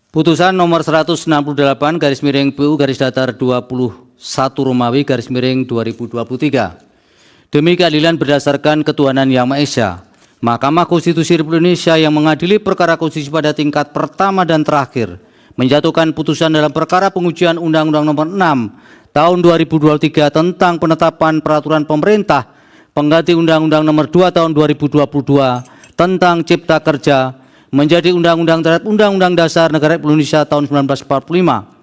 Putusan nomor 168 garis miring PU garis datar 21 Romawi garis miring 2023. Demi keadilan berdasarkan ketuhanan Yang Maha Esa, Mahkamah Konstitusi Republik Indonesia yang mengadili perkara konstitusi pada tingkat pertama dan terakhir menjatuhkan putusan dalam perkara pengujian Undang-Undang Nomor 6 Tahun 2023 tentang penetapan peraturan pemerintah pengganti Undang-Undang Nomor 2 Tahun 2022 tentang Cipta Kerja menjadi undang-undang terhadap Undang-Undang Dasar Negara Republik Indonesia tahun 1945.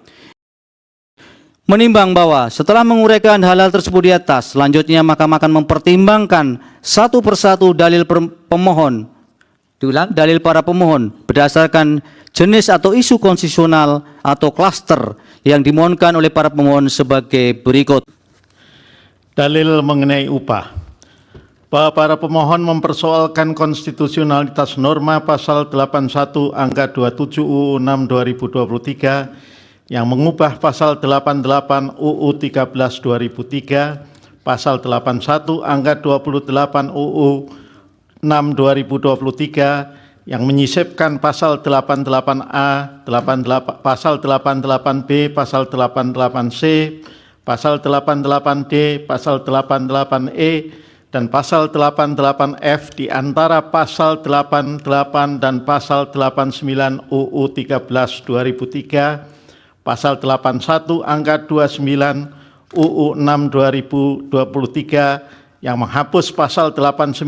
Menimbang bahwa setelah menguraikan hal-hal tersebut di atas, selanjutnya Mahkamah akan mempertimbangkan satu persatu dalil pemohon, dalil para pemohon berdasarkan jenis atau isu konstitusional atau klaster yang dimohonkan oleh para pemohon sebagai berikut. Dalil mengenai upah. Bahwa para pemohon mempersoalkan konstitusionalitas norma pasal 81 angka 27 UU 6 2023 yang mengubah pasal 88 UU 13 2003, pasal 81 angka 28 UU 6 2023 yang menyisipkan pasal 88A, pasal 88B, pasal 88C, pasal 88D, pasal 88E, dan pasal 88F di antara pasal 88 dan pasal 89 UU 13 2003, pasal 81 angka 29 UU 6 2023 yang menghapus pasal 89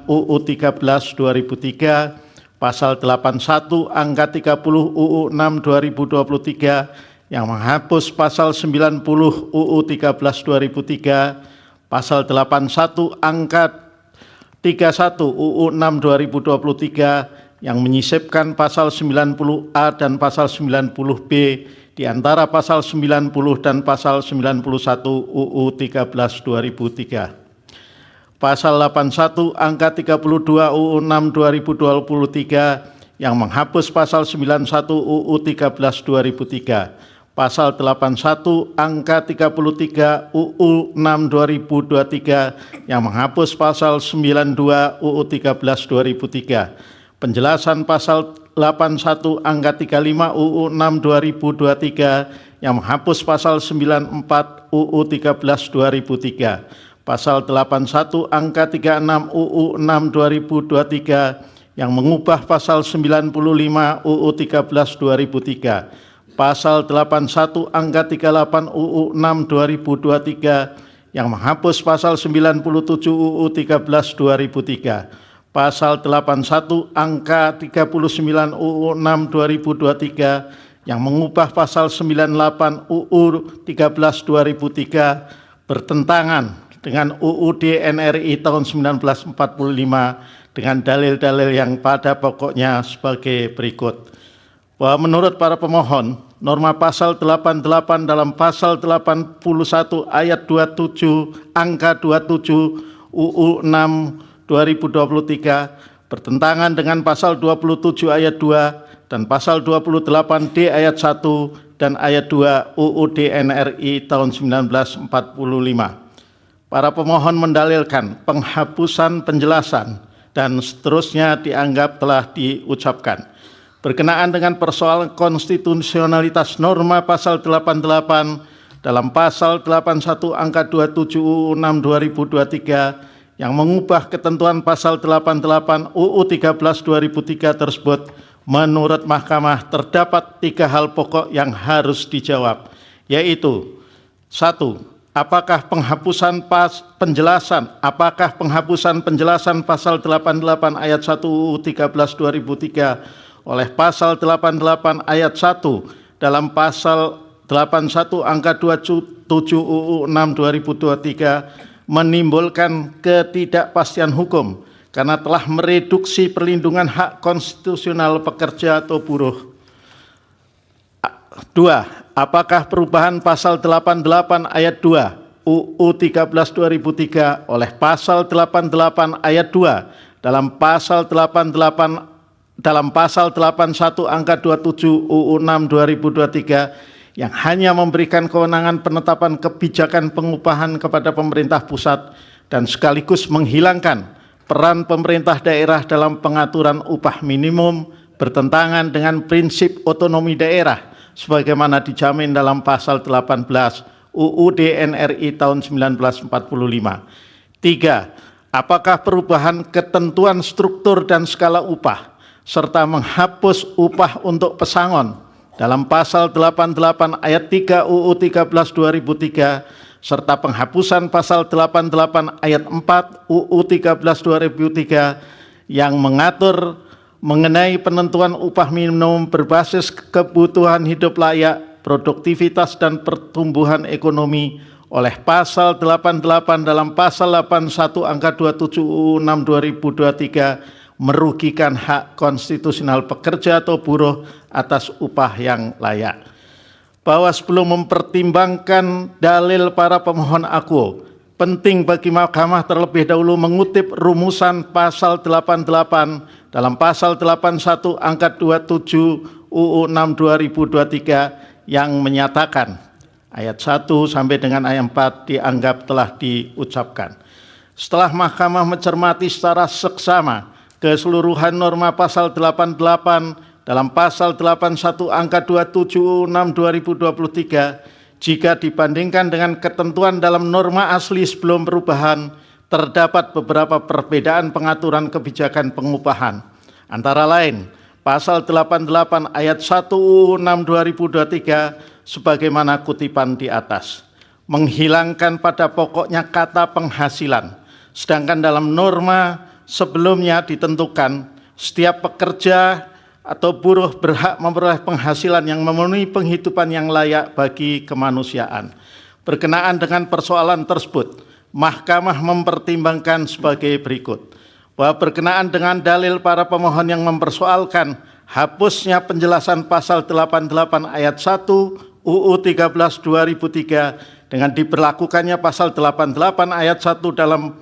UU 13 2003, pasal 81 angka 30 UU 6 2023 yang menghapus pasal 90 UU 13 2003, pasal 81 angka 31 UU 6 2023 yang menyisipkan pasal 90A dan pasal 90B di antara pasal 90 dan pasal 91 UU 13 2003. Pasal 81 angka 32 UU 6 2023 yang menghapus pasal 91 UU 13 2003. Pasal 81 angka 33 UU 6 2023 yang menghapus pasal 92 UU 13 2003. Penjelasan pasal 81 angka 35 UU 6 2023 yang menghapus pasal 94 UU 13 2003. Pasal 81 angka 36 UU 6 2023 yang mengubah pasal 95 UU 13 2003. Pasal 81 angka 38 UU 6 2023 yang menghapus pasal 97 UU 13 2003. Pasal 81 angka 39 UU 6 2023 yang mengubah pasal 98 UU 13 2003 bertentangan dengan UUD NRI tahun 1945 dengan dalil-dalil yang pada pokoknya sebagai berikut. Bahwa menurut para pemohon, norma pasal 88 dalam pasal 81 ayat 27 angka 27 UU 6 2023 bertentangan dengan pasal 27 ayat 2 dan pasal 28D ayat 1 dan ayat 2 UUD NRI tahun 1945. Para pemohon mendalilkan penghapusan penjelasan dan seterusnya dianggap telah diucapkan. Berkenaan dengan persoalan konstitusionalitas norma pasal 88 dalam pasal 81 angka 27 UU 6 2023 yang mengubah ketentuan pasal 88 UU 13 2003 tersebut, menurut Mahkamah terdapat 3 hal pokok yang harus dijawab, yaitu 1. Apakah penghapusan penjelasan pasal 88 ayat 1 UU 13 2003 oleh pasal 88 ayat 1 dalam pasal 81 angka 27 UU 6 2023 menimbulkan ketidakpastian hukum karena telah mereduksi perlindungan hak konstitusional pekerja atau buruh. 2. Apakah perubahan pasal 88 ayat 2 UU 13 2003 oleh pasal 88 ayat 2 dalam pasal 81 angka 27 UU 6 2023 yang hanya memberikan kewenangan penetapan kebijakan pengupahan kepada pemerintah pusat dan sekaligus menghilangkan peran pemerintah daerah dalam pengaturan upah minimum, bertentangan dengan prinsip otonomi daerah sebagaimana dijamin dalam pasal 18 UUD NRI tahun 1945. 3. Apakah perubahan ketentuan struktur dan skala upah serta menghapus upah untuk pesangon dalam pasal 88 ayat 3 UU 13 2003 serta penghapusan pasal 88 ayat 4 UU 13 2003 yang mengatur mengenai penentuan upah minimum berbasis kebutuhan hidup layak, produktivitas dan pertumbuhan ekonomi oleh pasal 88 dalam pasal 81 angka 27 UU 6 2023 merugikan hak konstitusional pekerja atau buruh atas upah yang layak. Bahwa sebelum mempertimbangkan dalil para pemohon akuo, penting bagi Mahkamah terlebih dahulu mengutip rumusan pasal 88 dalam pasal 81 angka 27 UU 6 2023 yang menyatakan ayat 1 sampai dengan ayat 4 dianggap telah diucapkan. Setelah Mahkamah mencermati secara seksama keseluruhan norma pasal 88 dalam pasal 81 angka 27 UU 6 2023, jika dibandingkan dengan ketentuan dalam norma asli sebelum perubahan, terdapat beberapa perbedaan pengaturan kebijakan pengupahan. Antara lain, pasal 88 ayat 1 UU 6 2023 sebagaimana kutipan di atas, menghilangkan pada pokoknya kata penghasilan, sedangkan dalam norma sebelumnya ditentukan setiap pekerja atau buruh berhak memperoleh penghasilan yang memenuhi penghidupan yang layak bagi kemanusiaan. Berkenaan dengan persoalan tersebut, Mahkamah mempertimbangkan sebagai berikut. Bahwa berkenaan dengan dalil para pemohon yang mempersoalkan hapusnya penjelasan pasal 88 ayat 1 UU 13 2003 dengan diberlakukannya pasal 88 ayat 1 dalam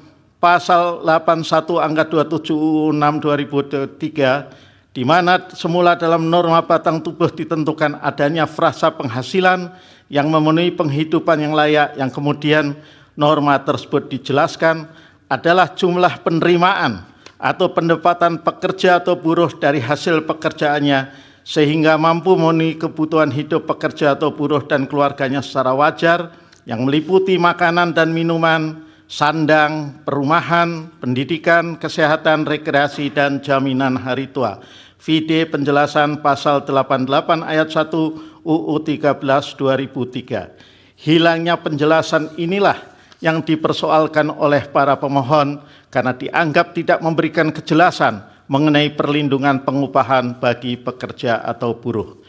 pasal 81 angka 27 UU 6 2003, di mana semula dalam norma batang tubuh ditentukan adanya frasa penghasilan yang memenuhi penghidupan yang layak, yang kemudian norma tersebut dijelaskan adalah jumlah penerimaan atau pendapatan pekerja atau buruh dari hasil pekerjaannya sehingga mampu memenuhi kebutuhan hidup pekerja atau buruh dan keluarganya secara wajar, yang meliputi makanan dan minuman, sandang, perumahan, pendidikan, kesehatan, rekreasi, dan jaminan hari tua. Vide penjelasan pasal 88 ayat 1 UU 13 2003. Hilangnya penjelasan inilah yang dipersoalkan oleh para pemohon karena dianggap tidak memberikan kejelasan mengenai perlindungan pengupahan bagi pekerja atau buruh.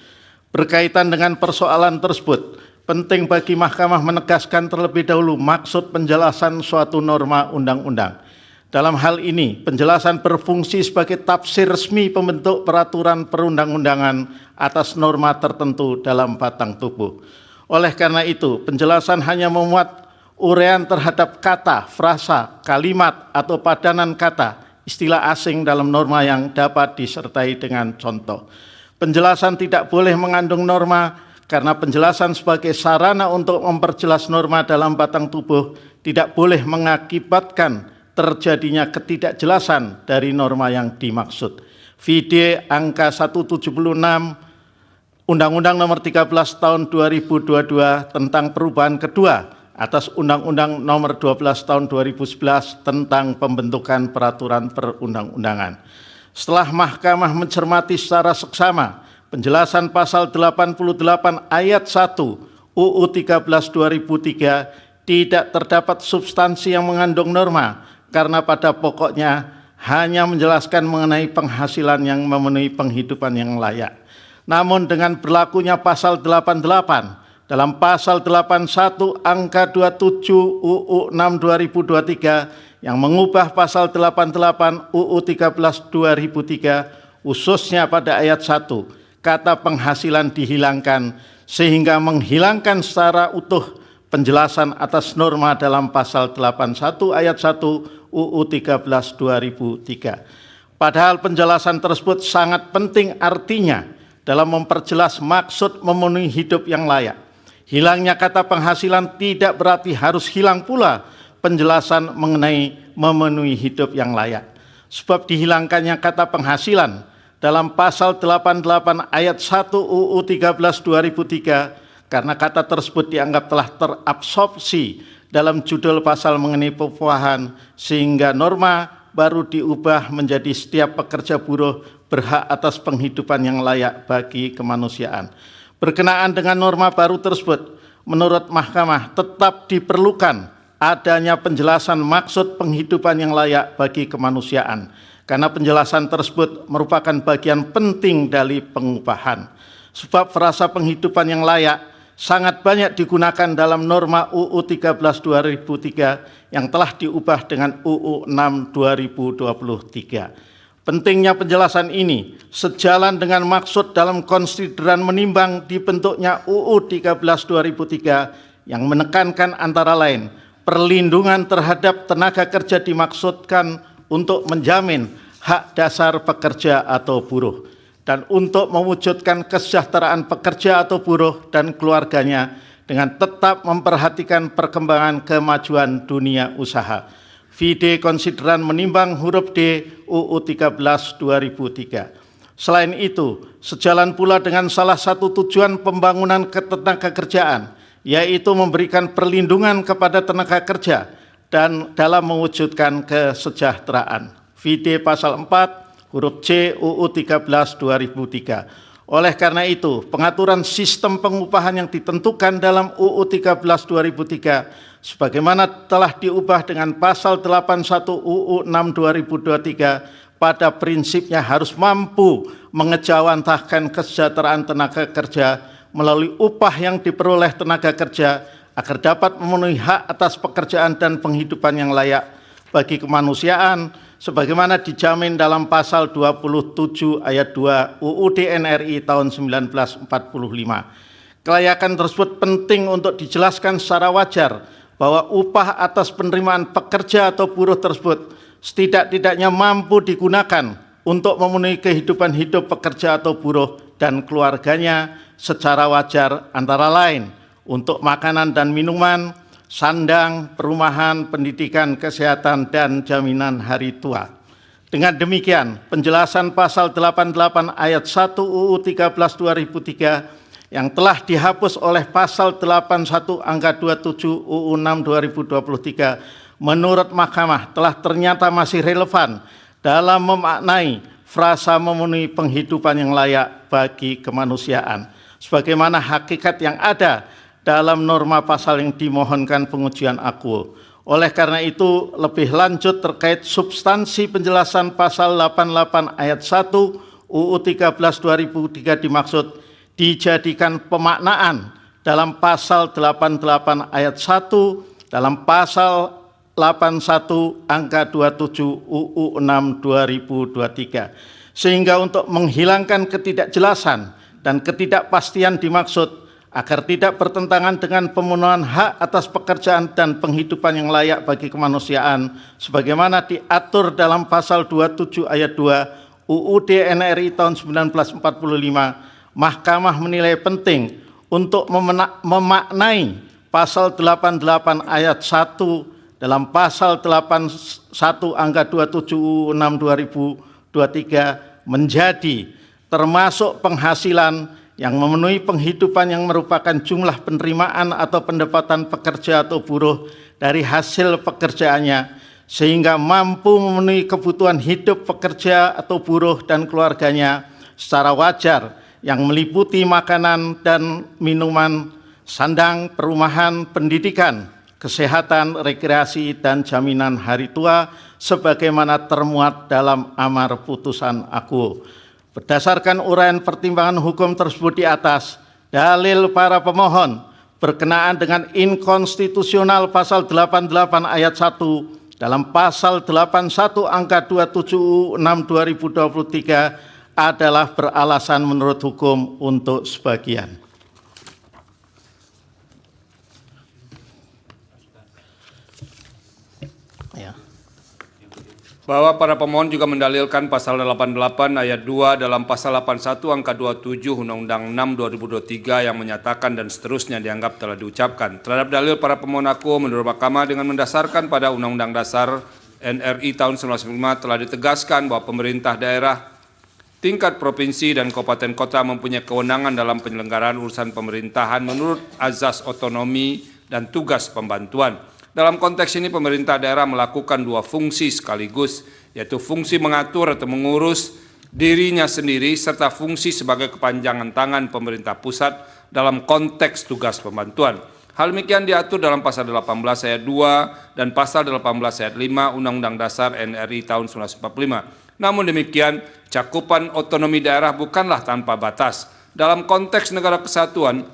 Berkaitan dengan persoalan tersebut, penting bagi Mahkamah menegaskan terlebih dahulu maksud penjelasan suatu norma undang-undang. Dalam hal ini, penjelasan berfungsi sebagai tafsir resmi pembentuk peraturan perundang-undangan atas norma tertentu dalam batang tubuh. Oleh karena itu, penjelasan hanya memuat uraian terhadap kata, frasa, kalimat, atau padanan kata, istilah asing dalam norma yang dapat disertai dengan contoh. Penjelasan tidak boleh mengandung norma karena penjelasan sebagai sarana untuk memperjelas norma dalam batang tubuh tidak boleh mengakibatkan terjadinya ketidakjelasan dari norma yang dimaksud. Vide angka 176 Undang-Undang Nomor 13 Tahun 2022 tentang perubahan kedua atas Undang-Undang Nomor 12 Tahun 2011 tentang pembentukan peraturan perundang-undangan. Setelah Mahkamah mencermati secara seksama penjelasan pasal 88 ayat 1 UU 13 2003 tidak terdapat substansi yang mengandung norma karena pada pokoknya hanya menjelaskan mengenai penghasilan yang memenuhi penghidupan yang layak. Namun dengan berlakunya pasal 88 dalam pasal 81 angka 27 UU 6 2023 yang mengubah pasal 88 UU 13 2003 khususnya pada ayat 1, kata penghasilan dihilangkan sehingga menghilangkan secara utuh penjelasan atas norma dalam pasal 81 ayat 1 UU 13 2003. Padahal penjelasan tersebut sangat penting artinya dalam memperjelas maksud memenuhi hidup yang layak. Hilangnya kata penghasilan tidak berarti harus hilang pula penjelasan mengenai memenuhi hidup yang layak. Sebab dihilangkannya kata penghasilan dalam pasal 88 ayat 1 UU 13 2003 karena kata tersebut dianggap telah terabsorpsi dalam judul pasal mengenai pengupahan sehingga norma baru diubah menjadi setiap pekerja buruh berhak atas penghidupan yang layak bagi kemanusiaan. Berkenaan dengan norma baru tersebut, menurut Mahkamah tetap diperlukan adanya penjelasan maksud penghidupan yang layak bagi kemanusiaan, karena penjelasan tersebut merupakan bagian penting dari pengupahan. Sebab frasa penghidupan yang layak sangat banyak digunakan dalam norma UU 13 2003 yang telah diubah dengan UU 6 2023. Pentingnya penjelasan ini sejalan dengan maksud dalam konsideran menimbang dibentuknya UU 13 2003 yang menekankan antara lain perlindungan terhadap tenaga kerja dimaksudkan untuk menjamin hak dasar pekerja atau buruh dan untuk mewujudkan kesejahteraan pekerja atau buruh dan keluarganya dengan tetap memperhatikan perkembangan kemajuan dunia usaha. Vide konsideran menimbang huruf D UU 13 2003. Selain itu, sejalan pula dengan salah satu tujuan pembangunan ketenagakerjaan, yaitu memberikan perlindungan kepada tenaga kerja dan dalam mewujudkan kesejahteraan. Vide pasal 4 huruf C UU 13 2003. Oleh karena itu, pengaturan sistem pengupahan yang ditentukan dalam UU 13 2003 sebagaimana telah diubah dengan pasal 81 UU 6 2023 pada prinsipnya harus mampu mengejawantahkan kesejahteraan tenaga kerja melalui upah yang diperoleh tenaga kerja agar dapat memenuhi hak atas pekerjaan dan penghidupan yang layak bagi kemanusiaan sebagaimana dijamin dalam pasal 27 ayat 2 UUD NRI tahun 1945. Kelayakan tersebut penting untuk dijelaskan secara wajar bahwa upah atas penerimaan pekerja atau buruh tersebut setidak-tidaknya mampu digunakan untuk memenuhi kehidupan hidup pekerja atau buruh dan keluarganya secara wajar antara lain untuk makanan dan minuman, sandang, perumahan, pendidikan, kesehatan, dan jaminan hari tua. Dengan demikian, penjelasan pasal 88 ayat 1 UU 13 2003 yang telah dihapus oleh pasal 81 angka 27 UU 6 2023 menurut Mahkamah telah ternyata masih relevan dalam memaknai frasa memenuhi penghidupan yang layak bagi kemanusiaan sebagaimana hakikat yang ada dalam norma pasal yang dimohonkan pengujian akuo. Oleh karena itu, lebih lanjut terkait substansi penjelasan pasal 88 ayat 1 UU 13 2003 dimaksud dijadikan pemaknaan dalam pasal 88 ayat 1 dalam pasal 81 angka 27 UU 6 2023 sehingga untuk menghilangkan ketidakjelasan dan ketidakpastian dimaksud agar tidak bertentangan dengan pemenuhan hak atas pekerjaan dan penghidupan yang layak bagi kemanusiaan sebagaimana diatur dalam pasal 27 ayat 2 UUD NRI tahun 1945. Mahkamah menilai penting untuk memaknai pasal 88 ayat 1 dalam pasal 81 angka 27 UU 6 2023 menjadi termasuk penghasilan yang memenuhi penghidupan yang merupakan jumlah penerimaan atau pendapatan pekerja atau buruh dari hasil pekerjaannya sehingga mampu memenuhi kebutuhan hidup pekerja atau buruh dan keluarganya secara wajar yang meliputi makanan dan minuman, sandang, perumahan, pendidikan, kesehatan, rekreasi, dan jaminan hari tua sebagaimana termuat dalam amar putusan akuo. Berdasarkan uraian pertimbangan hukum tersebut di atas, dalil para pemohon berkenaan dengan inkonstitusional pasal 88 ayat 1 dalam pasal 81 angka 27 6 2023 adalah beralasan menurut hukum untuk sebagian. Bahwa para pemohon juga mendalilkan pasal 88 ayat 2 dalam pasal 81 angka 27 Undang-Undang 6 2023 yang menyatakan dan seterusnya dianggap telah diucapkan. Terhadap dalil para pemohon akuo menurut Mahkamah dengan mendasarkan pada Undang-Undang Dasar NRI tahun 1945 telah ditegaskan bahwa pemerintah daerah Tingkat provinsi dan kabupaten kota mempunyai kewenangan dalam penyelenggaraan urusan pemerintahan menurut azas otonomi dan tugas pembantuan. Dalam konteks ini pemerintah daerah melakukan dua fungsi sekaligus, yaitu fungsi mengatur atau mengurus dirinya sendiri serta fungsi sebagai kepanjangan tangan pemerintah pusat dalam konteks tugas pembantuan. Hal demikian diatur dalam pasal 18 ayat 2 dan pasal 18 ayat 5 Undang-Undang Dasar NRI tahun 1945. Namun demikian, cakupan otonomi daerah bukanlah tanpa batas. Dalam konteks negara kesatuan,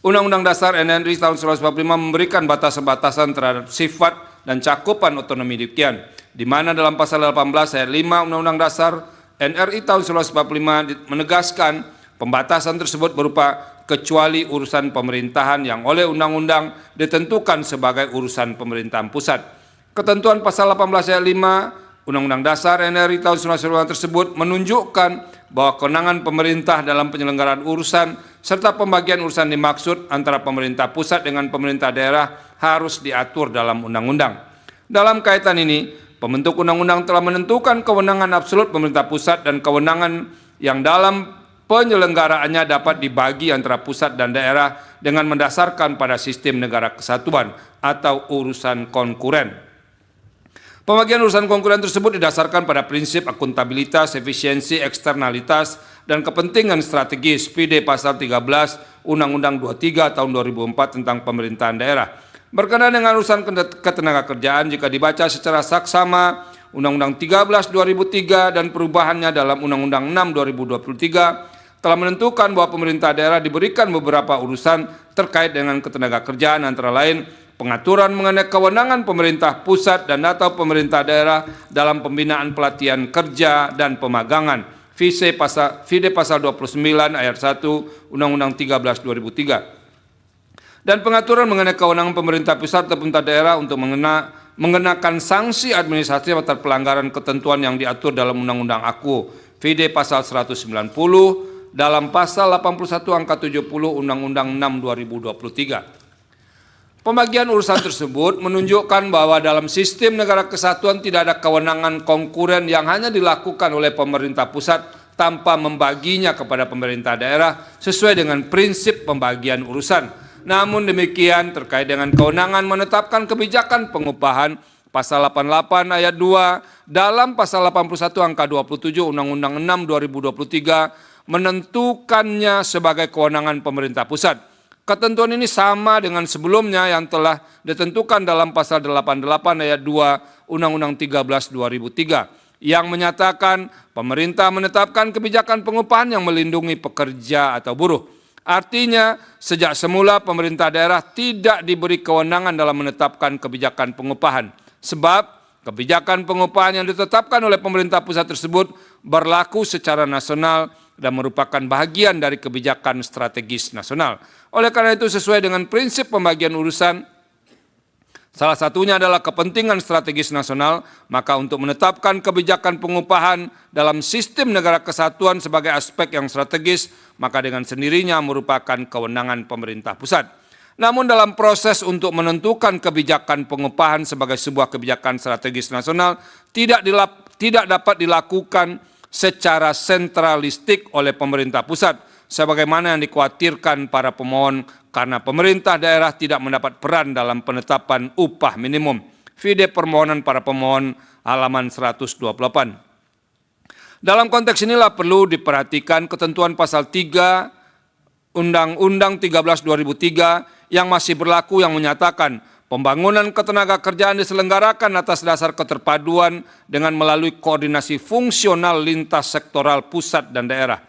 Undang-Undang Dasar NRI tahun 1945 memberikan batasan-batasan terhadap sifat dan cakupan otonomi demikian, di mana dalam pasal 18 ayat 5 Undang-Undang Dasar NRI tahun 1945 menegaskan pembatasan tersebut berupa kecuali urusan pemerintahan yang oleh undang-undang ditentukan sebagai urusan pemerintahan pusat. Ketentuan pasal 18 ayat 5 Undang-Undang Dasar NRI tahun 1945 tersebut menunjukkan bahwa kewenangan pemerintah dalam penyelenggaraan urusan serta pembagian urusan dimaksud antara pemerintah pusat dengan pemerintah daerah harus diatur dalam undang-undang. Dalam kaitan ini, pembentuk undang-undang telah menentukan kewenangan absolut pemerintah pusat dan kewenangan yang dalam penyelenggaraannya dapat dibagi antara pusat dan daerah dengan mendasarkan pada sistem negara kesatuan atau urusan konkuren. Pembagian urusan konkuren tersebut didasarkan pada prinsip akuntabilitas, efisiensi, eksternalitas, dan kepentingan strategis PD pasal 13 Undang-Undang 23 tahun 2004 tentang pemerintahan daerah. Berkenaan dengan urusan ketenagakerjaan, jika dibaca secara saksama, Undang-Undang 13 2003 dan perubahannya dalam Undang-Undang 6 2023 telah menentukan bahwa pemerintah daerah diberikan beberapa urusan terkait dengan ketenagakerjaan, antara lain pengaturan mengenai kewenangan pemerintah pusat dan atau pemerintah daerah dalam pembinaan pelatihan kerja dan pemagangan. FIDE pasal 29 ayat 1 Undang-Undang 13 2003. Dan pengaturan mengenai kewenangan pemerintah pusat atau pemerintah daerah untuk mengenakan sanksi administratif atas pelanggaran ketentuan yang diatur dalam Undang-Undang AKU. FIDE pasal 190 dalam pasal 81 angka 70 Undang-Undang 6 2023. Pembagian urusan tersebut menunjukkan bahwa dalam sistem negara kesatuan tidak ada kewenangan konkuren yang hanya dilakukan oleh pemerintah pusat tanpa membaginya kepada pemerintah daerah sesuai dengan prinsip pembagian urusan. Namun demikian, terkait dengan kewenangan menetapkan kebijakan pengupahan pasal 88 ayat 2 dalam pasal 81 angka 27 Undang-Undang 6 2023 menentukannya sebagai kewenangan pemerintah pusat. Ketentuan ini sama dengan sebelumnya yang telah ditentukan dalam pasal 88 ayat 2 Undang-Undang 13 2003 yang menyatakan pemerintah menetapkan kebijakan pengupahan yang melindungi pekerja atau buruh. Artinya, sejak semula pemerintah daerah tidak diberi kewenangan dalam menetapkan kebijakan pengupahan. Sebab kebijakan pengupahan yang ditetapkan oleh pemerintah pusat tersebut berlaku secara nasional dan merupakan bagian dari kebijakan strategis nasional. Oleh karena itu, sesuai dengan prinsip pembagian urusan, salah satunya adalah kepentingan strategis nasional, maka untuk menetapkan kebijakan pengupahan dalam sistem negara kesatuan sebagai aspek yang strategis, maka dengan sendirinya merupakan kewenangan pemerintah pusat. Namun dalam proses untuk menentukan kebijakan pengupahan sebagai sebuah kebijakan strategis nasional tidak dapat dilakukan secara sentralistik oleh pemerintah pusat, sebagaimana yang dikhawatirkan para pemohon karena pemerintah daerah tidak mendapat peran dalam penetapan upah minimum. FIDE permohonan para pemohon halaman 128. Dalam konteks inilah perlu diperhatikan ketentuan pasal 3 Undang-Undang 13 2003 yang masih berlaku yang menyatakan pembangunan ketenagakerjaan diselenggarakan atas dasar keterpaduan dengan melalui koordinasi fungsional lintas sektoral pusat dan daerah.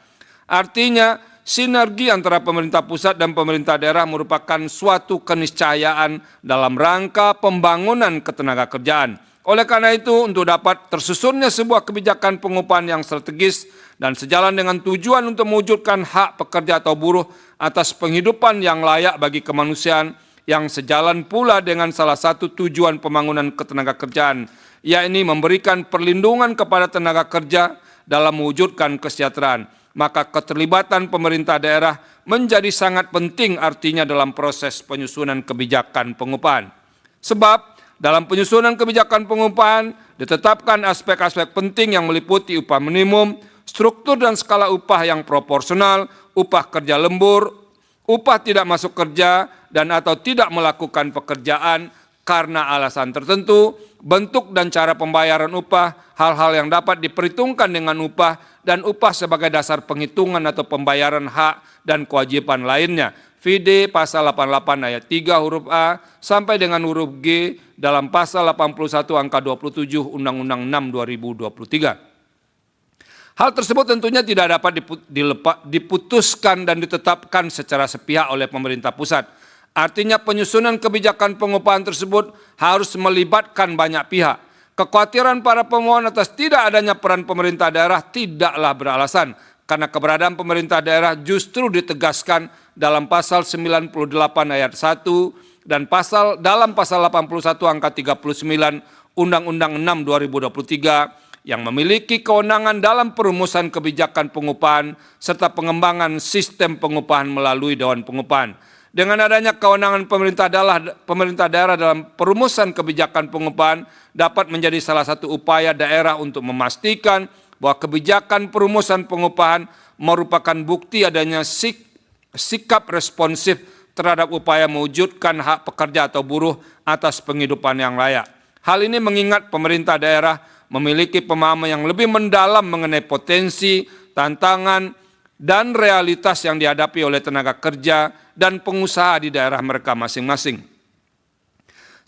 Artinya, sinergi antara pemerintah pusat dan pemerintah daerah merupakan suatu keniscayaan dalam rangka pembangunan ketenagakerjaan. Oleh karena itu, untuk dapat tersusunnya sebuah kebijakan pengupahan yang strategis dan sejalan dengan tujuan untuk mewujudkan hak pekerja atau buruh atas penghidupan yang layak bagi kemanusiaan, yang sejalan pula dengan salah satu tujuan pembangunan ketenagakerjaan, yakni memberikan perlindungan kepada tenaga kerja dalam mewujudkan kesejahteraan. Maka keterlibatan pemerintah daerah menjadi sangat penting artinya dalam proses penyusunan kebijakan pengupahan. Sebab dalam penyusunan kebijakan pengupahan ditetapkan aspek-aspek penting yang meliputi upah minimum, struktur dan skala upah yang proporsional, upah kerja lembur, upah tidak masuk kerja, dan atau tidak melakukan pekerjaan karena alasan tertentu, bentuk dan cara pembayaran upah, hal-hal yang dapat diperhitungkan dengan upah, dan upah sebagai dasar penghitungan atau pembayaran hak dan kewajiban lainnya. VD pasal 88 ayat 3 huruf A sampai dengan huruf G dalam pasal 81 angka 27 Undang-Undang 6 2023. Hal tersebut tentunya tidak dapat diputuskan dan ditetapkan secara sepihak oleh pemerintah pusat. Artinya penyusunan kebijakan pengupahan tersebut harus melibatkan banyak pihak. Kekhawatiran para pemohon atas tidak adanya peran pemerintah daerah tidaklah beralasan, karena keberadaan pemerintah daerah justru ditegaskan dalam pasal 98 ayat 1 dan dalam pasal 81 angka 39 Undang-Undang 6 2023 yang memiliki kewenangan dalam perumusan kebijakan pengupahan serta pengembangan sistem pengupahan melalui Dewan Pengupahan. Dengan adanya kewenangan pemerintah daerah dalam perumusan kebijakan pengupahan dapat menjadi salah satu upaya daerah untuk memastikan bahwa kebijakan perumusan pengupahan merupakan bukti adanya sikap responsif terhadap upaya mewujudkan hak pekerja atau buruh atas penghidupan yang layak. Hal ini mengingat pemerintah daerah memiliki pemahaman yang lebih mendalam mengenai potensi, tantangan, dan realitas yang dihadapi oleh tenaga kerja dan pengusaha di daerah mereka masing-masing.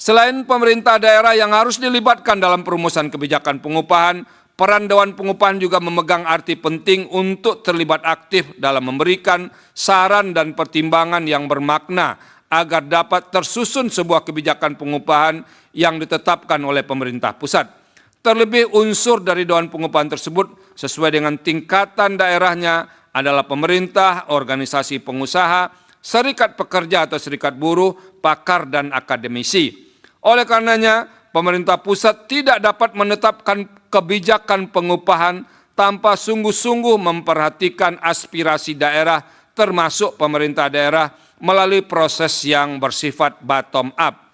Selain pemerintah daerah yang harus dilibatkan dalam perumusan kebijakan pengupahan, peran Dewan Pengupahan juga memegang arti penting untuk terlibat aktif dalam memberikan saran dan pertimbangan yang bermakna agar dapat tersusun sebuah kebijakan pengupahan yang ditetapkan oleh pemerintah pusat. Terlebih unsur dari Dewan Pengupahan tersebut sesuai dengan tingkatan daerahnya adalah pemerintah, organisasi pengusaha, serikat pekerja atau serikat buruh, pakar dan akademisi. Oleh karenanya, pemerintah pusat tidak dapat menetapkan kebijakan pengupahan tanpa sungguh-sungguh memperhatikan aspirasi daerah termasuk pemerintah daerah melalui proses yang bersifat bottom up.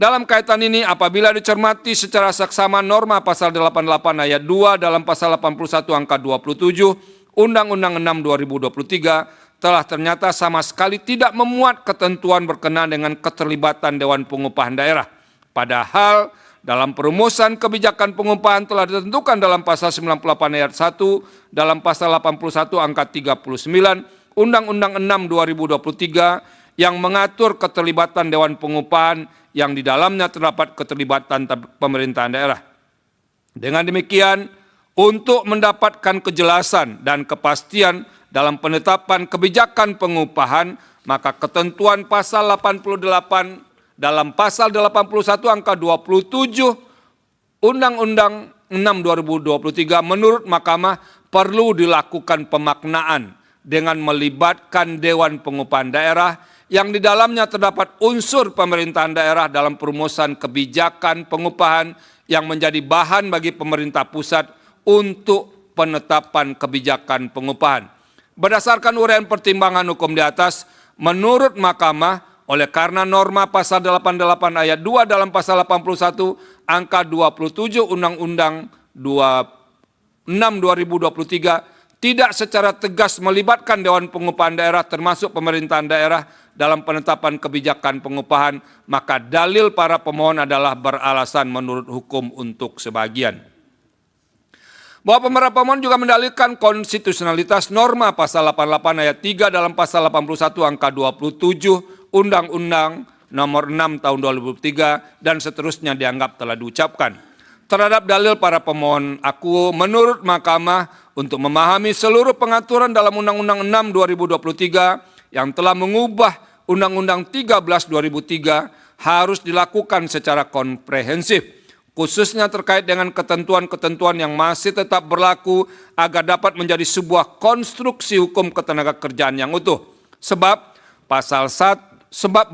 Dalam kaitan ini, apabila dicermati secara saksama norma pasal 88 ayat 2 dalam pasal 81 angka 27 Undang-Undang 6 2023 telah ternyata sama sekali tidak memuat ketentuan berkenaan dengan keterlibatan Dewan Pengupahan Daerah. Padahal dalam perumusan kebijakan pengupahan telah ditentukan dalam pasal 98 ayat 1 dalam pasal 81 angka 39 Undang-Undang 6 2023 yang mengatur keterlibatan Dewan Pengupahan yang di dalamnya terdapat keterlibatan pemerintahan daerah. Dengan demikian, untuk mendapatkan kejelasan dan kepastian dalam penetapan kebijakan pengupahan, maka ketentuan pasal 88 dalam pasal 81 angka 27 Undang-Undang 6 2023 menurut Mahkamah perlu dilakukan pemaknaan dengan melibatkan Dewan Pengupahan Daerah yang di dalamnya terdapat unsur pemerintahan daerah dalam perumusan kebijakan pengupahan yang menjadi bahan bagi pemerintah pusat untuk penetapan kebijakan pengupahan. Berdasarkan uraian pertimbangan hukum di atas, menurut Mahkamah, oleh karena norma pasal 88 ayat 2 dalam pasal 81 angka 27 Undang-Undang 6 2023 tidak secara tegas melibatkan Dewan Pengupahan Daerah termasuk pemerintahan daerah dalam penetapan kebijakan pengupahan, maka dalil para pemohon adalah beralasan menurut hukum untuk sebagian. Bahwa para pemohon juga mendalilkan konstitusionalitas norma pasal 88 ayat 3 dalam pasal 81 angka 27 Undang-Undang nomor 6 tahun 2003 dan seterusnya dianggap telah diucapkan. Terhadap dalil para pemohon aku menurut Mahkamah untuk memahami seluruh pengaturan dalam Undang-Undang 6 2023 yang telah mengubah Undang-Undang 13 2003 harus dilakukan secara komprehensif, khususnya terkait dengan ketentuan-ketentuan yang masih tetap berlaku agar dapat menjadi sebuah konstruksi hukum ketenagakerjaan yang utuh. Sebab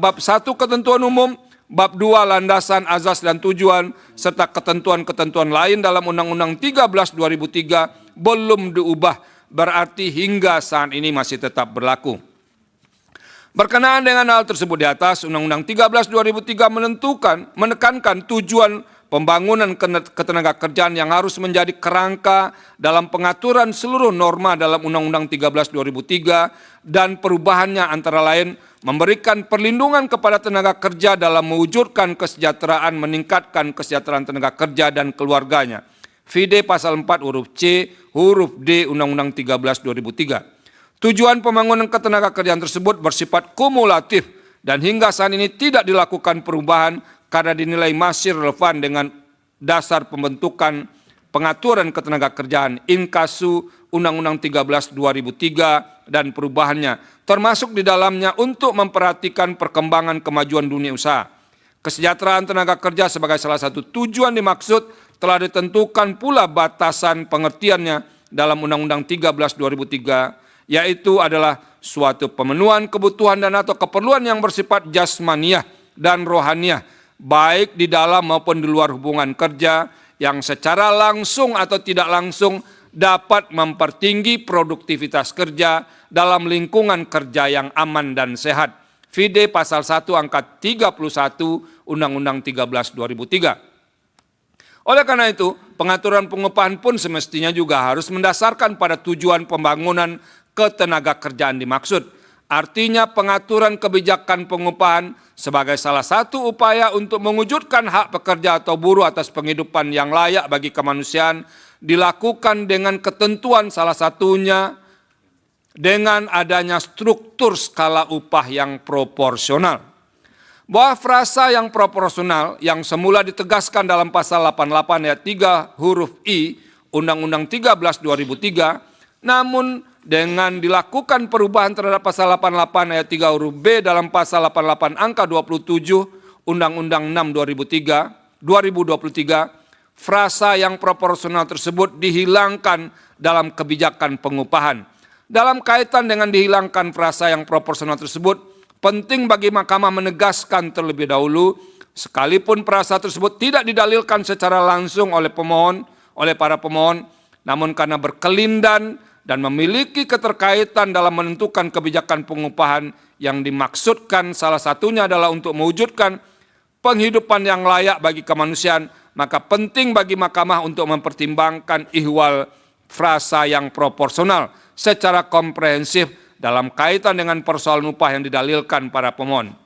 bab 1 ketentuan umum, bab 2 landasan, azas dan tujuan, serta ketentuan-ketentuan lain dalam Undang-Undang 13 2003 belum diubah, berarti hingga saat ini masih tetap berlaku. Berkenaan dengan hal tersebut di atas, Undang-Undang 13 2003 menekankan tujuan pembangunan ketenagakerjaan yang harus menjadi kerangka dalam pengaturan seluruh norma dalam Undang-Undang 13 2003 dan perubahannya antara lain memberikan perlindungan kepada tenaga kerja dalam mewujudkan kesejahteraan, meningkatkan kesejahteraan tenaga kerja dan keluarganya. Vide pasal 4 huruf C, huruf D Undang-Undang 13 2003. Tujuan pembangunan ketenagakerjaan tersebut bersifat kumulatif dan hingga saat ini tidak dilakukan perubahan karena dinilai masih relevan dengan dasar pembentukan pengaturan ketenagakerjaan inkasu Undang-Undang 13 2003 dan perubahannya, termasuk di dalamnya untuk memperhatikan perkembangan kemajuan dunia usaha. Kesejahteraan tenaga kerja sebagai salah satu tujuan dimaksud telah ditentukan pula batasan pengertiannya dalam Undang-Undang 13 2003, yaitu adalah suatu pemenuhan kebutuhan dan atau keperluan yang bersifat jasmaniah dan rohaniah, baik di dalam maupun di luar hubungan kerja, yang secara langsung atau tidak langsung dapat mempertinggi produktivitas kerja dalam lingkungan kerja yang aman dan sehat. Vide pasal 1 angka 31 Undang-Undang 13 2003. Oleh karena itu, pengaturan pengupahan pun semestinya juga harus mendasarkan pada tujuan pembangunan ketenagakerjaan dimaksud. Artinya pengaturan kebijakan pengupahan sebagai salah satu upaya untuk mewujudkan hak pekerja atau buruh atas penghidupan yang layak bagi kemanusiaan dilakukan dengan ketentuan salah satunya dengan adanya struktur skala upah yang proporsional. Bahwa frasa yang proporsional yang semula ditegaskan dalam pasal 88 ayat 3 huruf I Undang-Undang 13 2003, namun dengan dilakukan perubahan terhadap pasal 88 ayat 3 huruf B dalam pasal 88 angka 27 Undang-Undang 6 2023, frasa yang proporsional tersebut dihilangkan dalam kebijakan pengupahan. Dalam kaitan dengan dihilangkan frasa yang proporsional tersebut, penting bagi Mahkamah menegaskan terlebih dahulu, sekalipun frasa tersebut tidak didalilkan secara langsung oleh para pemohon, namun karena berkelindan dan memiliki keterkaitan dalam menentukan kebijakan pengupahan yang dimaksudkan salah satunya adalah untuk mewujudkan penghidupan yang layak bagi kemanusiaan, maka penting bagi Mahkamah untuk mempertimbangkan ihwal frasa yang proporsional secara komprehensif dalam kaitan dengan persoalan upah yang didalilkan para pemohon.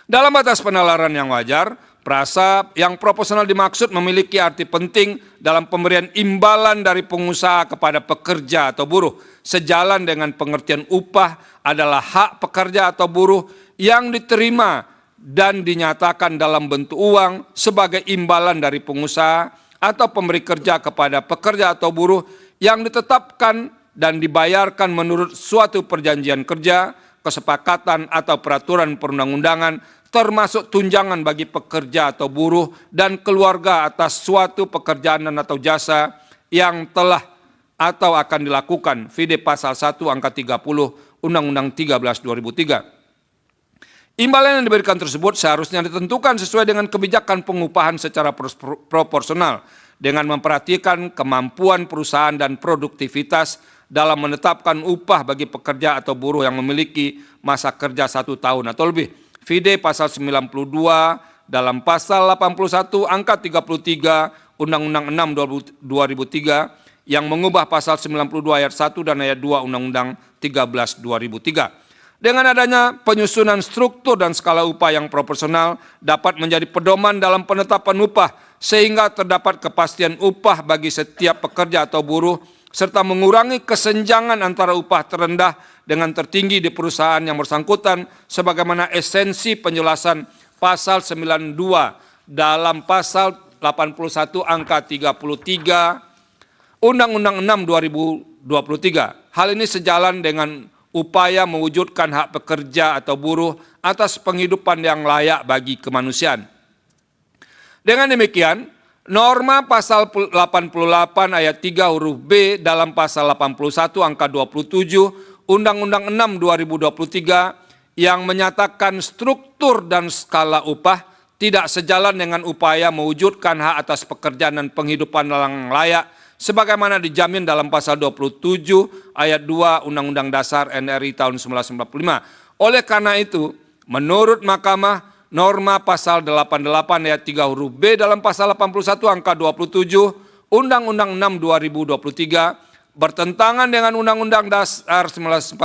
Dalam batas penalaran yang wajar, frasa yang proporsional dimaksud memiliki arti penting dalam pemberian imbalan dari pengusaha kepada pekerja atau buruh, sejalan dengan pengertian upah adalah hak pekerja atau buruh yang diterima dan dinyatakan dalam bentuk uang sebagai imbalan dari pengusaha atau pemberi kerja kepada pekerja atau buruh yang ditetapkan dan dibayarkan menurut suatu perjanjian kerja, kesepakatan atau peraturan perundang-undangan, termasuk tunjangan bagi pekerja atau buruh dan keluarga atas suatu pekerjaan dan atau jasa yang telah atau akan dilakukan. Vide pasal 1 angka 30 Undang-Undang 13 2003. Imbalan yang diberikan tersebut seharusnya ditentukan sesuai dengan kebijakan pengupahan secara proporsional dengan memperhatikan kemampuan perusahaan dan produktivitas dalam menetapkan upah bagi pekerja atau buruh yang memiliki masa kerja 1 tahun atau lebih. Vide pasal 92 dalam pasal 81 angka 33 Undang-Undang 6 2003 yang mengubah pasal 92 ayat 1 dan ayat 2 Undang-Undang 13 2003. Dengan adanya penyusunan struktur dan skala upah yang proporsional dapat menjadi pedoman dalam penetapan upah sehingga terdapat kepastian upah bagi setiap pekerja atau buruh serta mengurangi kesenjangan antara upah terendah dengan tertinggi di perusahaan yang bersangkutan sebagaimana esensi penjelasan pasal 92 dalam pasal 81 angka 33 Undang-Undang 6 2023. Hal ini sejalan dengan upaya mewujudkan hak pekerja atau buruh atas penghidupan yang layak bagi kemanusiaan. Dengan demikian, norma pasal 88 ayat 3 huruf B dalam pasal 81 angka 27 Undang-Undang 6 2023 yang menyatakan struktur dan skala upah tidak sejalan dengan upaya mewujudkan hak atas pekerjaan dan penghidupan yang layak sebagaimana dijamin dalam pasal 27 ayat 2 Undang-Undang Dasar NRI tahun 1945. Oleh karena itu, menurut Mahkamah, norma pasal 88 ayat 3 huruf B dalam pasal 81 angka 27 Undang-Undang 6 2023 bertentangan dengan Undang-Undang Dasar 1945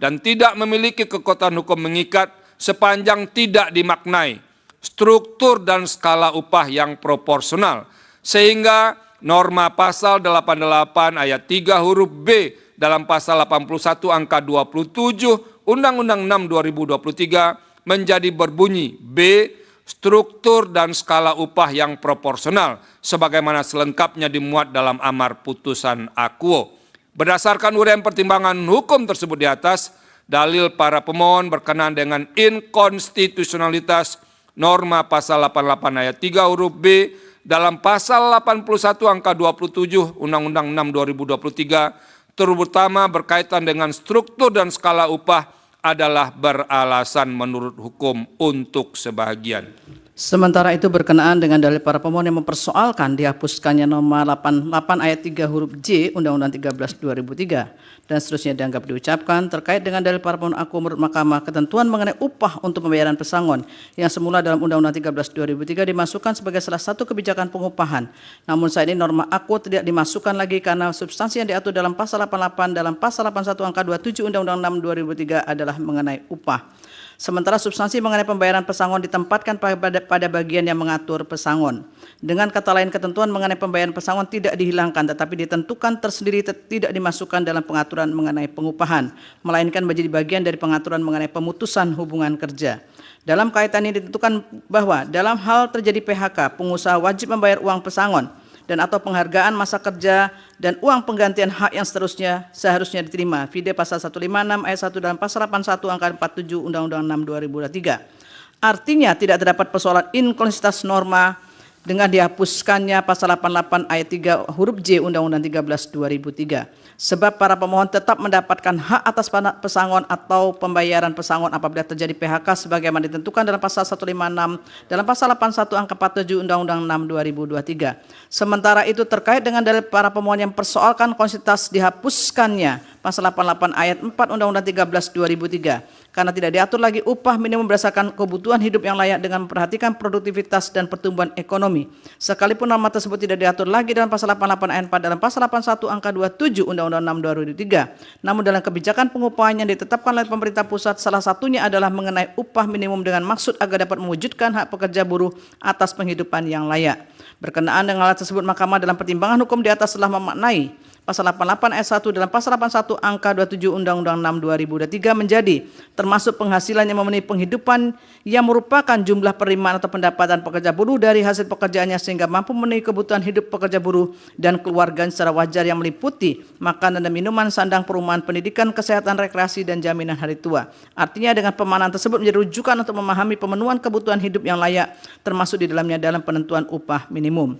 dan tidak memiliki kekuatan hukum mengikat sepanjang tidak dimaknai struktur dan skala upah yang proporsional, sehingga norma pasal 88 ayat 3 huruf B dalam pasal 81 angka 27 Undang-Undang 6 2023 menjadi berbunyi B. Struktur dan skala upah yang proporsional sebagaimana selengkapnya dimuat dalam amar putusan akuo. Berdasarkan uraian pertimbangan hukum tersebut di atas, dalil para pemohon berkenaan dengan inkonstitusionalitas norma pasal 88 ayat 3 huruf B dalam pasal 81 angka 27 Undang-Undang 6 2023 terutama berkaitan dengan struktur dan skala upah adalah beralasan menurut hukum untuk sebahagian. Sementara itu berkenaan dengan dalil para pemohon yang mempersoalkan dihapuskannya norma 88 ayat 3 huruf J Undang-Undang 13 2003 dan seterusnya dianggap diucapkan terkait dengan dalil para pemohon akuo menurut Mahkamah ketentuan mengenai upah untuk pembayaran pesangon yang semula dalam Undang-Undang 13 2003 dimasukkan sebagai salah satu kebijakan pengupahan. Namun saat ini norma akuo tidak dimasukkan lagi karena substansi yang diatur dalam pasal 88 dalam pasal 81 angka 27 Undang-Undang 6 2003 adalah mengenai upah. Sementara substansi mengenai pembayaran pesangon ditempatkan pada bagian yang mengatur pesangon. Dengan kata lain, ketentuan mengenai pembayaran pesangon tidak dihilangkan tetapi ditentukan tersendiri tidak dimasukkan dalam pengaturan mengenai pengupahan, melainkan menjadi bagian dari pengaturan mengenai pemutusan hubungan kerja. Dalam kaitan ini ditentukan bahwa dalam hal terjadi PHK, pengusaha wajib membayar uang pesangon dan atau penghargaan masa kerja dan uang penggantian hak yang seharusnya diterima. Vide pasal 156 ayat 1 dalam pasal 81 angka 47 Undang-Undang 6 2023. Artinya tidak terdapat persoalan inkonsistensi norma dengan dihapuskannya pasal 88 ayat 3 huruf J Undang-Undang 13 2003. Sebab para pemohon tetap mendapatkan hak atas pesangon atau pembayaran pesangon apabila terjadi PHK sebagaimana ditentukan dalam pasal 156 dalam pasal 81 angka 47 Undang-Undang 6 2023. Sementara itu terkait dengan dalil para pemohon yang persoalkan konsistensi dihapuskannya pasal 88 ayat 4 Undang-Undang 13 2003 karena tidak diatur lagi upah minimum berdasarkan kebutuhan hidup yang layak dengan memperhatikan produktivitas dan pertumbuhan ekonomi. Sekalipun norma tersebut tidak diatur lagi dalam pasal 88 ayat 4 dalam pasal 81 angka 27 Undang-Undang 6 2003. Namun dalam kebijakan pengupahan yang ditetapkan oleh pemerintah pusat salah satunya adalah mengenai upah minimum dengan maksud agar dapat mewujudkan hak pekerja buruh atas penghidupan yang layak. Berkenaan dengan hal tersebut, Mahkamah dalam pertimbangan hukum di atas telah memaknai pasal 88 ayat 1 dalam pasal 81 angka 27 Undang-Undang 6 2003 menjadi termasuk penghasilan yang memenuhi penghidupan yang merupakan jumlah penerimaan atau pendapatan pekerja buruh dari hasil pekerjaannya sehingga mampu memenuhi kebutuhan hidup pekerja buruh dan keluarga secara wajar yang meliputi makanan dan minuman, sandang, perumahan, pendidikan, kesehatan, rekreasi, dan jaminan hari tua. Artinya dengan pemahaman tersebut menjadi rujukan untuk memahami pemenuhan kebutuhan hidup yang layak termasuk di dalamnya dalam penentuan upah minimum.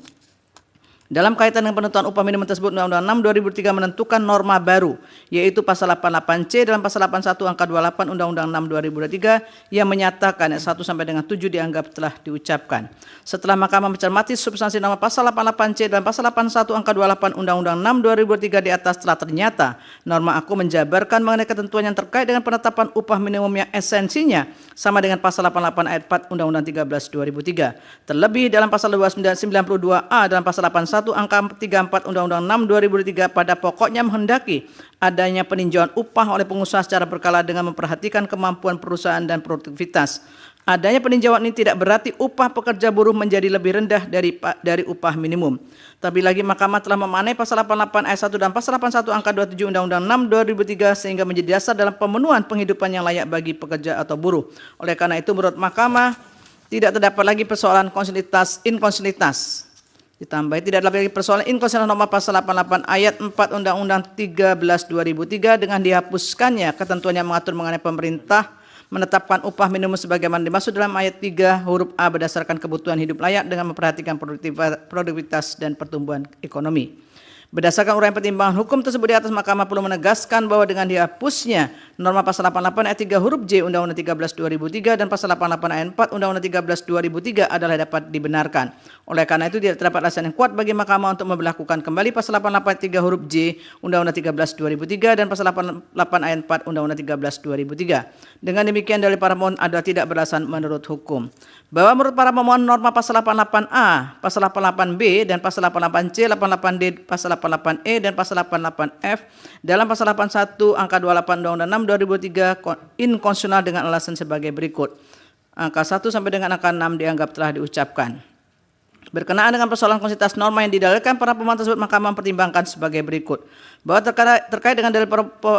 Dalam kaitan dengan penentuan upah minimum tersebut, Undang-Undang 6 2003 menentukan norma baru, yaitu pasal 88C dalam pasal 81 angka 28 Undang-Undang 6 2023 yang menyatakan ayat 1 sampai dengan 7 dianggap telah diucapkan. Setelah Mahkamah mencermati substansi norma pasal 88C dalam pasal 81 angka 28 Undang-Undang 6 2003 di atas telah ternyata norma aku menjabarkan mengenai ketentuan yang terkait dengan penetapan upah minimum yang esensinya sama dengan pasal 88 ayat 4 Undang-Undang 13 2003. Terlebih dalam pasal 292A dalam pasal 81 angka 34 Undang-Undang 6 2003 pada pokoknya menghendaki adanya peninjauan upah oleh pengusaha secara berkala dengan memperhatikan kemampuan perusahaan dan produktivitas. Adanya peninjauan ini tidak berarti upah pekerja buruh menjadi lebih rendah dari upah minimum. Tapi lagi Mahkamah telah memaknai pasal 88 ayat 1 dan pasal 81 angka 27 Undang-Undang 6 2003 sehingga menjadi dasar dalam pemenuhan penghidupan yang layak bagi pekerja atau buruh. Oleh karena itu menurut Mahkamah tidak terdapat lagi persoalan inkonsistensitas. Ditambah tidak ada lagi persoalan inkonsistensi norma pasal 88 ayat 4 Undang-Undang 13 2003 dengan dihapuskannya ketentuan yang mengatur mengenai pemerintah menetapkan upah minimum sebagaimana dimaksud dalam ayat 3 huruf A berdasarkan kebutuhan hidup layak dengan memperhatikan produktivitas dan pertumbuhan ekonomi. Berdasarkan uraian pertimbangan hukum tersebut di atas, Mahkamah perlu menegaskan bahwa dengan dihapusnya norma pasal 88 ayat 3 huruf J Undang-Undang 13 2003 dan pasal 88 ayat 4 Undang-Undang 13 2003 adalah dapat dibenarkan. Oleh karena itu tidak terdapat alasan yang kuat bagi Mahkamah untuk memberlakukan kembali pasal 88 ayat 3 huruf J Undang-Undang 13 2003 dan pasal 88 ayat 4 Undang-Undang 13 2003. Dengan demikian dalil para pemohon adalah tidak beralasan menurut hukum. Bahwa menurut para pemohon norma pasal 88A, pasal 88B dan pasal 88C, 88D, pasal 88E dan pasal 88F dalam pasal 81 angka 28 Undang-Undang 6 2003 inkonstitusional dengan alasan sebagai berikut. Angka 1 sampai dengan angka 6 dianggap telah diucapkan. Berkenaan dengan persoalan konsistensi norma yang didalilkan para pemohon tersebut, Mahkamah mempertimbangkan sebagai berikut. Bahwa terkait dengan dalil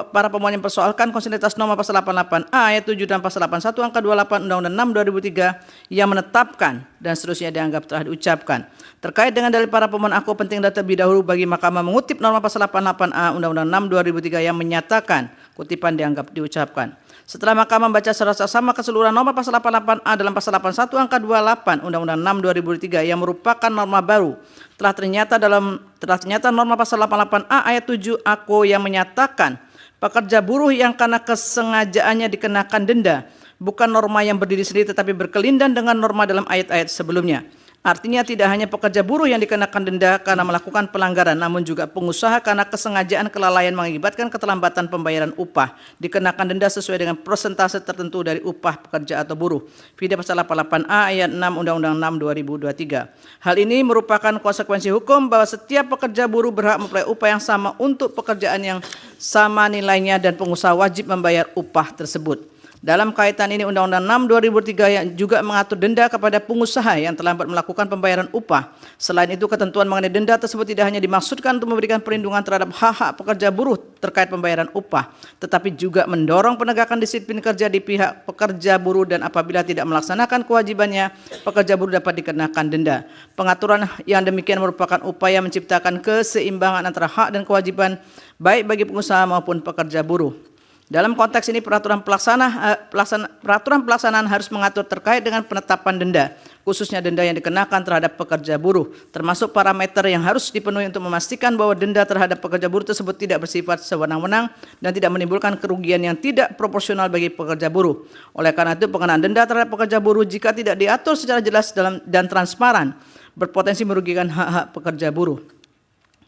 para pemohon yang persoalkan konsistensi norma pasal 88A ayat 7 dan pasal 81 angka 28 Undang-Undang 6 2003 yang menetapkan dan seterusnya dianggap telah diucapkan. Terkait dengan dalil para pemohon, aku penting terlebih dahulu bagi Mahkamah mengutip norma pasal 88A Undang-Undang 6 2003 yang menyatakan kutipan dianggap diucapkan. Setelah Mahkamah membaca secara saksama keseluruhan norma pasal 88A dalam pasal 81 angka 28 Undang-Undang 6 2003 yang merupakan norma baru, telah ternyata norma pasal 88A ayat 7 AKO yang menyatakan pekerja buruh yang karena kesengajaannya dikenakan denda bukan norma yang berdiri sendiri tetapi berkelindan dengan norma dalam ayat-ayat sebelumnya. Artinya tidak hanya pekerja buruh yang dikenakan denda karena melakukan pelanggaran, namun juga pengusaha karena kesengajaan kelalaian mengakibatkan keterlambatan pembayaran upah dikenakan denda sesuai dengan persentase tertentu dari upah pekerja atau buruh. Vide pasal 88A ayat 6 Undang-Undang 6 2023. Hal ini merupakan konsekuensi hukum bahwa setiap pekerja buruh berhak memperoleh upah yang sama untuk pekerjaan yang sama nilainya dan pengusaha wajib membayar upah tersebut. Dalam kaitan ini, Undang-Undang 6 2003 yang juga mengatur denda kepada pengusaha yang terlambat melakukan pembayaran upah. Selain itu, ketentuan mengenai denda tersebut tidak hanya dimaksudkan untuk memberikan perlindungan terhadap hak-hak pekerja buruh terkait pembayaran upah, tetapi juga mendorong penegakan disiplin kerja di pihak pekerja buruh dan apabila tidak melaksanakan kewajibannya, pekerja buruh dapat dikenakan denda. Pengaturan yang demikian merupakan upaya menciptakan keseimbangan antara hak dan kewajiban baik bagi pengusaha maupun pekerja buruh. Dalam konteks ini peraturan pelaksanaan harus mengatur terkait dengan penetapan denda, khususnya denda yang dikenakan terhadap pekerja buruh, termasuk parameter yang harus dipenuhi untuk memastikan bahwa denda terhadap pekerja buruh tersebut tidak bersifat sewenang-wenang dan tidak menimbulkan kerugian yang tidak proporsional bagi pekerja buruh. Oleh karena itu, pengenaan denda terhadap pekerja buruh jika tidak diatur secara jelas dan transparan berpotensi merugikan hak-hak pekerja buruh.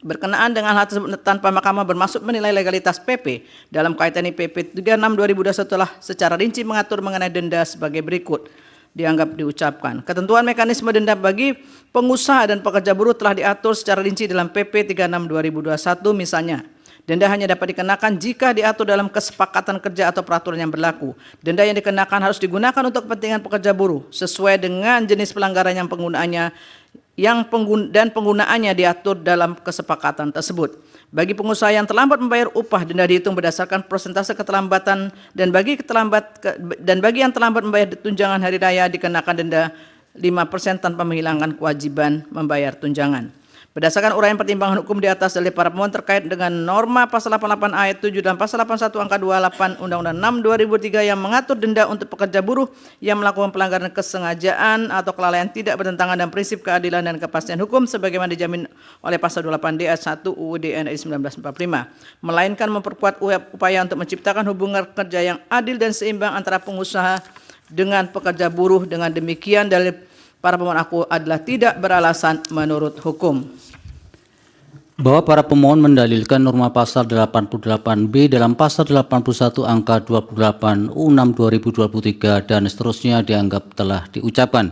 Berkenaan dengan hal tersebut tanpa Mahkamah bermaksud menilai legalitas PP. Dalam kaitan ini PP 36 2021 telah secara rinci mengatur mengenai denda sebagai berikut. Dianggap diucapkan. Ketentuan mekanisme denda bagi pengusaha dan pekerja buruh telah diatur secara rinci dalam PP 36 2021 misalnya. Denda hanya dapat dikenakan jika diatur dalam kesepakatan kerja atau peraturan yang berlaku. Denda yang dikenakan harus digunakan untuk kepentingan pekerja buruh sesuai dengan jenis pelanggaran yang penggunaannya diatur dalam kesepakatan tersebut. Bagi pengusaha yang terlambat membayar upah, denda dihitung berdasarkan persentase keterlambatan dan bagi yang terlambat membayar tunjangan hari raya dikenakan denda 5% tanpa menghilangkan kewajiban membayar tunjangan. Berdasarkan uraian pertimbangan hukum di atas dari para pemohon terkait dengan norma pasal 88 ayat 7 dan pasal 81 angka 28 Undang-Undang 6 2003 yang mengatur denda untuk pekerja buruh yang melakukan pelanggaran kesengajaan atau kelalaian tidak bertentangan dengan prinsip keadilan dan kepastian hukum sebagaimana dijamin oleh pasal 28D ayat 1 UUD NRI 1945, melainkan memperkuat upaya untuk menciptakan hubungan kerja yang adil dan seimbang antara pengusaha dengan pekerja buruh. Dengan demikian dalil para pemohon aku adalah tidak beralasan menurut hukum. Bahwa para pemohon mendalilkan norma pasal 88B dalam pasal 81 angka 28 U6 2023 dan seterusnya dianggap telah diucapkan.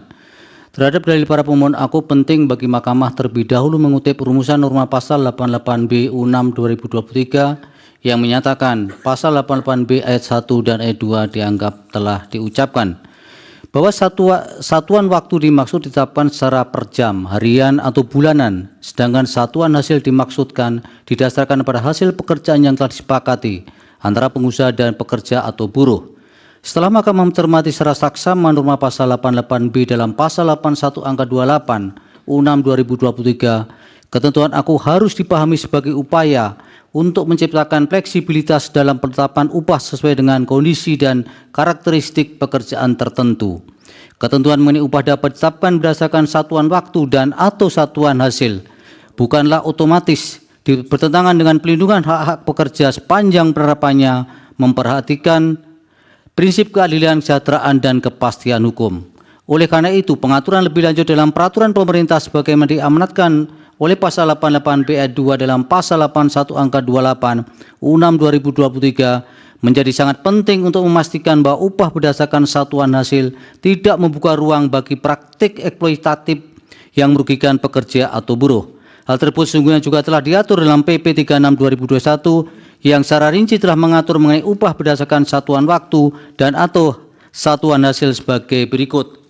Terhadap dalil para pemohon aku penting bagi Mahkamah terlebih dahulu mengutip rumusan norma pasal 88B U6 2023 yang menyatakan pasal 88B ayat 1 dan ayat 2 dianggap telah diucapkan. Bahwa satuan waktu dimaksud ditetapkan secara per jam, harian atau bulanan, sedangkan satuan hasil dimaksudkan didasarkan pada hasil pekerjaan yang telah disepakati antara pengusaha dan pekerja atau buruh. Setelah Mahkamah mencermati secara saksama norma pasal 88B dalam pasal 81 angka 28 U6 2023, ketentuan aku harus dipahami sebagai upaya untuk menciptakan fleksibilitas dalam penetapan upah sesuai dengan kondisi dan karakteristik pekerjaan tertentu. Ketentuan mengenai upah dapat ditetapkan berdasarkan satuan waktu dan atau satuan hasil, bukanlah otomatis bertentangan dengan pelindungan hak-hak pekerja sepanjang penerapannya memperhatikan prinsip keadilan, kesejahteraan, dan kepastian hukum. Oleh karena itu, pengaturan lebih lanjut dalam peraturan pemerintah sebagaimana diamanatkan oleh pasal 88B ayat 2 dalam pasal 81 angka 28 U6 2023 menjadi sangat penting untuk memastikan bahwa upah berdasarkan satuan hasil tidak membuka ruang bagi praktik eksploitatif yang merugikan pekerja atau buruh. Hal tersebut sesungguhnya juga telah diatur dalam PP 36 2021 yang secara rinci telah mengatur mengenai upah berdasarkan satuan waktu dan atau satuan hasil sebagai berikut.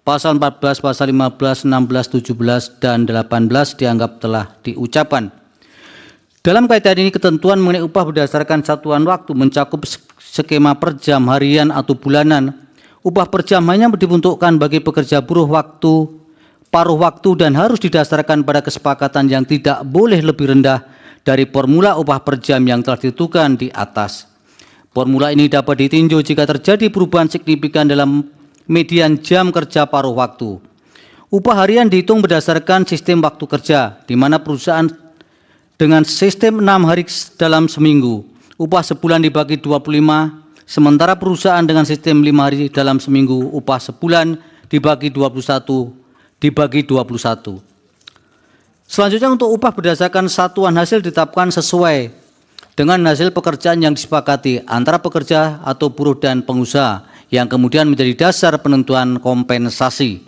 Pasal 14, pasal 15, 16, 17, dan 18 dianggap telah diucapkan. Dalam kaitan ini, ketentuan mengenai upah berdasarkan satuan waktu mencakup skema per jam, harian, atau bulanan. Upah per jam hanya diperuntukkan bagi pekerja buruh waktu, paruh waktu, dan harus didasarkan pada kesepakatan yang tidak boleh lebih rendah dari formula upah per jam yang telah ditentukan di atas. Formula ini dapat ditinjau jika terjadi perubahan signifikan dalam median jam kerja paruh waktu. Upah harian dihitung berdasarkan sistem waktu kerja, di mana perusahaan dengan sistem 6 hari dalam seminggu. Upah sebulan dibagi 25, sementara perusahaan dengan sistem 5 hari dalam seminggu, upah sebulan dibagi 21, dibagi 21. Selanjutnya, untuk upah berdasarkan satuan hasil ditetapkan sesuai dengan hasil pekerjaan yang disepakati antara pekerja atau buruh dan pengusaha, yang kemudian menjadi dasar penentuan kompensasi.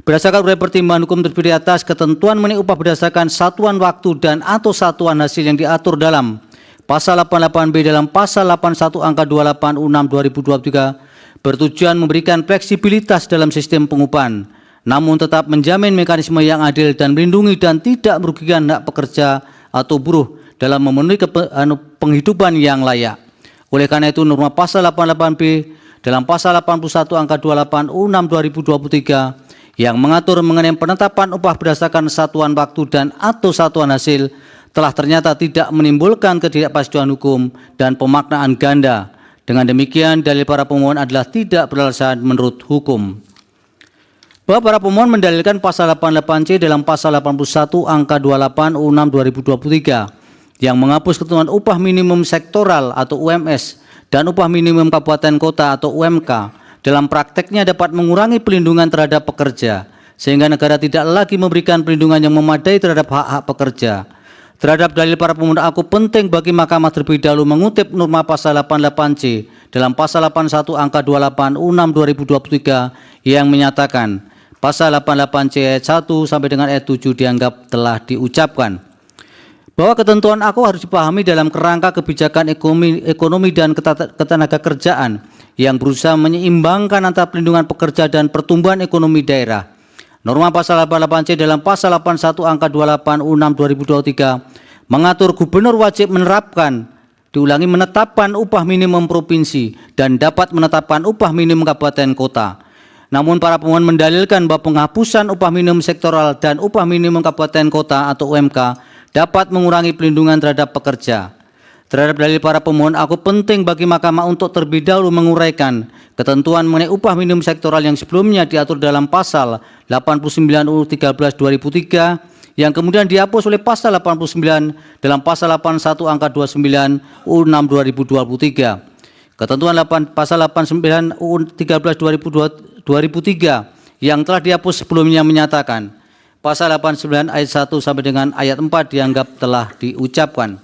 Berdasarkan uraian pertimbangan hukum tersebut di atas, ketentuan mengenai upah berdasarkan satuan waktu dan atau satuan hasil yang diatur dalam pasal 88B dalam pasal 81 angka 28 U6 2023 bertujuan memberikan fleksibilitas dalam sistem pengupahan, namun tetap menjamin mekanisme yang adil dan melindungi dan tidak merugikan hak pekerja atau buruh dalam memenuhi penghidupan yang layak. Oleh karena itu, norma pasal 88B dalam pasal 81 angka 28 U6 2023 yang mengatur mengenai penetapan upah berdasarkan satuan waktu dan atau satuan hasil telah ternyata tidak menimbulkan ketidakpastian hukum dan pemaknaan ganda. Dengan demikian, dalil para pemohon adalah tidak beralasan menurut hukum. Bahwa para pemohon mendalilkan pasal 88C dalam pasal 81 angka 28 U6 2023 yang menghapus ketentuan upah minimum sektoral atau UMS dan upah minimum kabupaten kota atau UMK dalam prakteknya dapat mengurangi pelindungan terhadap pekerja, sehingga negara tidak lagi memberikan perlindungan yang memadai terhadap hak-hak pekerja. Terhadap dalil para pemohon, aku penting bagi Mahkamah terlebih dahulu mengutip norma pasal 88C dalam pasal 81 angka 28 U6 2023 yang menyatakan pasal 88C ayat 1 sampai dengan ayat 7 dianggap telah diucapkan. Bahwa ketentuan aku harus dipahami dalam kerangka kebijakan ekonomi dan ketenaga kerjaan yang berusaha menyeimbangkan antara pelindungan pekerja dan pertumbuhan ekonomi daerah. Norma pasal 88C dalam pasal 81 angka 28 U6 2023 mengatur gubernur wajib menetapkan upah minimum provinsi dan dapat menetapkan upah minimum kabupaten kota. Namun para pemohon mendalilkan bahwa penghapusan upah minimum sektoral dan upah minimum kabupaten kota atau UMK dapat mengurangi pelindungan terhadap pekerja. Terhadap dalil para pemohon, aku penting bagi Mahkamah untuk terlebih dahulu menguraikan ketentuan mengenai upah minimum sektoral yang sebelumnya diatur dalam pasal 89 UU 13 2003 yang kemudian dihapus oleh pasal 89 dalam pasal 81 angka 29 UU 6 2023. Ketentuan pasal 89 UU 13 2003 yang telah dihapus sebelumnya menyatakan pasal 89 ayat 1 sampai dengan ayat 4 dianggap telah diucapkan.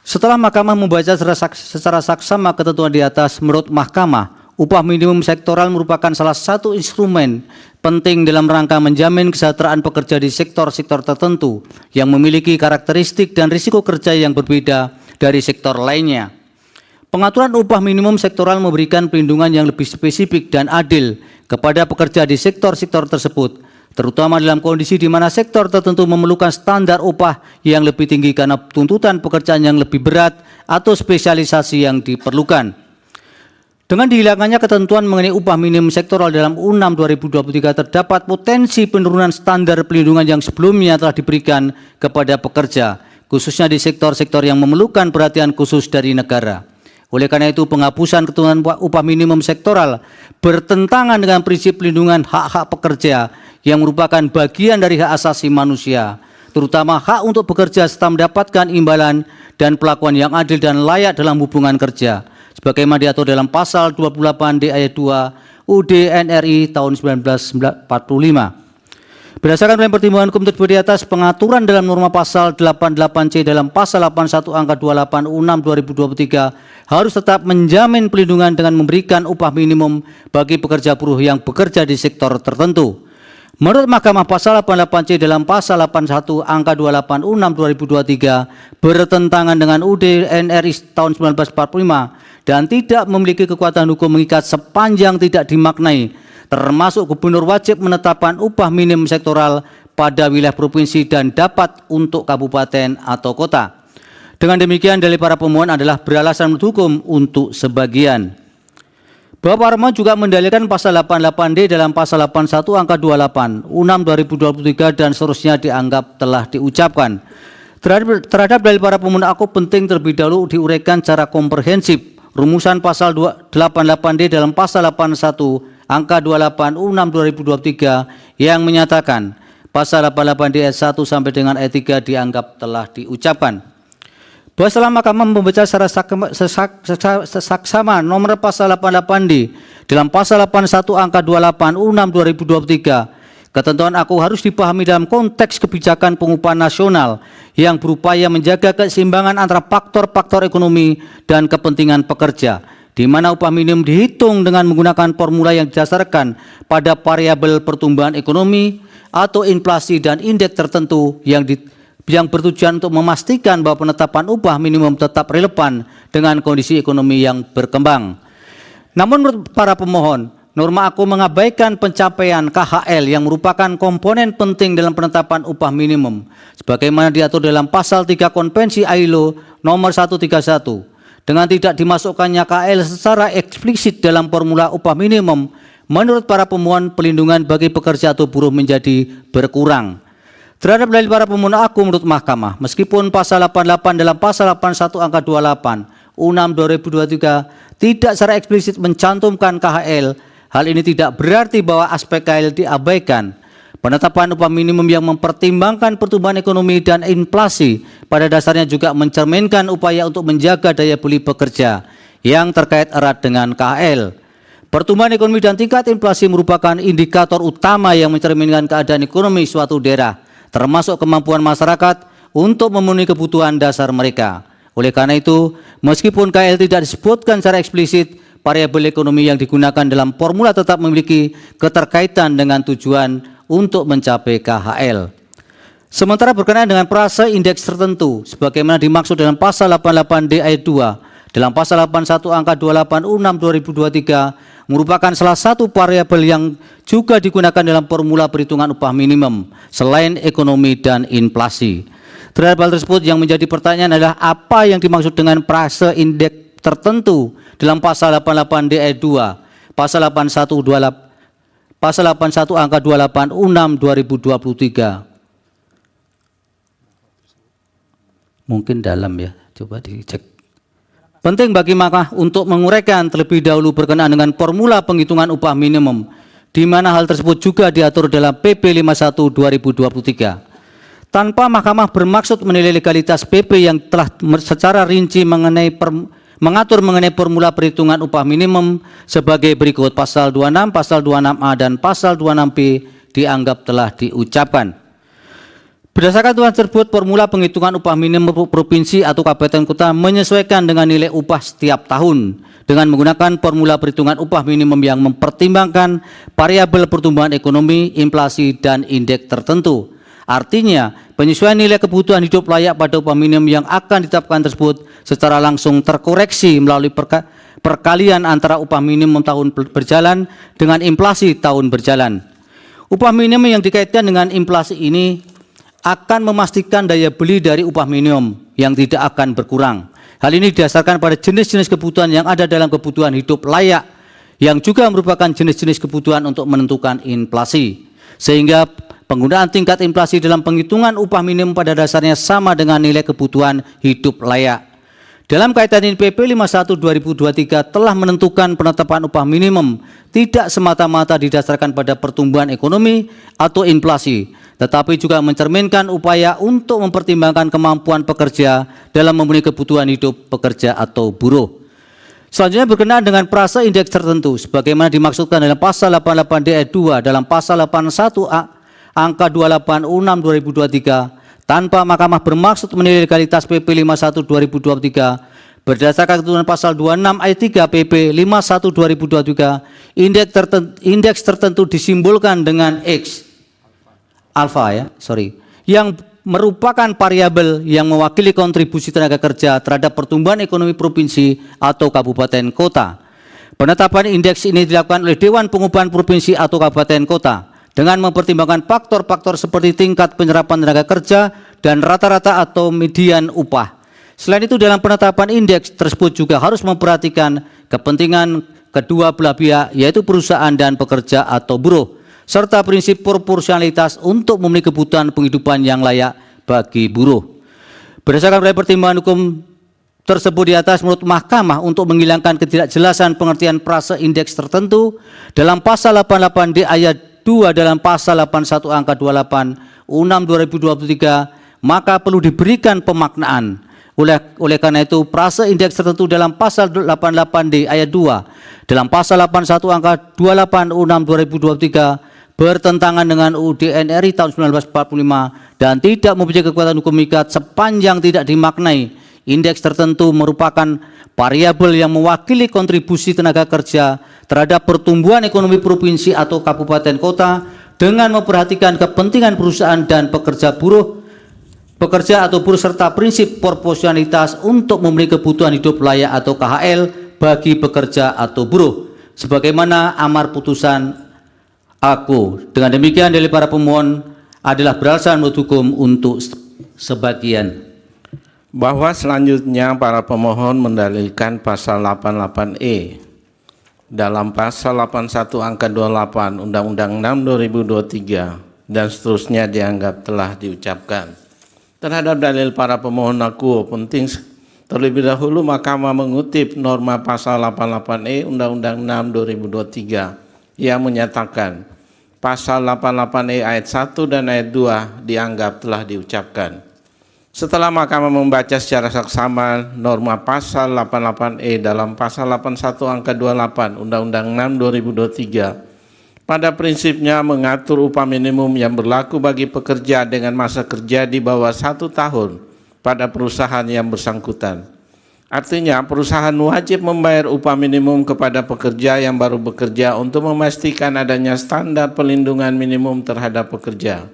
Setelah Mahkamah membaca secara saksama ketentuan di atas, menurut Mahkamah, upah minimum sektoral merupakan salah satu instrumen penting dalam rangka menjamin kesejahteraan pekerja di sektor-sektor tertentu yang memiliki karakteristik dan risiko kerja yang berbeda dari sektor lainnya. Pengaturan upah minimum sektoral memberikan perlindungan yang lebih spesifik dan adil kepada pekerja di sektor-sektor tersebut, terutama dalam kondisi di mana sektor tertentu memerlukan standar upah yang lebih tinggi karena tuntutan pekerjaan yang lebih berat atau spesialisasi yang diperlukan. Dengan dihilangkannya ketentuan mengenai upah minimum sektoral dalam U6 2023 terdapat potensi penurunan standar pelindungan yang sebelumnya telah diberikan kepada pekerja, khususnya di sektor-sektor yang memerlukan perhatian khusus dari negara. Oleh karena itu, penghapusan ketentuan upah minimum sektoral bertentangan dengan prinsip pelindungan hak-hak pekerja yang merupakan bagian dari hak asasi manusia, terutama hak untuk bekerja serta mendapatkan imbalan dan perlakuan yang adil dan layak dalam hubungan kerja, sebagaimana diatur dalam pasal 28D ayat 2 UUD NRI tahun 1945. Berdasarkan pertimbangan hukum tersebut di atas, pengaturan dalam norma pasal 88C dalam pasal 81 angka 28 U6 2023 harus tetap menjamin pelindungan dengan memberikan upah minimum bagi pekerja buruh yang bekerja di sektor tertentu. Menurut Mahkamah, pasal 88C dalam pasal 81 angka 28 U6 2023 bertentangan dengan UUD NRI tahun 1945 dan tidak memiliki kekuatan hukum mengikat sepanjang tidak dimaknai, termasuk gubernur wajib menetapkan upah minimum sektoral pada wilayah provinsi dan dapat untuk kabupaten atau kota. Dengan demikian, dalil para pemohon adalah beralasan menurut hukum untuk sebagian. Bapak Arma juga mendalilkan pasal 88D dalam pasal 81 angka 28 U6 2023 dan seterusnya dianggap telah diucapkan. Terhadap dalil para pemohon, aku penting terlebih dahulu diuraikan secara komprehensif rumusan pasal 88D dalam pasal 81 angka 28 U6 2023 yang menyatakan pasal 88D ayat 1 sampai dengan ayat 3 dianggap telah diucapkan. Bahwa setelah Mahkamah membaca secara saksama nomor pasal 88D dalam pasal 81 angka 28 U6 2023, ketentuan aku harus dipahami dalam konteks kebijakan pengupahan nasional yang berupaya menjaga keseimbangan antara faktor-faktor ekonomi dan kepentingan pekerja, di mana upah minimum dihitung dengan menggunakan formula yang didasarkan pada variabel pertumbuhan ekonomi atau inflasi dan indeks tertentu yang bertujuan untuk memastikan bahwa penetapan upah minimum tetap relevan dengan kondisi ekonomi yang berkembang. Namun menurut para pemohon, norma aku mengabaikan pencapaian KHL yang merupakan komponen penting dalam penetapan upah minimum, sebagaimana diatur dalam pasal 3 Konvensi ILO nomor 131. Dengan tidak dimasukkannya KHL secara eksplisit dalam formula upah minimum, menurut para pemohon pelindungan bagi pekerja atau buruh menjadi berkurang. Terhadap dalil para pemohon aku menurut Mahkamah, meskipun pasal 88 dalam pasal 81 angka 28 U6 2023 tidak secara eksplisit mencantumkan KHL, hal ini tidak berarti bahwa aspek KHL diabaikan. Penetapan upah minimum yang mempertimbangkan pertumbuhan ekonomi dan inflasi pada dasarnya juga mencerminkan upaya untuk menjaga daya beli pekerja yang terkait erat dengan KHL. Pertumbuhan ekonomi dan tingkat inflasi merupakan indikator utama yang mencerminkan keadaan ekonomi suatu daerah, termasuk kemampuan masyarakat untuk memenuhi kebutuhan dasar mereka. Oleh karena itu, meskipun KHL tidak disebutkan secara eksplisit, variabel ekonomi yang digunakan dalam formula tetap memiliki keterkaitan dengan tujuan untuk mencapai KHL. Sementara berkenaan dengan frase indeks tertentu, sebagaimana dimaksud dalam pasal 88D ayat 2, dalam pasal 81 angka 28 U6 2023, merupakan salah satu variabel yang juga digunakan dalam formula perhitungan upah minimum selain ekonomi dan inflasi. Terhadap hal tersebut, yang menjadi pertanyaan adalah apa yang dimaksud dengan frase indeks tertentu dalam pasal 88D ayat 2, pasal 81 angka 28 U6 2023. Mungkin dalam ya, coba dicek. Penting bagi Mahkamah untuk menguraikan terlebih dahulu berkenaan dengan formula penghitungan upah minimum, di mana hal tersebut juga diatur dalam PP 51 2023. Tanpa Mahkamah bermaksud menilai legalitas PP yang telah secara rinci mengatur mengenai formula perhitungan upah minimum sebagai berikut: pasal 26, pasal 26A, dan pasal 26B dianggap telah diucapkan. Berdasarkan tujuan tersebut, formula penghitungan upah minimum provinsi atau kabupaten kota menyesuaikan dengan nilai upah setiap tahun dengan menggunakan formula perhitungan upah minimum yang mempertimbangkan variabel pertumbuhan ekonomi, inflasi, dan indeks tertentu. Artinya, penyesuaian nilai kebutuhan hidup layak pada upah minimum yang akan ditetapkan tersebut secara langsung terkoreksi melalui perkalian antara upah minimum tahun berjalan dengan inflasi tahun berjalan. Upah minimum yang dikaitkan dengan inflasi ini akan memastikan daya beli dari upah minimum yang tidak akan berkurang. Hal ini didasarkan pada jenis-jenis kebutuhan yang ada dalam kebutuhan hidup layak yang juga merupakan jenis-jenis kebutuhan untuk menentukan inflasi. Sehingga penggunaan tingkat inflasi dalam penghitungan upah minimum pada dasarnya sama dengan nilai kebutuhan hidup layak. Dalam kaitan ini, PP 51 2023 telah menentukan penetapan upah minimum tidak semata-mata didasarkan pada pertumbuhan ekonomi atau inflasi, tetapi juga mencerminkan upaya untuk mempertimbangkan kemampuan pekerja dalam memenuhi kebutuhan hidup pekerja atau buruh. Selanjutnya berkenaan dengan prase indeks tertentu sebagaimana dimaksudkan dalam pasal 88 D ayat 2 dalam pasal 81 angka 28 U6 2023 tanpa Mahkamah bermaksud menilai legalitas PP 51 2023 berdasarkan ketentuan pasal 26 ayat 3 PP 51 2023 indeks tertentu disimbolkan dengan X yang merupakan variabel yang mewakili kontribusi tenaga kerja terhadap pertumbuhan ekonomi provinsi atau kabupaten kota. Penetapan indeks ini dilakukan oleh Dewan Pengupahan Provinsi atau kabupaten kota dengan mempertimbangkan faktor-faktor seperti tingkat penyerapan tenaga kerja dan rata-rata atau median upah. Selain itu dalam penetapan indeks tersebut juga harus memperhatikan kepentingan kedua belah pihak yaitu perusahaan dan pekerja atau buruh serta prinsip proporsionalitas untuk memenuhi kebutuhan penghidupan yang layak bagi buruh. Berdasarkan dari pertimbangan hukum tersebut di atas menurut Mahkamah untuk menghilangkan ketidakjelasan pengertian prase indeks tertentu dalam pasal 88 D ayat 2 dalam pasal 81 angka 28 U6 2023 maka perlu diberikan pemaknaan. Oleh karena itu prase indeks tertentu dalam pasal 88 D ayat 2 dalam pasal 81 angka 28 U6 2023 bertentangan dengan UUD NRI tahun 1945 dan tidak mempunyai kekuatan hukum ikat sepanjang tidak dimaknai indeks tertentu merupakan variabel yang mewakili kontribusi tenaga kerja terhadap pertumbuhan ekonomi provinsi atau kabupaten kota dengan memperhatikan kepentingan perusahaan dan pekerja atau buruh serta prinsip proporsionalitas untuk memenuhi kebutuhan hidup layak atau KHL bagi pekerja atau buruh sebagaimana amar putusan aku. Dengan demikian dalil para pemohon adalah beralasan menurut hukum untuk sebagian. Bahwa selanjutnya para pemohon mendalilkan pasal 88E dalam pasal 81 angka 28 Undang-Undang 6 2023 dan seterusnya dianggap telah diucapkan. Terhadap dalil para pemohon aku penting terlebih dahulu Mahkamah mengutip norma pasal 88E Undang-Undang 6 2023 yang menyatakan pasal 88E ayat 1 dan ayat 2 dianggap telah diucapkan. Setelah Mahkamah membaca secara saksama norma pasal 88E dalam pasal 81 angka 28 Undang-Undang 6 2023 pada prinsipnya mengatur upah minimum yang berlaku bagi pekerja dengan masa kerja di bawah 1 tahun pada perusahaan yang bersangkutan. Artinya perusahaan wajib membayar upah minimum kepada pekerja yang baru bekerja untuk memastikan adanya standar perlindungan minimum terhadap pekerja.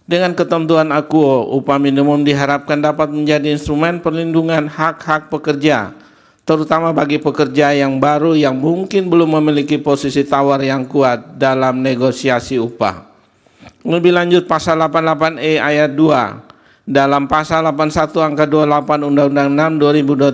Dengan ketentuan AKUO, upah minimum diharapkan dapat menjadi instrumen perlindungan hak-hak pekerja, terutama bagi pekerja yang baru yang mungkin belum memiliki posisi tawar yang kuat dalam negosiasi upah. Lebih lanjut pasal 88E ayat 2 dalam pasal 81 angka 28 Undang-Undang 6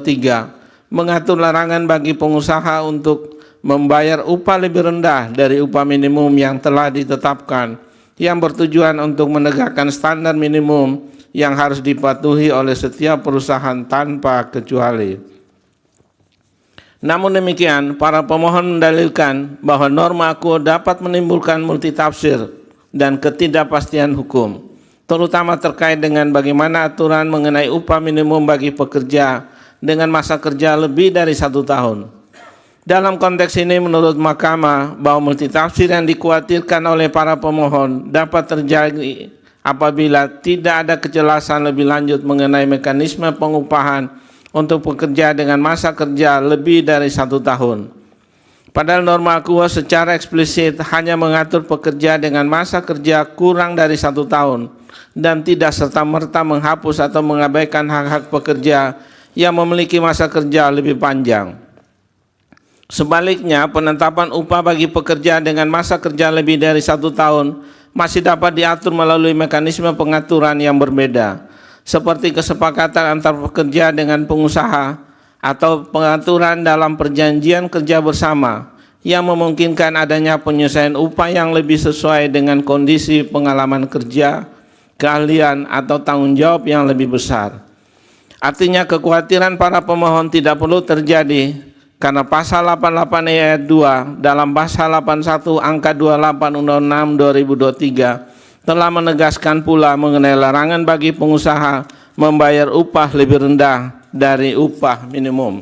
2023 mengatur larangan bagi pengusaha untuk membayar upah lebih rendah dari upah minimum yang telah ditetapkan yang bertujuan untuk menegakkan standar minimum yang harus dipatuhi oleh setiap perusahaan tanpa kecuali. Namun demikian, para pemohon mendalilkan bahwa norma AKUO dapat menimbulkan multitafsir dan ketidakpastian hukum, terutama terkait dengan bagaimana aturan mengenai upah minimum bagi pekerja dengan masa kerja lebih dari 1 tahun. Dalam konteks ini menurut Mahkamah bahwa multitafsir yang dikhawatirkan oleh para pemohon dapat terjadi apabila tidak ada kejelasan lebih lanjut mengenai mekanisme pengupahan untuk pekerja dengan masa kerja lebih dari 1 tahun. Padahal norma AKUO secara eksplisit hanya mengatur pekerja dengan masa kerja kurang dari 1 tahun dan tidak serta-merta menghapus atau mengabaikan hak-hak pekerja yang memiliki masa kerja lebih panjang. Sebaliknya, penetapan upah bagi pekerja dengan masa kerja lebih dari 1 tahun masih dapat diatur melalui mekanisme pengaturan yang berbeda, seperti kesepakatan antar pekerja dengan pengusaha atau pengaturan dalam perjanjian kerja bersama yang memungkinkan adanya penyesuaian upah yang lebih sesuai dengan kondisi pengalaman kerja, keahlian, atau tanggung jawab yang lebih besar. Artinya kekhawatiran para pemohon tidak perlu terjadi karena pasal 88 ayat 2 dalam pasal 81 angka 28 Undang-Undang 6 2023 telah menegaskan pula mengenai larangan bagi pengusaha membayar upah lebih rendah dari upah minimum.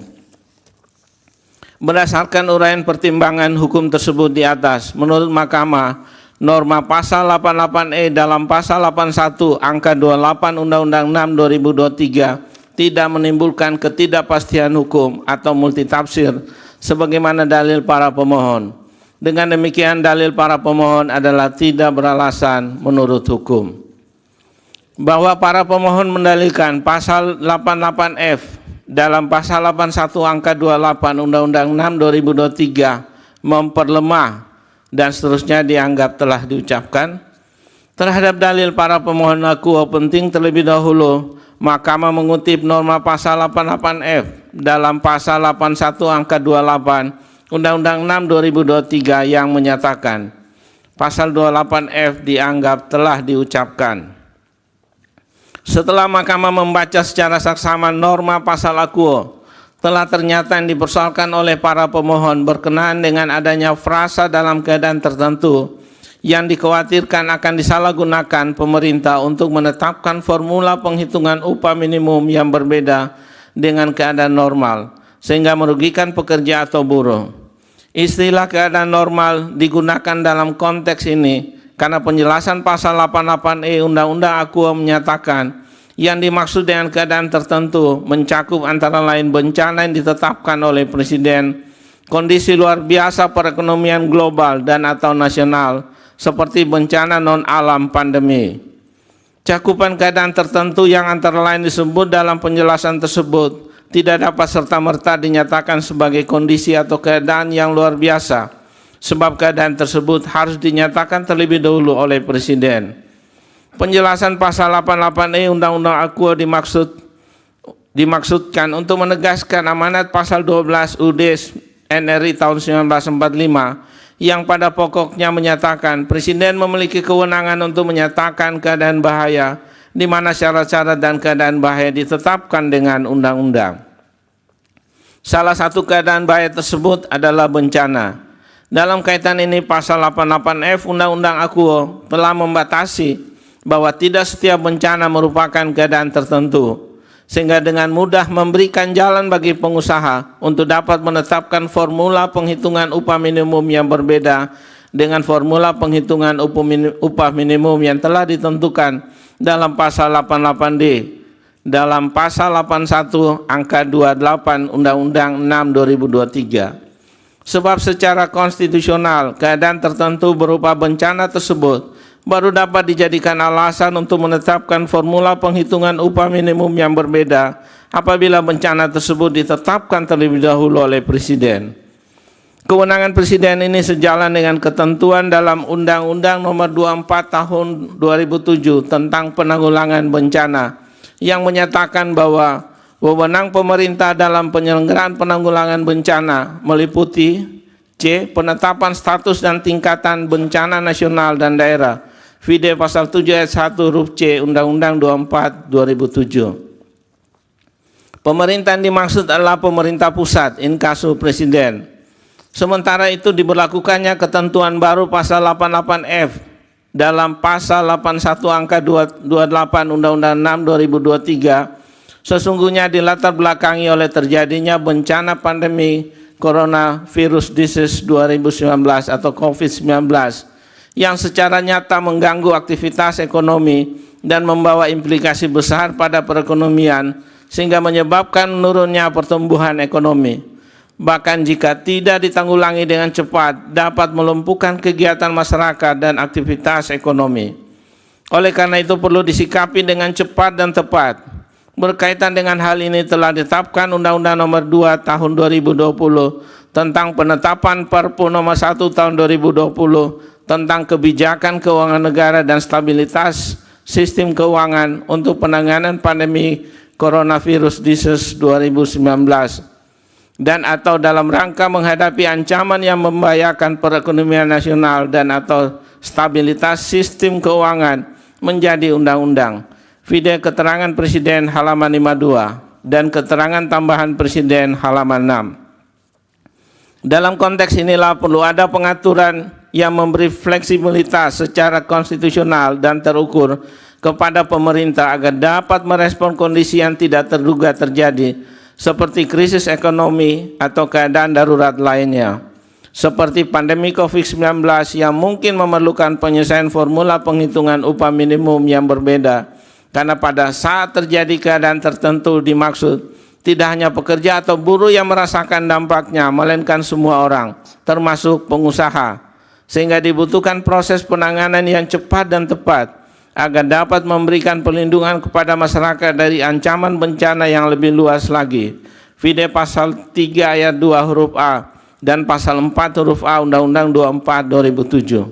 Berdasarkan uraian pertimbangan hukum tersebut di atas, menurut Mahkamah, norma pasal 88E dalam pasal 81 angka 28 Undang-Undang 6 2023 tidak menimbulkan ketidakpastian hukum atau multitafsir sebagaimana dalil para pemohon. Dengan demikian dalil para pemohon adalah tidak beralasan menurut hukum. Bahwa para pemohon mendalilkan pasal 88F dalam pasal 81 angka 28 Undang-Undang 6 2023 memperlemah dan seterusnya dianggap telah diucapkan. Terhadap dalil para pemohon akuo penting terlebih dahulu Mahkamah mengutip norma pasal 88F dalam pasal 81 angka 28 Undang-Undang 6 2023 yang menyatakan pasal 28F dianggap telah diucapkan. Setelah Mahkamah membaca secara saksama norma pasal akuo, telah ternyata yang dipersoalkan oleh para pemohon berkenaan dengan adanya frasa dalam keadaan tertentu yang dikhawatirkan akan disalahgunakan pemerintah untuk menetapkan formula penghitungan upah minimum yang berbeda dengan keadaan normal, sehingga merugikan pekerja atau buruh. Istilah keadaan normal digunakan dalam konteks ini karena penjelasan pasal 88E Undang-Undang Akuo menyatakan yang dimaksud dengan keadaan tertentu mencakup antara lain bencana yang ditetapkan oleh Presiden, kondisi luar biasa perekonomian global dan atau nasional seperti bencana non-alam pandemi. Cakupan keadaan tertentu yang antara lain disebut dalam penjelasan tersebut tidak dapat serta-merta dinyatakan sebagai kondisi atau keadaan yang luar biasa, sebab keadaan tersebut harus dinyatakan terlebih dahulu oleh Presiden. Penjelasan pasal 88E Undang-Undang Akuo dimaksudkan untuk menegaskan amanat pasal 12 UUD NRI tahun 1945 yang pada pokoknya menyatakan Presiden memiliki kewenangan untuk menyatakan keadaan bahaya di mana syarat-syarat dan keadaan bahaya ditetapkan dengan undang-undang. Salah satu keadaan bahaya tersebut adalah bencana. Dalam kaitan ini pasal 88F Undang-Undang Akuo telah membatasi bahwa tidak setiap bencana merupakan keadaan tertentu, sehingga dengan mudah memberikan jalan bagi pengusaha untuk dapat menetapkan formula penghitungan upah minimum yang berbeda dengan formula penghitungan upah minimum yang telah ditentukan dalam pasal 88D dalam pasal 81 angka 28 Undang-Undang 6 2023. Sebab secara konstitusional keadaan tertentu berupa bencana tersebut baru dapat dijadikan alasan untuk menetapkan formula penghitungan upah minimum yang berbeda apabila bencana tersebut ditetapkan terlebih dahulu oleh Presiden. Kewenangan Presiden ini sejalan dengan ketentuan dalam Undang-Undang Nomor 24 Tahun 2007 tentang penanggulangan bencana yang menyatakan bahwa wewenang pemerintah dalam penyelenggaraan penanggulangan bencana meliputi C. Penetapan status dan tingkatan bencana nasional dan daerah Vide pasal 7 ayat 1 huruf C Undang-Undang 24 2007. Pemerintah yang dimaksud adalah pemerintah pusat inkasu Presiden. Sementara itu diberlakukannya ketentuan baru pasal 88F dalam pasal 81 angka 28 Undang-Undang 6 2023 sesungguhnya dilatar belakangi oleh terjadinya bencana pandemi coronavirus disease 2019 atau COVID-19 yang secara nyata mengganggu aktivitas ekonomi dan membawa implikasi besar pada perekonomian sehingga menyebabkan menurunnya pertumbuhan ekonomi. Bahkan jika tidak ditanggulangi dengan cepat dapat melumpuhkan kegiatan masyarakat dan aktivitas ekonomi. Oleh karena itu perlu disikapi dengan cepat dan tepat. Berkaitan dengan hal ini telah ditetapkan Undang-Undang Nomor 2 Tahun 2020 tentang penetapan Perpu Nomor 1 Tahun 2020 tentang kebijakan keuangan negara dan stabilitas sistem keuangan untuk penanganan pandemi coronavirus disease 2019 dan atau dalam rangka menghadapi ancaman yang membahayakan perekonomian nasional dan atau stabilitas sistem keuangan menjadi undang-undang. Vide keterangan Presiden halaman 52 dan keterangan tambahan Presiden halaman 6. Dalam konteks inilah perlu ada pengaturan yang memberi fleksibilitas secara konstitusional dan terukur kepada pemerintah agar dapat merespon kondisi yang tidak terduga terjadi seperti krisis ekonomi atau keadaan darurat lainnya, seperti pandemi COVID-19 yang mungkin memerlukan penyelesaian formula penghitungan upah minimum yang berbeda, karena pada saat terjadi keadaan tertentu dimaksud tidak hanya pekerja atau buruh yang merasakan dampaknya, melainkan semua orang, termasuk pengusaha, sehingga dibutuhkan proses penanganan yang cepat dan tepat agar dapat memberikan perlindungan kepada masyarakat dari ancaman bencana yang lebih luas lagi. Vide pasal 3 ayat 2 huruf A dan pasal 4 huruf A Undang-Undang 24/2007.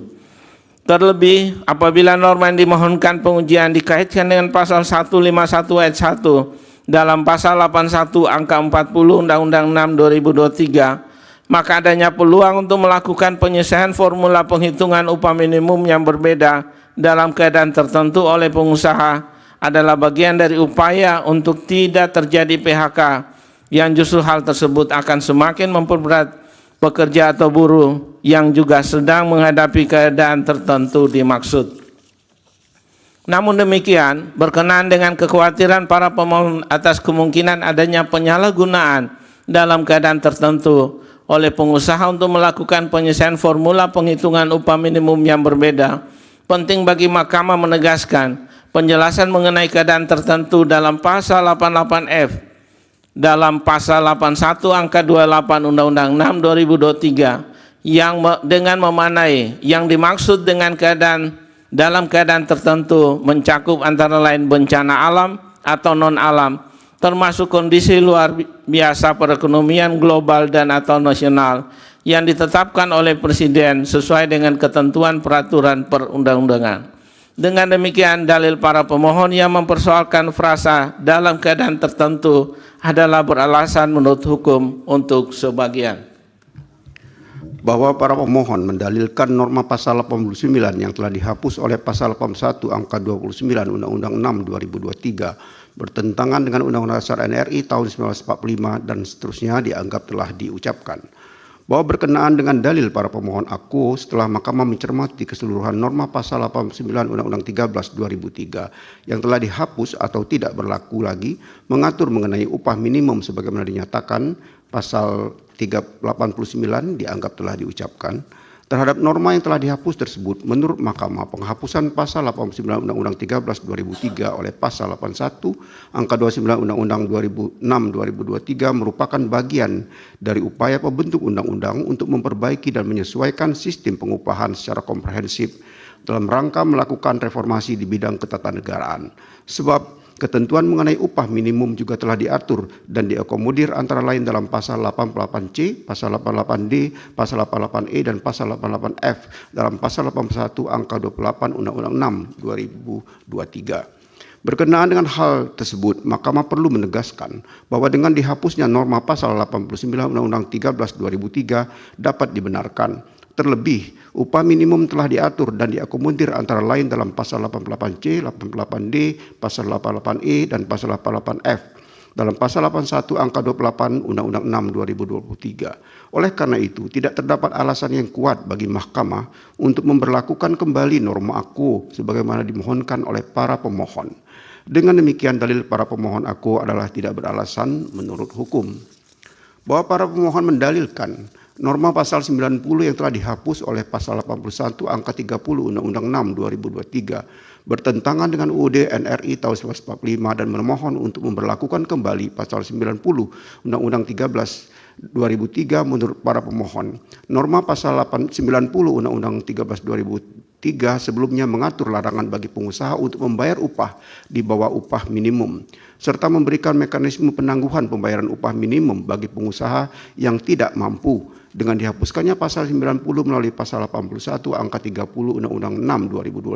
Terlebih, apabila norma yang dimohonkan pengujian dikaitkan dengan pasal 151 ayat 1 dalam pasal 81 angka 40 Undang-Undang 6/2023, maka adanya peluang untuk melakukan penyelesaian formula penghitungan upah minimum yang berbeda dalam keadaan tertentu oleh pengusaha adalah bagian dari upaya untuk tidak terjadi PHK, yang justru hal tersebut akan semakin memperberat pekerja atau buruh yang juga sedang menghadapi keadaan tertentu dimaksud. Namun demikian, berkenaan dengan kekhawatiran para pemohon atas kemungkinan adanya penyalahgunaan dalam keadaan tertentu oleh pengusaha untuk melakukan penyelesaian formula penghitungan upah minimum yang berbeda, penting bagi Mahkamah menegaskan penjelasan mengenai keadaan tertentu dalam pasal 88F, dalam pasal 81 angka 28 Undang-Undang 6/2023 yang dengan memanai yang dimaksud dengan keadaan dalam keadaan tertentu mencakup antara lain bencana alam atau non-alam, termasuk kondisi luar biasa perekonomian global dan atau nasional yang ditetapkan oleh Presiden sesuai dengan ketentuan peraturan perundang-undangan. Dengan demikian, dalil para pemohon yang mempersoalkan frasa dalam keadaan tertentu adalah beralasan menurut hukum untuk sebagian. Bahwa para pemohon mendalilkan norma pasal 89 yang telah dihapus oleh pasal 81 angka 29 Undang-Undang 6 2023 bertentangan dengan Undang-Undang Dasar NRI tahun 1945 dan seterusnya dianggap telah diucapkan. Bahwa berkenaan dengan dalil para pemohon aku setelah Mahkamah mencermati keseluruhan norma pasal 89 Undang-Undang 13 2003 yang telah dihapus atau tidak berlaku lagi mengatur mengenai upah minimum sebagaimana dinyatakan pasal 389 dianggap telah diucapkan. Terhadap norma yang telah dihapus tersebut, menurut Mahkamah, penghapusan pasal 89 Undang-Undang 13 2003 oleh pasal 81 angka 29 Undang-Undang 6/2023 merupakan bagian dari upaya pembentuk undang-undang untuk memperbaiki dan menyesuaikan sistem pengupahan secara komprehensif dalam rangka melakukan reformasi di bidang ketatanegaraan. Sebab ketentuan mengenai upah minimum juga telah diatur dan diakomodir antara lain dalam pasal 88C, pasal 88D, pasal 88E, dan pasal 88F dalam pasal 81 angka 28 Undang-Undang 6 2023. Berkenaan dengan hal tersebut, Mahkamah perlu menegaskan bahwa dengan dihapusnya norma pasal 89 Undang-Undang 13 2003 dapat dibenarkan. Terlebih, upah minimum telah diatur dan diakomodir antara lain dalam pasal 88C, 88D, pasal 88E, dan pasal 88F dalam pasal 81 angka 28 Undang-Undang 6 2023. Oleh karena itu, tidak terdapat alasan yang kuat bagi Mahkamah untuk memberlakukan kembali norma aku sebagaimana dimohonkan oleh para pemohon. Dengan demikian, dalil para pemohon aku adalah tidak beralasan menurut hukum. Bahwa para pemohon mendalilkan norma pasal 90 yang telah dihapus oleh pasal 81 angka 30 Undang-Undang 6 2023 bertentangan dengan UUD NRI tahun 1945 dan memohon untuk memberlakukan kembali pasal 90 Undang-Undang 13 2003 menurut para pemohon. Norma pasal 90 Undang-Undang 13 2003 sebelumnya mengatur larangan bagi pengusaha untuk membayar upah di bawah upah minimum serta memberikan mekanisme penangguhan pembayaran upah minimum bagi pengusaha yang tidak mampu. Dengan dihapuskannya pasal 90 melalui pasal 81 angka 30 Undang-Undang 6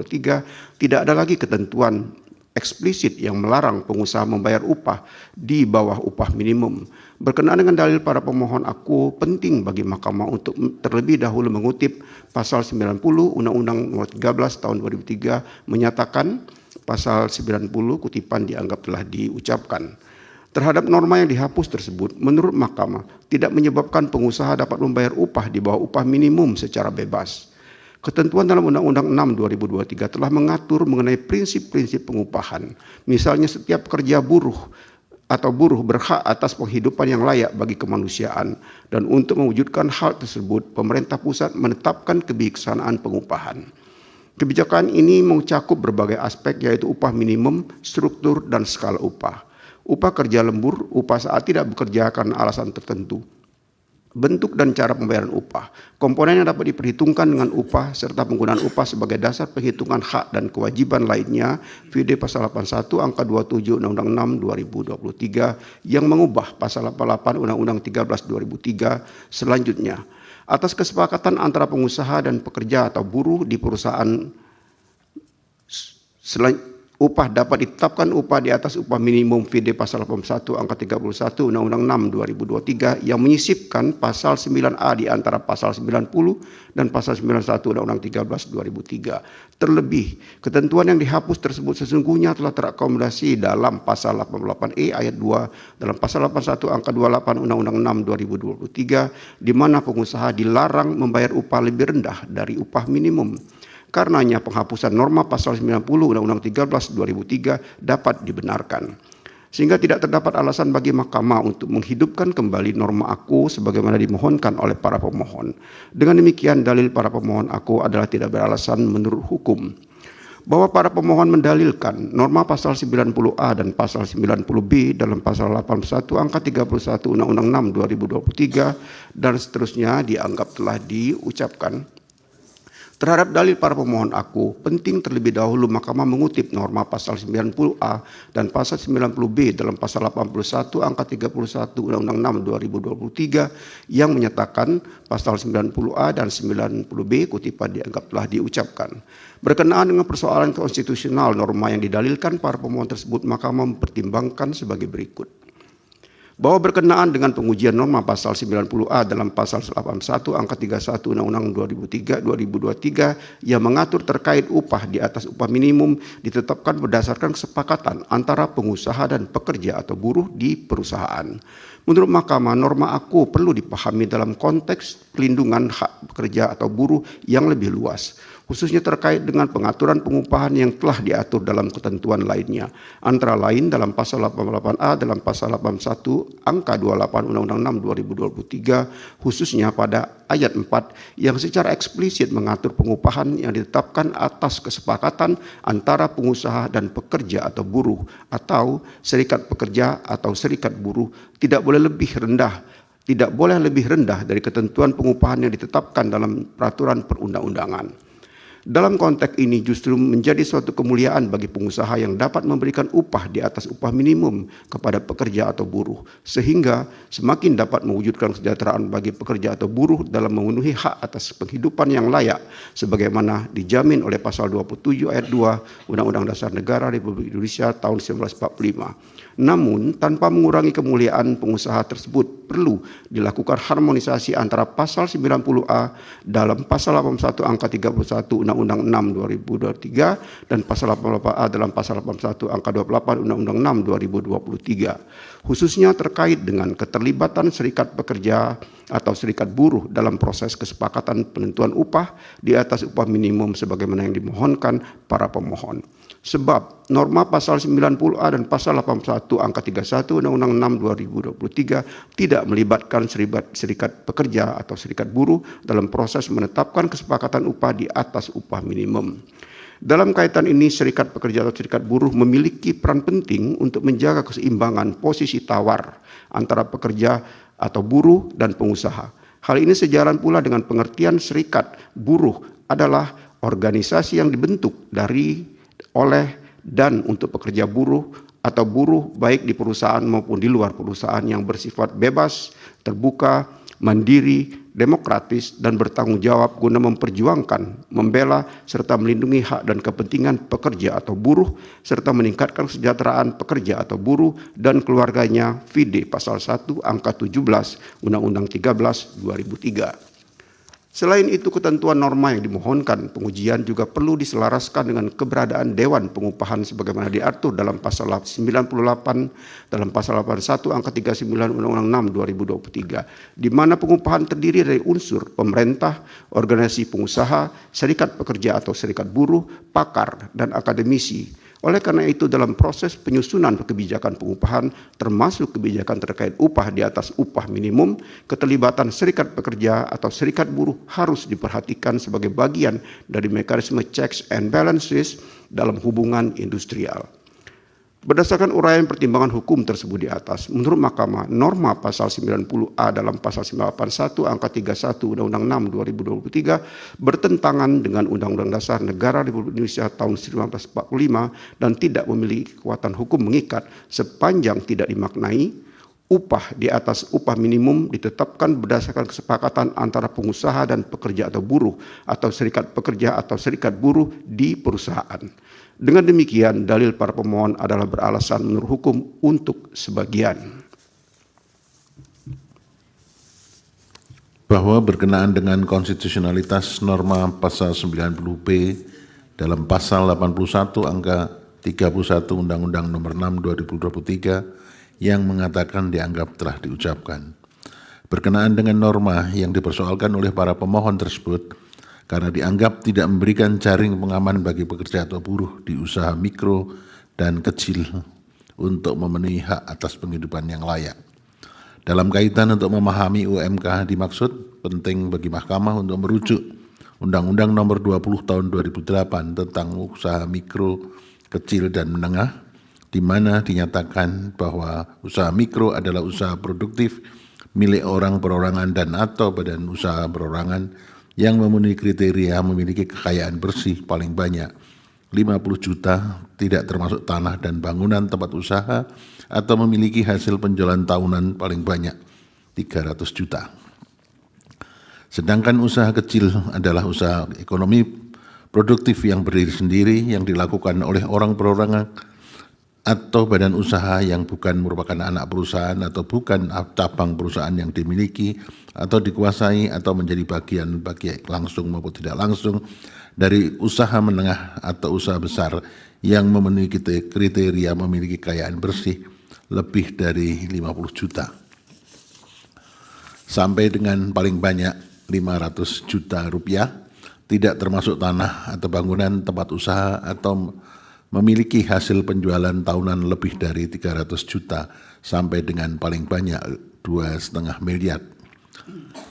2023 tidak ada lagi ketentuan eksplisit yang melarang pengusaha membayar upah di bawah upah minimum. Berkenaan dengan dalil para pemohon aku, penting bagi Mahkamah untuk terlebih dahulu mengutip pasal 90 Undang-Undang Nomor 13 Tahun 2003 menyatakan pasal 90 kutipan dianggap telah diucapkan. Terhadap norma yang dihapus tersebut, menurut Mahkamah, tidak menyebabkan pengusaha dapat membayar upah di bawah upah minimum secara bebas. Ketentuan dalam Undang-Undang 6 2023 telah mengatur mengenai prinsip-prinsip pengupahan. Misalnya setiap pekerja buruh atau buruh berhak atas penghidupan yang layak bagi kemanusiaan, dan untuk mewujudkan hal tersebut pemerintah pusat menetapkan kebijaksanaan pengupahan. Kebijakan ini mencakup berbagai aspek yaitu upah minimum, struktur, dan skala upah. Upah kerja lembur, upah saat tidak bekerja karena alasan tertentu, bentuk dan cara pembayaran upah, komponen yang dapat diperhitungkan dengan upah, serta penggunaan upah sebagai dasar penghitungan hak dan kewajiban lainnya, VD Pasal 81 Angka 27 Undang-Undang 6 2023 yang mengubah Pasal 88 Undang-Undang 13 2003 selanjutnya. Atas kesepakatan antara pengusaha dan pekerja atau buruh di perusahaan, upah dapat ditetapkan upah di atas upah minimum VD Pasal 81 Angka 31 Undang-Undang 6 2023 yang menyisipkan Pasal 9A di antara Pasal 90 dan Pasal 91 Undang-Undang 13 2003. Terlebih, ketentuan yang dihapus tersebut sesungguhnya telah terakomodasi dalam Pasal 88E ayat 2 dalam Pasal 81 Angka 28 Undang-Undang 6 2023 di mana pengusaha dilarang membayar upah lebih rendah dari upah minimum. Karenanya penghapusan norma Pasal 90 Undang-Undang 13 2003 dapat dibenarkan. Sehingga tidak terdapat alasan bagi Mahkamah untuk menghidupkan kembali norma aku sebagaimana dimohonkan oleh para pemohon. Dengan demikian dalil para pemohon aku adalah tidak beralasan menurut hukum. Bahwa para pemohon mendalilkan norma Pasal 90A dan Pasal 90B dalam Pasal 81 Angka 31 Undang-Undang 6 2023 dan seterusnya dianggap telah diucapkan. Terhadap dalil para pemohon aku, penting terlebih dahulu Mahkamah mengutip norma Pasal 90A dan Pasal 90B dalam Pasal 81 Angka 31 Undang-Undang 6 2023 yang menyatakan Pasal 90A dan 90B kutipan dianggap telah diucapkan. Berkenaan dengan persoalan konstitusional norma yang didalilkan para pemohon tersebut, Mahkamah mempertimbangkan sebagai berikut. Bahwa berkenaan dengan pengujian norma Pasal 90A dalam Pasal 81 Angka 31 Undang-Undang 2023 yang mengatur terkait upah di atas upah minimum ditetapkan berdasarkan kesepakatan antara pengusaha dan pekerja atau buruh di perusahaan. Menurut Mahkamah, norma aku perlu dipahami dalam konteks pelindungan hak pekerja atau buruh yang lebih luas, khususnya terkait dengan pengaturan pengupahan yang telah diatur dalam ketentuan lainnya, antara lain dalam Pasal 88A dalam Pasal 81 Angka 28 Undang-Undang 6 2023, khususnya pada ayat 4 yang secara eksplisit mengatur pengupahan yang ditetapkan atas kesepakatan antara pengusaha dan pekerja atau buruh atau serikat pekerja atau serikat buruh tidak boleh lebih rendah dari ketentuan pengupahan yang ditetapkan dalam peraturan perundang-undangan. Dalam konteks ini justru menjadi suatu kemuliaan bagi pengusaha yang dapat memberikan upah di atas upah minimum kepada pekerja atau buruh, sehingga semakin dapat mewujudkan kesejahteraan bagi pekerja atau buruh dalam memenuhi hak atas penghidupan yang layak, sebagaimana dijamin oleh Pasal 27 ayat 2 Undang-Undang Dasar Negara Republik Indonesia tahun 1945. Namun, tanpa mengurangi kemuliaan pengusaha tersebut, perlu dilakukan harmonisasi antara Pasal 90A dalam Pasal 81 Angka 31 Undang-Undang 6 2023 dan Pasal 88A dalam Pasal 81 Angka 28 Undang-Undang 6 2023, khususnya terkait dengan keterlibatan serikat pekerja atau serikat buruh dalam proses kesepakatan penentuan upah di atas upah minimum sebagaimana yang dimohonkan para pemohon. Sebab norma Pasal 90A dan Pasal 81 Angka 31 Undang-Undang 6 2023 tidak melibatkan serikat pekerja atau serikat buruh dalam proses menetapkan kesepakatan upah di atas upah minimum. Dalam kaitan ini, serikat pekerja atau serikat buruh memiliki peran penting untuk menjaga keseimbangan posisi tawar antara pekerja atau buruh dan pengusaha. Hal ini sejalan pula dengan pengertian serikat buruh adalah organisasi yang dibentuk oleh dan untuk pekerja buruh atau buruh baik di perusahaan maupun di luar perusahaan yang bersifat bebas, terbuka, mandiri, demokratis, dan bertanggung jawab guna memperjuangkan, membela, serta melindungi hak dan kepentingan pekerja atau buruh, serta meningkatkan kesejahteraan pekerja atau buruh dan keluarganya, VD Pasal 1 Angka 17 Undang-Undang 13 2003. Selain itu, ketentuan norma yang dimohonkan pengujian juga perlu diselaraskan dengan keberadaan Dewan Pengupahan sebagaimana diatur dalam pasal 98 dalam pasal 81 angka 39 Undang-Undang 6 2023, di mana pengupahan terdiri dari unsur pemerintah, organisasi pengusaha, serikat pekerja atau serikat buruh, pakar, dan akademisi. Oleh karena itu, dalam proses penyusunan kebijakan pengupahan, termasuk kebijakan terkait upah di atas upah minimum, keterlibatan serikat pekerja atau serikat buruh harus diperhatikan sebagai bagian dari mekanisme checks and balances dalam hubungan industrial. Berdasarkan uraian pertimbangan hukum tersebut di atas, menurut Mahkamah, norma pasal 90A dalam pasal 981 angka 31 Undang-Undang 6 2023 bertentangan dengan Undang-Undang Dasar Negara Republik Indonesia tahun 1945 dan tidak memiliki kekuatan hukum mengikat sepanjang tidak dimaknai upah di atas upah minimum ditetapkan berdasarkan kesepakatan antara pengusaha dan pekerja atau buruh atau serikat pekerja atau serikat buruh di perusahaan. Dengan demikian, dalil para pemohon adalah beralasan menurut hukum untuk sebagian. Bahwa berkenaan dengan konstitusionalitas norma pasal 90B dalam pasal 81 angka 31 Undang-Undang Nomor 6 2023 yang mengatakan dianggap telah diucapkan. Berkenaan dengan norma yang dipersoalkan oleh para pemohon tersebut, karena dianggap tidak memberikan jaring pengaman bagi pekerja atau buruh di usaha mikro dan kecil untuk memenuhi hak atas penghidupan yang layak. Dalam kaitan untuk memahami UMK dimaksud, penting bagi Mahkamah untuk merujuk Undang-Undang Nomor 20 Tahun 2008 tentang usaha mikro, kecil, dan menengah, di mana dinyatakan bahwa usaha mikro adalah usaha produktif milik orang perorangan dan atau badan usaha perorangan yang memenuhi kriteria memiliki kekayaan bersih paling banyak 50 juta, tidak termasuk tanah dan bangunan tempat usaha, atau memiliki hasil penjualan tahunan paling banyak 300 juta. Sedangkan usaha kecil adalah usaha ekonomi produktif yang berdiri sendiri yang dilakukan oleh orang perorangan atau badan usaha yang bukan merupakan anak perusahaan atau bukan cabang perusahaan yang dimiliki atau dikuasai atau menjadi bagian langsung maupun tidak langsung dari usaha menengah atau usaha besar yang memenuhi kriteria memiliki kekayaan bersih lebih dari 50 juta sampai dengan paling banyak 500 juta rupiah, tidak termasuk tanah atau bangunan tempat usaha atau memiliki hasil penjualan tahunan lebih dari 300 juta sampai dengan paling banyak 2,5 miliar.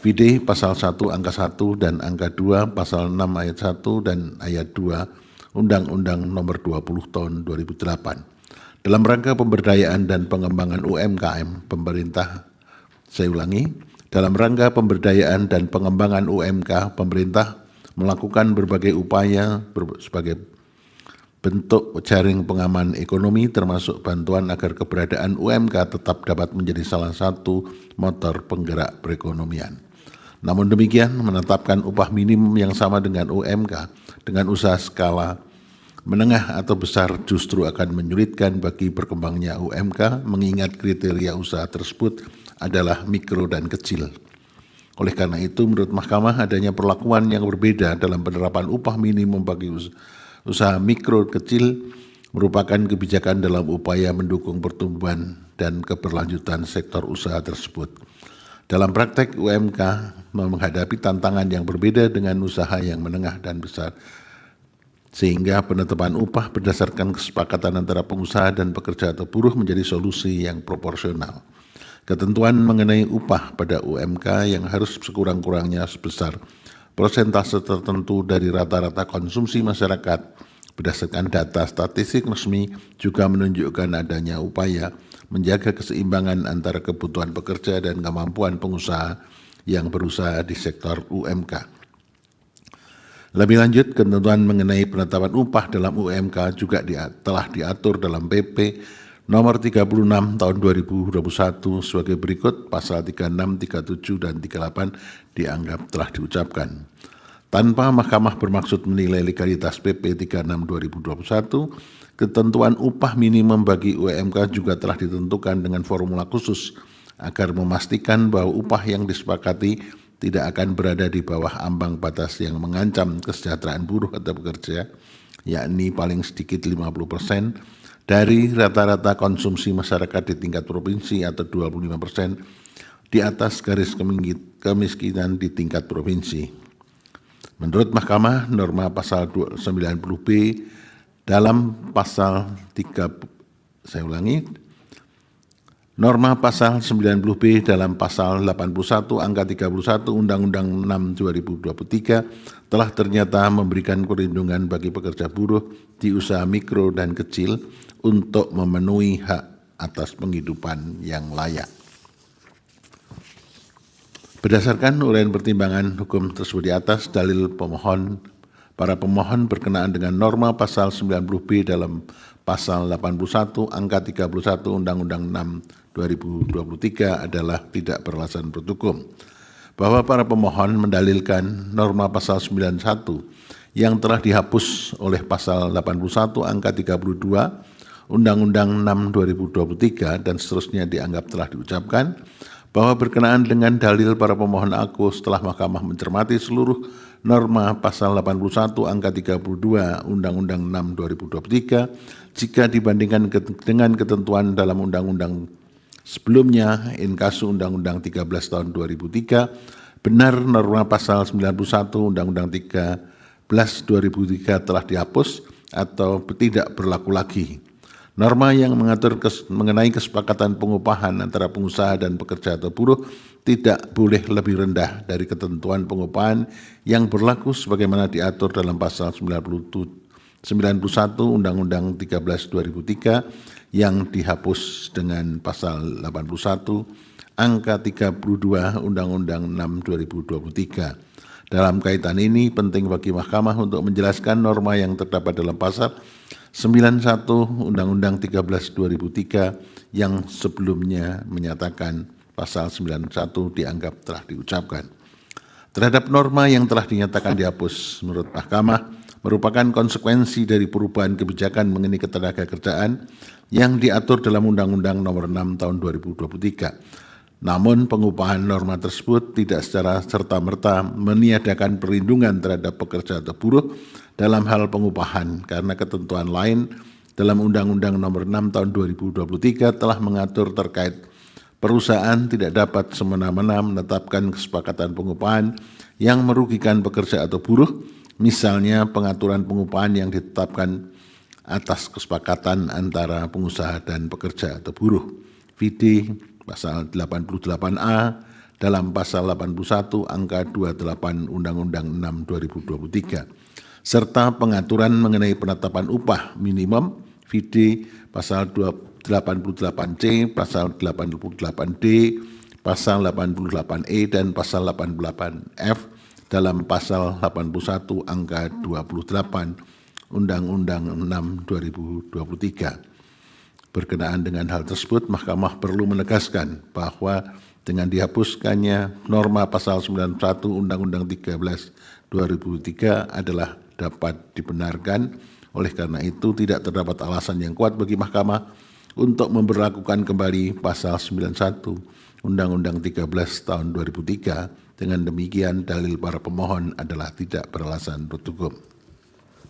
Vide pasal 1 angka 1 dan angka 2 pasal 6 ayat 1 dan ayat 2 Undang-Undang Nomor 20 Tahun 2008. Dalam rangka pemberdayaan dan pengembangan UMKM, dalam rangka pemberdayaan dan pengembangan UMK, pemerintah melakukan berbagai upaya sebagai bentuk jaring pengaman ekonomi termasuk bantuan agar keberadaan UMK tetap dapat menjadi salah satu motor penggerak perekonomian. Namun demikian, menetapkan upah minimum yang sama dengan UMK dengan usaha skala menengah atau besar justru akan menyulitkan bagi berkembangnya UMK mengingat kriteria usaha tersebut adalah mikro dan kecil. Oleh karena itu, menurut Mahkamah adanya perlakuan yang berbeda dalam penerapan upah minimum bagi usaha mikro kecil merupakan kebijakan dalam upaya mendukung pertumbuhan dan keberlanjutan sektor usaha tersebut. Dalam praktek, UMK menghadapi tantangan yang berbeda dengan usaha yang menengah dan besar, sehingga penetapan upah berdasarkan kesepakatan antara pengusaha dan pekerja atau buruh menjadi solusi yang proporsional. Ketentuan mengenai upah pada UMK yang harus sekurang-kurangnya sebesar persentase tertentu dari rata-rata konsumsi masyarakat berdasarkan data statistik resmi juga menunjukkan adanya upaya menjaga keseimbangan antara kebutuhan pekerja dan kemampuan pengusaha yang berusaha di sektor UMK. Lebih lanjut, ketentuan mengenai penetapan upah dalam UMK juga telah diatur dalam PP Nomor 36 Tahun 2021 sebagai berikut. Pasal 36, 37, dan 38 dianggap telah diucapkan. Tanpa Mahkamah bermaksud menilai legalitas PP 36 2021, ketentuan upah minimum bagi UMK juga telah ditentukan dengan formula khusus agar memastikan bahwa upah yang disepakati tidak akan berada di bawah ambang batas yang mengancam kesejahteraan buruh atau pekerja, yakni paling sedikit 50% dari rata-rata konsumsi masyarakat di tingkat provinsi atau 25% di atas garis kemiskinan di tingkat provinsi. Menurut Mahkamah, norma pasal 90B dalam pasal 3, norma pasal 90B dalam pasal 81 angka 31 Undang-Undang 6 2023 telah ternyata memberikan perlindungan bagi pekerja buruh di usaha mikro dan kecil untuk memenuhi hak atas penghidupan yang layak. Berdasarkan uraian pertimbangan hukum tersebut di atas, dalil para pemohon berkenaan dengan norma pasal 90B dalam pasal 81 angka 31 Undang-Undang 6 2023 adalah tidak beralasan menurut hukum. Bahwa para pemohon mendalilkan norma pasal 91 yang telah dihapus oleh pasal 81 angka 32 Undang-Undang 6 2023 dan seterusnya dianggap telah diucapkan, bahwa berkenaan dengan dalil para pemohon aku setelah Mahkamah mencermati seluruh norma pasal 81 angka 32 Undang-Undang 6 2023 jika dibandingkan dengan ketentuan dalam undang-undang sebelumnya inkasu Undang-Undang 13 tahun 2003, benar norma pasal 91 Undang-Undang 13 2003 telah dihapus atau tidak berlaku lagi. Norma yang mengatur mengenai kesepakatan pengupahan antara pengusaha dan pekerja atau buruh tidak boleh lebih rendah dari ketentuan pengupahan yang berlaku sebagaimana diatur dalam pasal 91 Undang-Undang 13 2003 yang dihapus dengan pasal 81 angka 32 Undang-Undang 6 2023. Dalam kaitan ini penting bagi Mahkamah untuk menjelaskan norma yang terdapat dalam pasal 91 Undang-Undang 13 2003 yang sebelumnya menyatakan pasal 91 dianggap telah diucapkan. Terhadap norma yang telah dinyatakan dihapus, menurut Mahkamah merupakan konsekuensi dari perubahan kebijakan mengenai ketenagakerjaan yang diatur dalam Undang-Undang Nomor 6 Tahun 2023. Namun pengupahan norma tersebut tidak secara serta-merta meniadakan perlindungan terhadap pekerja atau buruh dalam hal pengupahan karena ketentuan lain dalam Undang-Undang Nomor 6 Tahun 2023 telah mengatur terkait perusahaan tidak dapat semena-mena menetapkan kesepakatan pengupahan yang merugikan pekerja atau buruh, misalnya pengaturan pengupahan yang ditetapkan atas kesepakatan antara pengusaha dan pekerja atau buruh. VD pasal 88A dalam pasal 81 angka 28 Undang-Undang 6 2023 serta pengaturan mengenai penetapan upah minimum VD pasal 88C, pasal 88D, pasal 88E dan pasal 88F dalam pasal 81 angka 28 Undang-Undang 6 2023. Berkenaan dengan hal tersebut, Mahkamah perlu menegaskan bahwa dengan dihapuskannya norma pasal 91 Undang-Undang 13 2003 adalah dapat dibenarkan. Oleh karena itu tidak terdapat alasan yang kuat bagi Mahkamah untuk memberlakukan kembali pasal 91 Undang-Undang 13 tahun 2003. Dengan demikian dalil para pemohon adalah tidak beralasan menurut hukum.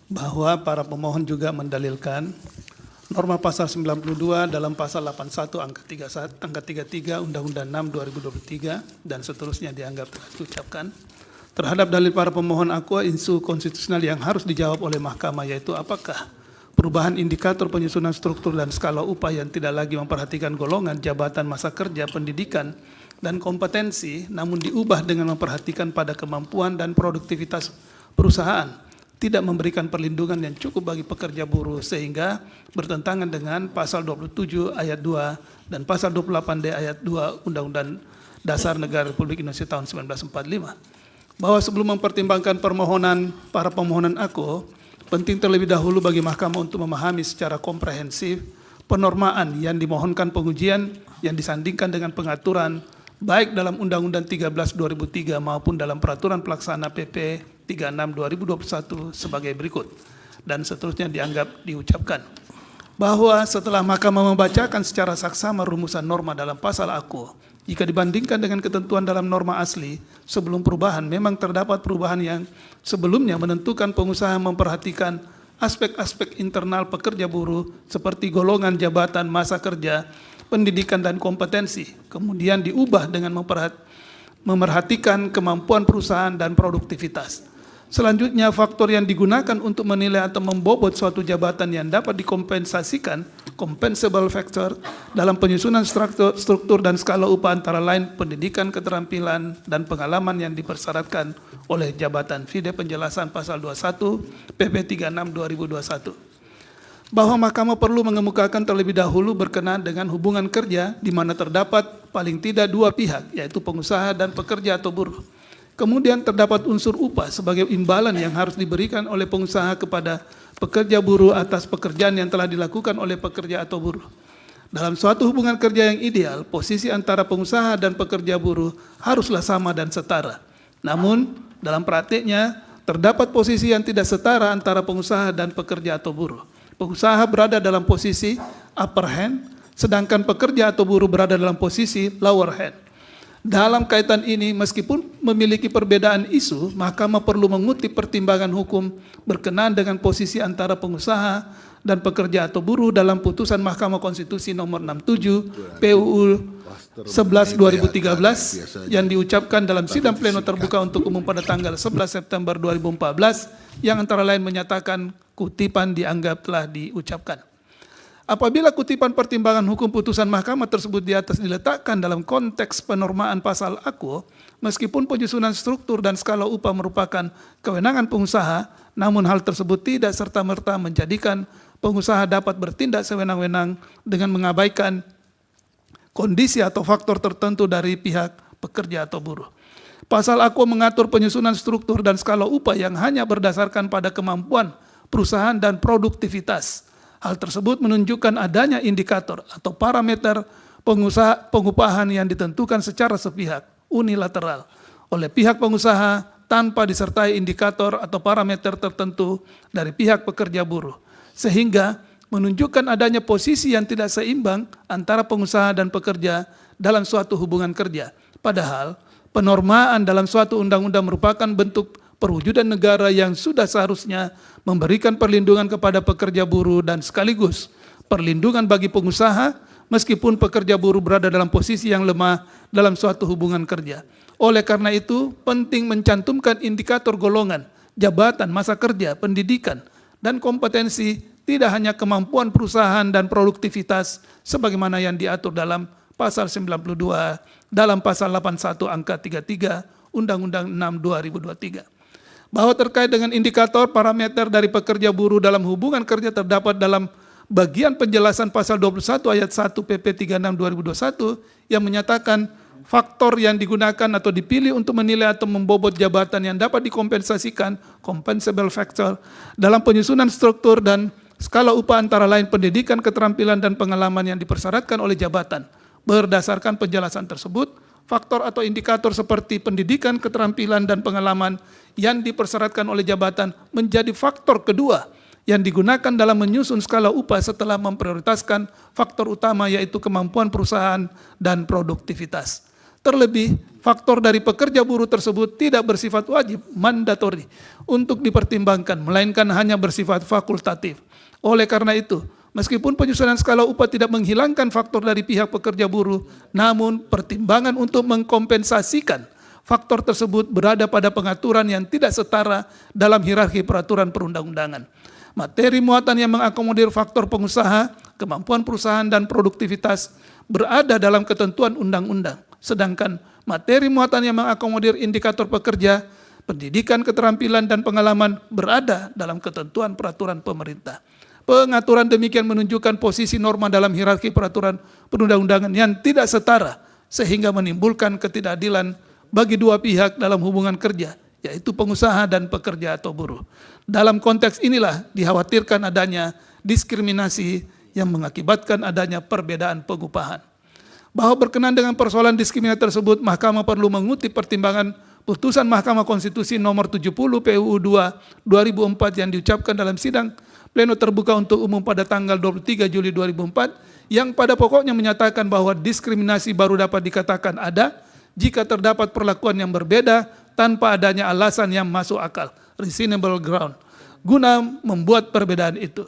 Bahwa para pemohon juga mendalilkan norma pasal 92 dalam pasal 81 angka 33 Undang-Undang 6 2023 dan seterusnya dianggap telah diucapkan. Terhadap dalil para pemohon aku, isu konstitusional yang harus dijawab oleh Mahkamah yaitu apakah perubahan indikator penyusunan struktur dan skala upah yang tidak lagi memperhatikan golongan, jabatan, masa kerja, pendidikan, dan kompetensi, namun diubah dengan memperhatikan pada kemampuan dan produktivitas perusahaan, tidak memberikan perlindungan yang cukup bagi pekerja buruh sehingga bertentangan dengan pasal 27 ayat 2 dan pasal 28D ayat 2 Undang-Undang Dasar Negara Republik Indonesia tahun 1945. Bahwa sebelum mempertimbangkan permohonan para pemohonan aku, penting terlebih dahulu bagi Mahkamah untuk memahami secara komprehensif penormaan yang dimohonkan pengujian yang disandingkan dengan pengaturan baik dalam Undang-Undang 13 2003 maupun dalam Peraturan Pelaksana PP 36 2021 sebagai berikut. Dan seterusnya dianggap diucapkan. Bahwa setelah Mahkamah membacakan secara saksama rumusan norma dalam pasal aku Jika dibandingkan dengan ketentuan dalam norma asli sebelum perubahan, memang terdapat perubahan yang sebelumnya menentukan pengusaha memperhatikan aspek-aspek internal pekerja buruh seperti golongan, jabatan, masa kerja, pendidikan, dan kompetensi. Kemudian diubah dengan memerhatikan kemampuan perusahaan dan produktivitas. Selanjutnya, faktor yang digunakan untuk menilai atau membobot suatu jabatan yang dapat dikompensasikan, compensable factor, dalam penyusunan struktur dan skala upah antara lain pendidikan, keterampilan, dan pengalaman yang dipersyaratkan oleh jabatan. Vide penjelasan pasal 21 PP 36 2021. Bahwa Mahkamah perlu mengemukakan terlebih dahulu berkenaan dengan hubungan kerja di mana terdapat paling tidak dua pihak, yaitu pengusaha dan pekerja atau buruh. Kemudian terdapat unsur upah sebagai imbalan yang harus diberikan oleh pengusaha kepada pekerja buruh atas pekerjaan yang telah dilakukan oleh pekerja atau buruh. Dalam suatu hubungan kerja yang ideal, posisi antara pengusaha dan pekerja buruh haruslah sama dan setara. Namun, dalam praktiknya, terdapat posisi yang tidak setara antara pengusaha dan pekerja atau buruh. Pengusaha berada dalam posisi upper hand, sedangkan pekerja atau buruh berada dalam posisi lower hand. Dalam kaitan ini, meskipun memiliki perbedaan isu, Mahkamah perlu mengutip pertimbangan hukum berkenaan dengan posisi antara pengusaha dan pekerja atau buruh dalam putusan Mahkamah Konstitusi nomor 67 PUU 11/2013 yang diucapkan dalam sidang pleno terbuka untuk umum pada tanggal 11 September 2014 yang antara lain menyatakan kutipan dianggap telah diucapkan. Apabila kutipan pertimbangan hukum putusan mahkamah tersebut di atas diletakkan dalam konteks penormaan pasal aku, meskipun penyusunan struktur dan skala upah merupakan kewenangan pengusaha, namun hal tersebut tidak serta-merta menjadikan pengusaha dapat bertindak sewenang-wenang dengan mengabaikan kondisi atau faktor tertentu dari pihak pekerja atau buruh. Pasal aku mengatur penyusunan struktur dan skala upah yang hanya berdasarkan pada kemampuan perusahaan dan produktivitas. Hal tersebut menunjukkan adanya indikator atau parameter pengupahan yang ditentukan secara sepihak, unilateral, oleh pihak pengusaha tanpa disertai indikator atau parameter tertentu dari pihak pekerja buruh, sehingga menunjukkan adanya posisi yang tidak seimbang antara pengusaha dan pekerja dalam suatu hubungan kerja. Padahal, penormaan dalam suatu undang-undang merupakan bentuk perwujudan negara yang sudah seharusnya memberikan perlindungan kepada pekerja buruh dan sekaligus perlindungan bagi pengusaha meskipun pekerja buruh berada dalam posisi yang lemah dalam suatu hubungan kerja. Oleh karena itu, penting mencantumkan indikator golongan, jabatan, masa kerja, pendidikan, dan kompetensi tidak hanya kemampuan perusahaan dan produktivitas sebagaimana yang diatur dalam pasal 92 dalam pasal 81 angka 33 Undang-Undang 6 2023. Bahwa terkait dengan indikator parameter dari pekerja buruh dalam hubungan kerja terdapat dalam bagian penjelasan pasal 21 ayat 1 PP 36 2021 yang menyatakan faktor yang digunakan atau dipilih untuk menilai atau membobot jabatan yang dapat dikompensasikan, compensable factor, dalam penyusunan struktur dan skala upah antara lain pendidikan, keterampilan, dan pengalaman yang dipersyaratkan oleh jabatan. Berdasarkan penjelasan tersebut, faktor atau indikator seperti pendidikan, keterampilan, dan pengalaman yang dipersyaratkan oleh jabatan menjadi faktor kedua yang digunakan dalam menyusun skala upah setelah memprioritaskan faktor utama yaitu kemampuan perusahaan dan produktivitas. Terlebih, faktor dari pekerja buruh tersebut tidak bersifat wajib, mandatori, untuk dipertimbangkan, melainkan hanya bersifat fakultatif. Oleh karena itu, meskipun penyusunan skala upah tidak menghilangkan faktor dari pihak pekerja buruh, namun pertimbangan untuk mengkompensasikan faktor tersebut berada pada pengaturan yang tidak setara dalam hierarki peraturan perundang-undangan. Materi muatan yang mengakomodir faktor pengusaha, kemampuan perusahaan, dan produktivitas berada dalam ketentuan undang-undang. Sedangkan materi muatan yang mengakomodir indikator pekerja, pendidikan, keterampilan, dan pengalaman berada dalam ketentuan peraturan pemerintah. Pengaturan demikian menunjukkan posisi norma dalam hierarki peraturan perundang-undangan yang tidak setara, sehingga menimbulkan ketidakadilan bagi dua pihak dalam hubungan kerja, yaitu pengusaha dan pekerja atau buruh. Dalam konteks inilah dikhawatirkan adanya diskriminasi yang mengakibatkan adanya perbedaan pengupahan. Bahwa berkenaan dengan persoalan diskriminasi tersebut, Mahkamah perlu mengutip pertimbangan putusan Mahkamah Konstitusi nomor 70 PUU 2 2004 yang diucapkan dalam sidang pleno terbuka untuk umum pada tanggal 23 Juli 2004 yang pada pokoknya menyatakan bahwa diskriminasi baru dapat dikatakan ada jika terdapat perlakuan yang berbeda tanpa adanya alasan yang masuk akal, reasonable ground, guna membuat perbedaan itu.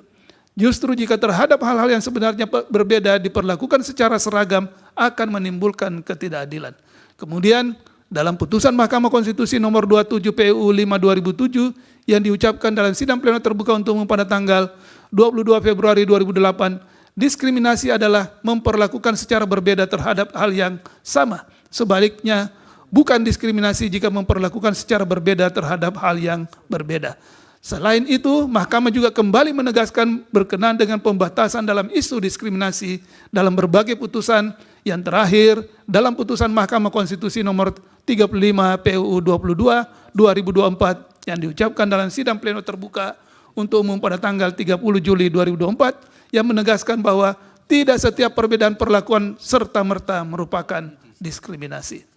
Justru jika terhadap hal-hal yang sebenarnya berbeda diperlakukan secara seragam akan menimbulkan ketidakadilan. Kemudian dalam putusan Mahkamah Konstitusi nomor 27 PUU 5/2007 yang diucapkan dalam sidang pleno terbuka untuk umum pada tanggal 22 Februari 2008, diskriminasi adalah memperlakukan secara berbeda terhadap hal yang sama. Sebaliknya, bukan diskriminasi jika memperlakukan secara berbeda terhadap hal yang berbeda. Selain itu, Mahkamah juga kembali menegaskan berkenaan dengan pembatasan dalam isu diskriminasi dalam berbagai putusan, yang terakhir dalam putusan Mahkamah Konstitusi nomor 35 PUU 22/2024 yang diucapkan dalam sidang pleno terbuka untuk umum pada tanggal 30 Juli 2024 yang menegaskan bahwa tidak setiap perbedaan perlakuan serta-merta merupakan diskriminasi.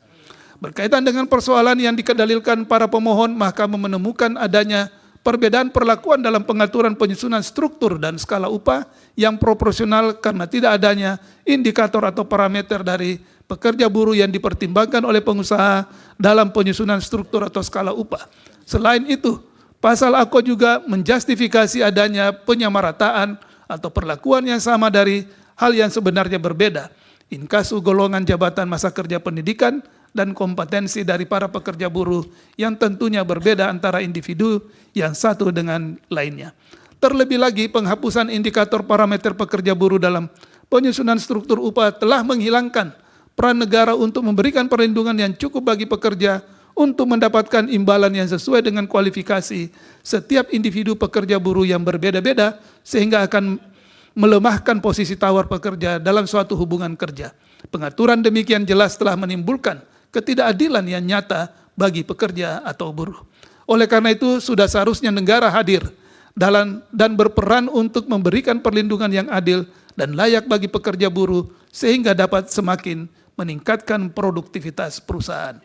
Berkaitan dengan persoalan yang dikendalilkan para pemohon, Mahkamah menemukan adanya perbedaan perlakuan dalam pengaturan penyusunan struktur dan skala upah yang proporsional karena tidak adanya indikator atau parameter dari pekerja buruh yang dipertimbangkan oleh pengusaha dalam penyusunan struktur atau skala upah. Selain itu, pasal AKO juga menjustifikasi adanya penyamarataan atau perlakuan yang sama dari hal yang sebenarnya berbeda, inkasu golongan jabatan masa kerja pendidikan dan kompetensi dari para pekerja buruh yang tentunya berbeda antara individu yang satu dengan lainnya. Terlebih lagi, penghapusan indikator parameter pekerja buruh dalam penyusunan struktur upah telah menghilangkan peran negara untuk memberikan perlindungan yang cukup bagi pekerja untuk mendapatkan imbalan yang sesuai dengan kualifikasi setiap individu pekerja buruh yang berbeda-beda, sehingga akan melemahkan posisi tawar pekerja dalam suatu hubungan kerja. Pengaturan demikian jelas telah menimbulkan ketidakadilan yang nyata bagi pekerja atau buruh. Oleh karena itu, sudah seharusnya negara hadir dan berperan untuk memberikan perlindungan yang adil dan layak bagi pekerja buruh sehingga dapat semakin meningkatkan produktivitas perusahaan.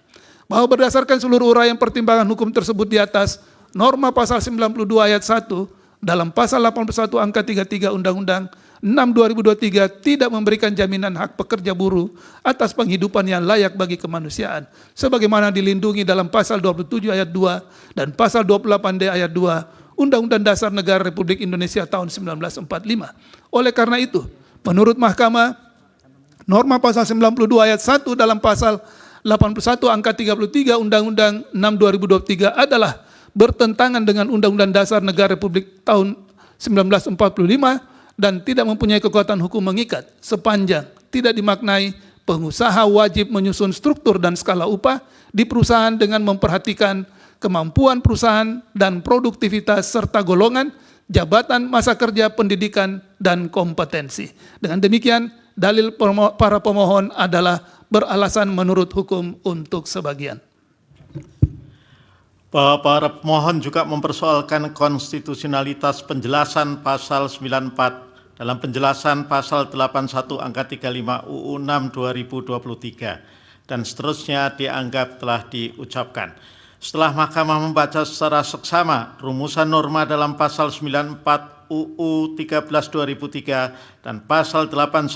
Bahwa berdasarkan seluruh uraian pertimbangan hukum tersebut di atas, norma pasal 92 ayat 1 dalam pasal 81 angka 33 Undang-Undang 6/2023 tidak memberikan jaminan hak pekerja buruh atas penghidupan yang layak bagi kemanusiaan, sebagaimana dilindungi dalam pasal 27 ayat 2 dan pasal 28D ayat 2 Undang-Undang Dasar Negara Republik Indonesia tahun 1945. Oleh karena itu, menurut Mahkamah, norma pasal 92 ayat 1 dalam pasal 81 angka 33 Undang-Undang 6/2023 adalah bertentangan dengan Undang-Undang Dasar Negara Republik tahun 1945 dan tidak mempunyai kekuatan hukum mengikat sepanjang tidak dimaknai pengusaha wajib menyusun struktur dan skala upah di perusahaan dengan memperhatikan kemampuan perusahaan dan produktivitas serta golongan, jabatan, masa kerja, pendidikan, dan kompetensi. Dengan demikian, dalil para pemohon adalah beralasan menurut hukum untuk sebagian. Bahwa para pemohon juga mempersoalkan konstitusionalitas penjelasan pasal 94 dalam penjelasan pasal 81 angka 35 UU 6 2023 dan seterusnya dianggap telah diucapkan. Setelah Mahkamah membaca secara seksama rumusan norma dalam pasal 94 UU 13 2003 dan pasal 81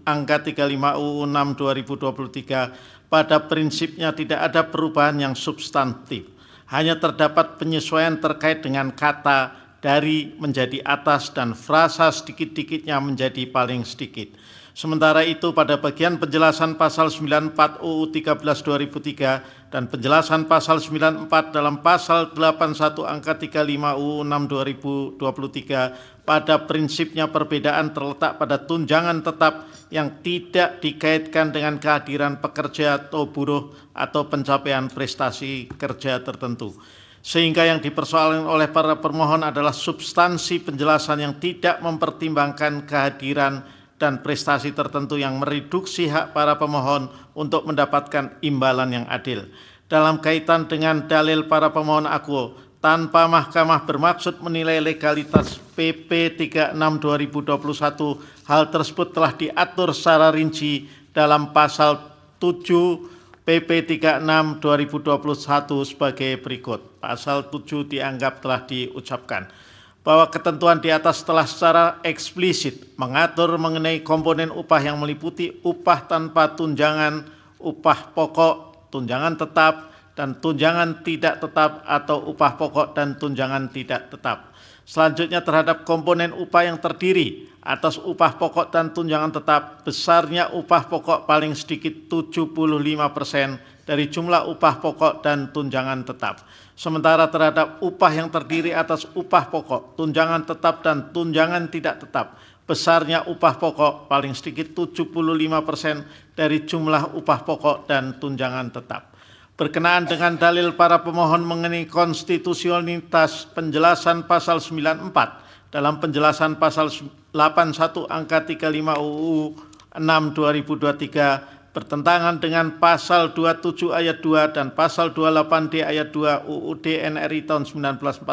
angka 35 UU 6 2023, pada prinsipnya tidak ada perubahan yang substantif. Hanya terdapat penyesuaian terkait dengan kata dari menjadi atas dan frasa sedikit-dikitnya menjadi paling sedikit. Sementara itu pada bagian penjelasan pasal 94 UU 13 2003 dan penjelasan pasal 94 dalam pasal 81 angka 35 UU 6 2023, pada prinsipnya perbedaan terletak pada tunjangan tetap yang tidak dikaitkan dengan kehadiran pekerja atau buruh atau pencapaian prestasi kerja tertentu. Sehingga yang dipersoalkan oleh para permohon adalah substansi penjelasan yang tidak mempertimbangkan kehadiran dan prestasi tertentu yang mereduksi hak para pemohon untuk mendapatkan imbalan yang adil. Dalam kaitan dengan dalil para pemohon AKO, tanpa Mahkamah bermaksud menilai legalitas PP 36 2021, hal tersebut telah diatur secara rinci dalam pasal 7 PP 36 2021 sebagai berikut. Pasal 7 dianggap telah diucapkan. bahwa ketentuan di atas telah secara eksplisit mengatur mengenai komponen upah yang meliputi upah tanpa tunjangan, upah pokok, tunjangan tetap, dan tunjangan tidak tetap atau upah pokok dan tunjangan tidak tetap. Selanjutnya terhadap komponen upah yang terdiri atas upah pokok dan tunjangan tetap, besarnya upah pokok paling sedikit 75% dari jumlah upah pokok dan tunjangan tetap. Sementara terhadap upah yang terdiri atas upah pokok, tunjangan tetap dan tunjangan tidak tetap, besarnya upah pokok paling sedikit 75% dari jumlah upah pokok dan tunjangan tetap. Berkenaan dengan dalil para pemohon mengenai konstitusionalitas penjelasan pasal 94 dalam penjelasan pasal 81 angka 35 UU 6 2023 bertentangan dengan pasal 27 ayat 2 dan pasal 28D ayat 2 UUD NRI tahun 1945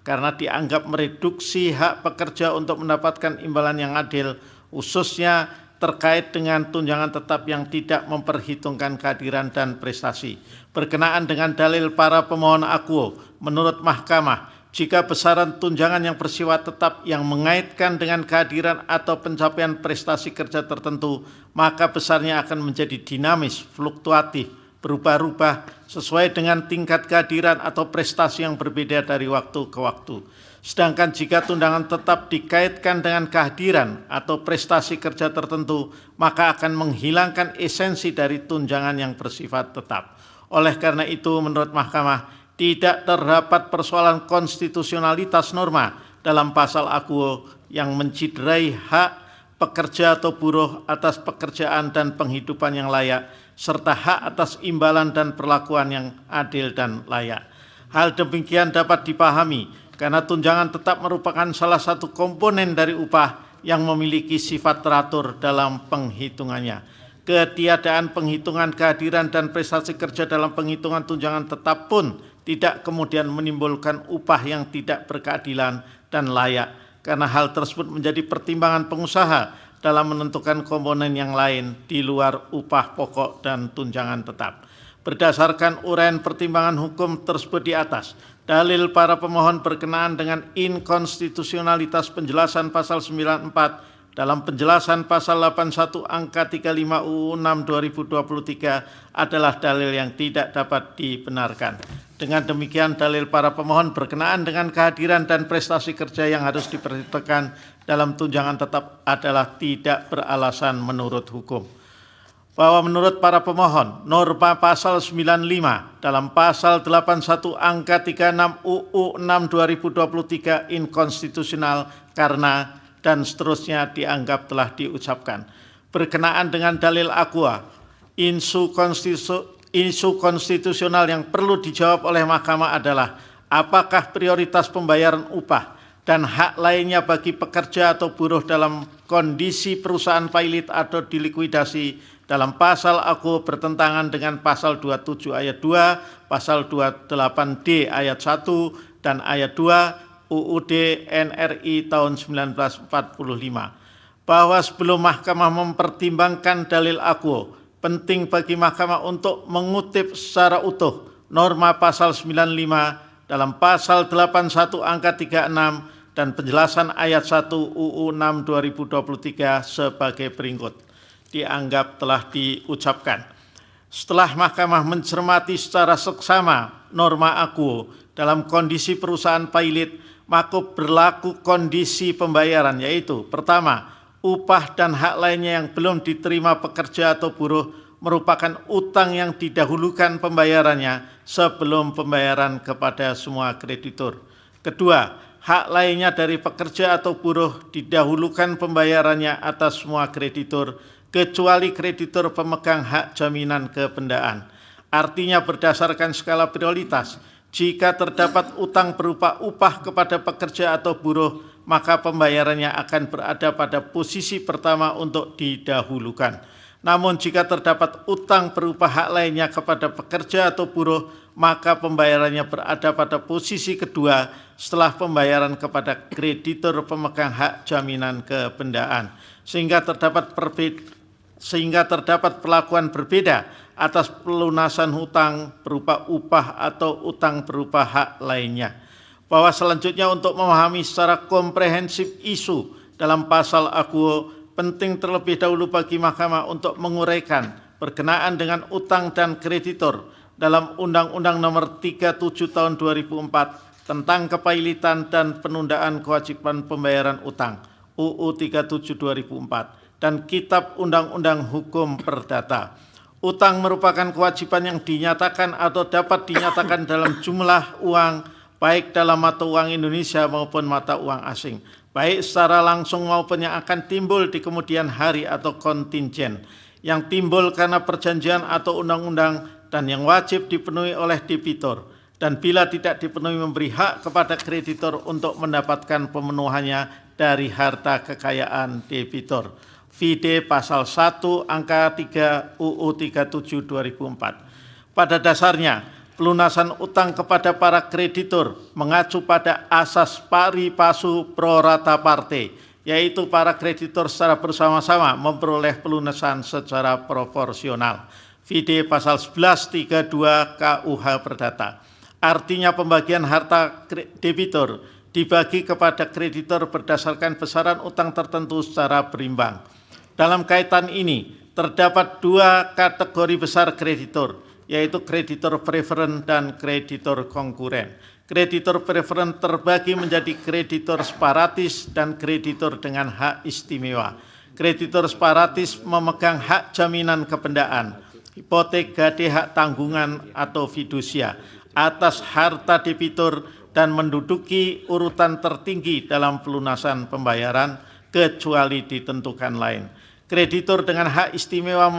karena dianggap mereduksi hak pekerja untuk mendapatkan imbalan yang adil, khususnya terkait dengan tunjangan tetap yang tidak memperhitungkan kehadiran dan prestasi. Berkenaan dengan dalil para pemohon akuo, menurut Mahkamah, jika besaran tunjangan yang bersifat tetap yang mengaitkan dengan kehadiran atau pencapaian prestasi kerja tertentu, maka besarnya akan menjadi dinamis, fluktuatif, berubah-ubah sesuai dengan tingkat kehadiran atau prestasi yang berbeda dari waktu ke waktu. Sedangkan jika tunjangan tetap dikaitkan dengan kehadiran atau prestasi kerja tertentu, maka akan menghilangkan esensi dari tunjangan yang bersifat tetap. Oleh karena itu, menurut Mahkamah, tidak terdapat persoalan konstitusionalitas norma dalam pasal akuo yang menciderai hak pekerja atau buruh atas pekerjaan dan penghidupan yang layak, serta hak atas imbalan dan perlakuan yang adil dan layak. Hal demikian dapat dipahami karena tunjangan tetap merupakan salah satu komponen dari upah yang memiliki sifat teratur dalam penghitungannya. Ketiadaan penghitungan kehadiran dan prestasi kerja dalam penghitungan tunjangan tetap pun tidak kemudian menimbulkan upah yang tidak berkeadilan dan layak, karena hal tersebut menjadi pertimbangan pengusaha dalam menentukan komponen yang lain di luar upah pokok dan tunjangan tetap. Berdasarkan uraian pertimbangan hukum tersebut di atas, dalil para pemohon berkenaan dengan inkonstitusionalitas penjelasan pasal 94 dalam penjelasan pasal 81 angka 35 UU 6 2023 adalah dalil yang tidak dapat dibenarkan. Dengan demikian, dalil para pemohon berkenaan dengan kehadiran dan prestasi kerja yang harus diperhitungkan dalam tunjangan tetap adalah tidak beralasan menurut hukum. Bahwa menurut para pemohon, norma pasal 95 dalam pasal 81 angka 36 UU 6 2023 inkonstitusional karena dan seterusnya dianggap telah diucapkan. Berkenaan dengan dalil aqua, isu konstitusional yang perlu dijawab oleh Mahkamah adalah apakah prioritas pembayaran upah dan hak lainnya bagi pekerja atau buruh dalam kondisi perusahaan pailit atau dilikuidasi dalam pasal aku bertentangan dengan pasal 27 ayat 2, pasal 28D ayat 1 dan ayat 2 UUD NRI tahun 1945. Bahwa sebelum Mahkamah mempertimbangkan dalil aku, penting bagi Mahkamah untuk mengutip secara utuh norma pasal 95 dalam pasal 81 angka 36 dan penjelasan ayat 1 UU 6 2023 sebagai berikut. Dianggap telah diucapkan. Setelah Mahkamah mencermati secara seksama norma aku dalam kondisi perusahaan pailit, maka berlaku kondisi pembayaran, yaitu pertama, upah dan hak lainnya yang belum diterima pekerja atau buruh merupakan utang yang didahulukan pembayarannya sebelum pembayaran kepada semua kreditur. Kedua, hak lainnya dari pekerja atau buruh didahulukan pembayarannya atas semua kreditur, kecuali kreditur pemegang hak jaminan kebendaan. Artinya berdasarkan skala prioritas, jika terdapat utang berupa upah kepada pekerja atau buruh, maka pembayarannya akan berada pada posisi pertama untuk didahulukan. Namun jika terdapat utang berupa hak lainnya kepada pekerja atau buruh, maka pembayarannya berada pada posisi kedua setelah pembayaran kepada kreditur pemegang hak jaminan kebendaan. Sehingga terdapat perlakuan berbeda atas pelunasan hutang berupa upah atau utang berupa hak lainnya. bahwa selanjutnya untuk memahami secara komprehensif isu dalam pasal akuo, penting terlebih dahulu bagi Mahkamah untuk menguraikan berkenaan dengan utang dan kreditor dalam Undang-Undang Nomor 37 Tahun 2004 tentang kepailitan dan penundaan kewajiban pembayaran utang UU 37 2004 dan Kitab Undang-Undang Hukum Perdata. Utang merupakan kewajiban yang dinyatakan atau dapat dinyatakan dalam jumlah uang baik dalam mata uang Indonesia maupun mata uang asing, baik secara langsung maupun yang akan timbul di kemudian hari atau kontingen, yang timbul karena perjanjian atau undang-undang dan yang wajib dipenuhi oleh debitur, dan bila tidak dipenuhi memberi hak kepada kreditor untuk mendapatkan pemenuhannya dari harta kekayaan debitur. Vide pasal 1 angka 3 UU 37 2004. Pada dasarnya, pelunasan utang kepada para kreditur mengacu pada asas pari passu pro rata parte, yaitu para kreditur secara bersama-sama memperoleh pelunasan secara proporsional. Vide pasal 1132 KUH Perdata. Artinya pembagian harta debitur dibagi kepada kreditor berdasarkan besaran utang tertentu secara berimbang. Dalam kaitan ini, terdapat dua kategori besar kreditor, yaitu kreditor preferen dan kreditor konkuren. Kreditor preferen terbagi menjadi kreditor separatis dan kreditor dengan hak istimewa. Kreditor separatis memegang hak jaminan kebendaan, hipotek, gade, hak tanggungan atau fidusia atas harta debitur dan menduduki urutan tertinggi dalam pelunasan pembayaran kecuali ditentukan lain. Kreditor dengan hak istimewa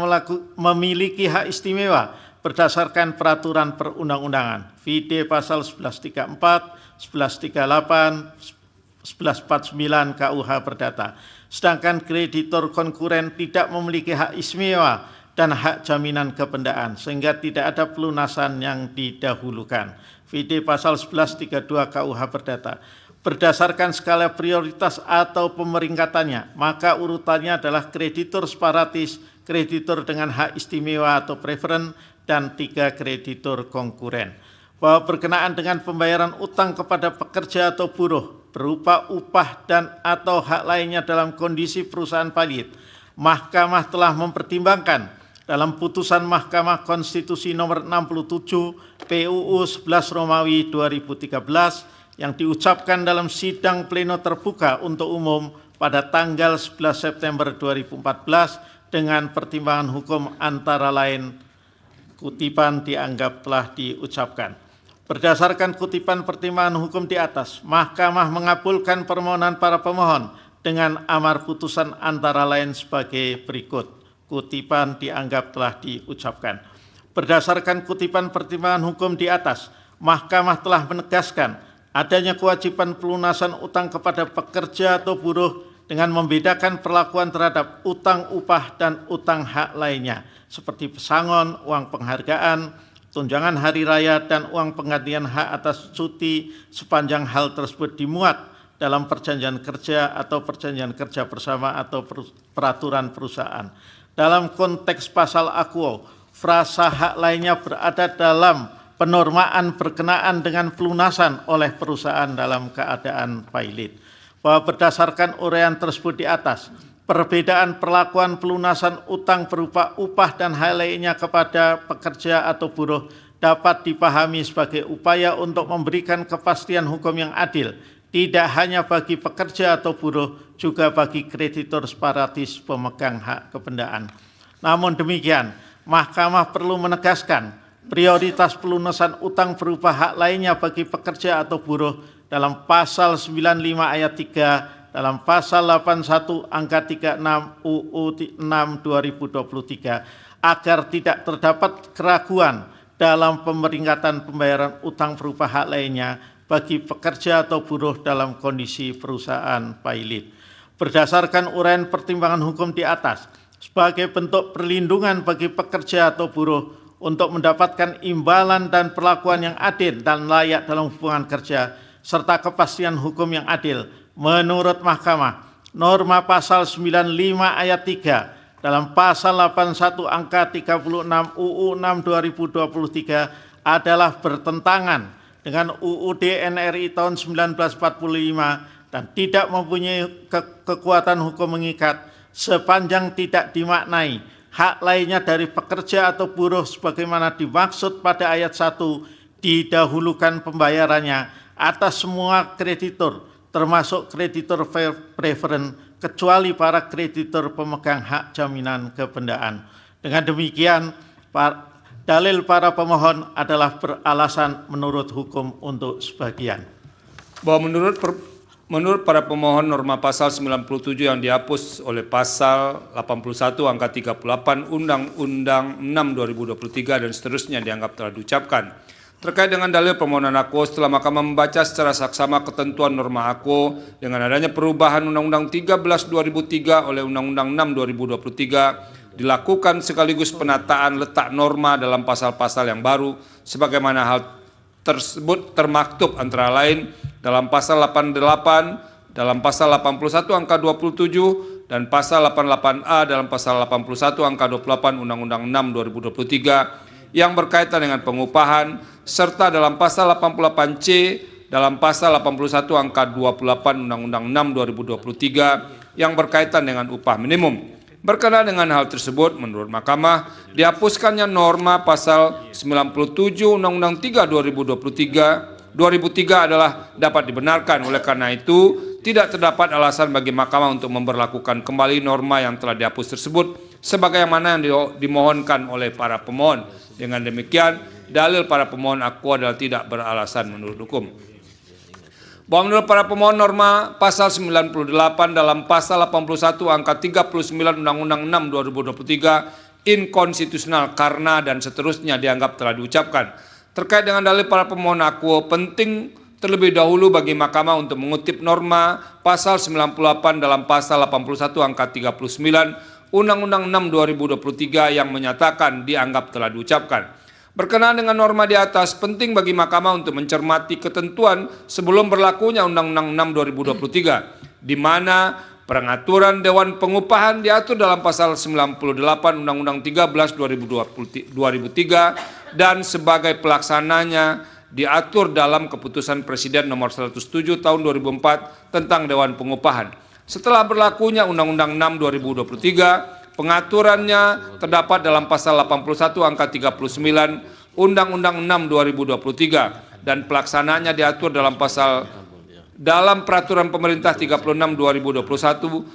memiliki hak istimewa berdasarkan peraturan perundang-undangan. Vide pasal 1134, 1138, 1149 KUH Perdata. Sedangkan kreditor konkuren tidak memiliki hak istimewa dan hak jaminan kebendaan, sehingga tidak ada pelunasan yang didahulukan. Vide pasal 1132 KUH Perdata. Berdasarkan skala prioritas atau pemeringkatannya, maka urutannya adalah kreditor separatis, kreditor dengan hak istimewa atau preferen, dan 3 kreditor konkuren. Bahwa berkenaan dengan pembayaran utang kepada pekerja atau buruh berupa upah dan atau hak lainnya dalam kondisi perusahaan valid, Mahkamah telah mempertimbangkan dalam putusan Mahkamah Konstitusi nomor 67 PUU 11 Romawi 2013 yang diucapkan dalam sidang pleno terbuka untuk umum pada tanggal 11 September 2014 dengan pertimbangan hukum antara lain kutipan dianggap telah diucapkan. Berdasarkan kutipan pertimbangan hukum di atas, Mahkamah mengabulkan permohonan para pemohon dengan amar putusan antara lain sebagai berikut. Kutipan dianggap telah diucapkan. Berdasarkan kutipan pertimbangan hukum di atas, Mahkamah telah menegaskan adanya kewajiban pelunasan utang kepada pekerja atau buruh dengan membedakan perlakuan terhadap utang upah dan utang hak lainnya, seperti pesangon, uang penghargaan, tunjangan hari raya, dan uang penggantian hak atas cuti sepanjang hal tersebut dimuat dalam perjanjian kerja atau perjanjian kerja bersama atau peraturan perusahaan. Dalam konteks pasal akuo, frasa hak lainnya berada dalam penormaan berkenaan dengan pelunasan oleh perusahaan dalam keadaan valid. Bahwa berdasarkan uraian tersebut di atas, perbedaan perlakuan pelunasan utang berupa upah dan hal lainnya kepada pekerja atau buruh dapat dipahami sebagai upaya untuk memberikan kepastian hukum yang adil, tidak hanya bagi pekerja atau buruh, juga bagi kreditor separatis pemegang hak kebendaan. Namun demikian, Mahkamah perlu menegaskan prioritas pelunasan utang berupa hak lainnya bagi pekerja atau buruh dalam pasal 95 ayat 3, dalam pasal 81 angka 36 UU 6 2023 agar tidak terdapat keraguan dalam pemeringkatan pembayaran utang berupa hak lainnya bagi pekerja atau buruh dalam kondisi perusahaan valid. Berdasarkan uraian pertimbangan hukum di atas, sebagai bentuk perlindungan bagi pekerja atau buruh untuk mendapatkan imbalan dan perlakuan yang adil dan layak dalam hubungan kerja, serta kepastian hukum yang adil, menurut Mahkamah, norma pasal 95 ayat 3 dalam pasal 81 angka 36 UU 6 2023 adalah bertentangan dengan UUD NRI tahun 1945 dan tidak mempunyai kekuatan hukum mengikat sepanjang tidak dimaknai hak lainnya dari pekerja atau buruh sebagaimana dimaksud pada ayat 1 didahulukan pembayarannya atas semua kreditur termasuk kreditur preferen kecuali para kreditur pemegang hak jaminan kebendaan. Dengan demikian, dalil para pemohon adalah beralasan menurut hukum untuk sebagian. Bahwa menurut para pemohon norma pasal 97 yang dihapus oleh pasal 81 angka 38 Undang-Undang 6 2023 dan seterusnya dianggap telah diucapkan. Terkait dengan dalil permohonan aku, setelah Mahkamah membaca secara saksama ketentuan norma aku dengan adanya perubahan Undang-Undang 13 2003 oleh Undang-Undang 6 2023 dilakukan sekaligus penataan letak norma dalam pasal-pasal yang baru sebagaimana hal tersebut termaktub antara lain dalam pasal 88, dalam pasal 81 angka 27 dan pasal 88A dalam pasal 81 angka 28 Undang-Undang 6 2023 yang berkaitan dengan pengupahan serta dalam pasal 88C dalam pasal 81 angka 28 Undang-Undang 6 2023 yang berkaitan dengan upah minimum. Berkenaan dengan hal tersebut, menurut Mahkamah, dihapuskannya norma pasal 97 Undang-Undang 3 2003 adalah dapat dibenarkan. Oleh karena itu, tidak terdapat alasan bagi Mahkamah untuk memberlakukan kembali norma yang telah dihapus tersebut sebagaimana yang dimohonkan oleh para pemohon. Dengan demikian, dalil para pemohon aku adalah tidak beralasan menurut hukum. Bahwa menurut para pemohon norma pasal 98 dalam pasal 81 angka 39 Undang-Undang 6 2023 inkonstitusional karena dan seterusnya dianggap telah diucapkan. Terkait dengan dalil para pemohon aku, penting terlebih dahulu bagi Mahkamah untuk mengutip norma pasal 98 dalam pasal 81 angka 39 Undang-Undang 6 2023 yang menyatakan dianggap telah diucapkan. Berkenaan dengan norma di atas, penting bagi Mahkamah untuk mencermati ketentuan sebelum berlakunya Undang-Undang 6 2023, di mana pengaturan Dewan Pengupahan diatur dalam pasal 98 Undang-Undang 13 2003 dan sebagai pelaksananya diatur dalam Keputusan Presiden Nomor 107 Tahun 2004 tentang Dewan Pengupahan. Setelah berlakunya Undang-Undang 6 2023, pengaturannya terdapat dalam pasal 81 angka 39 Undang-Undang 6 2023 dan pelaksananya diatur dalam peraturan pemerintah 36 2021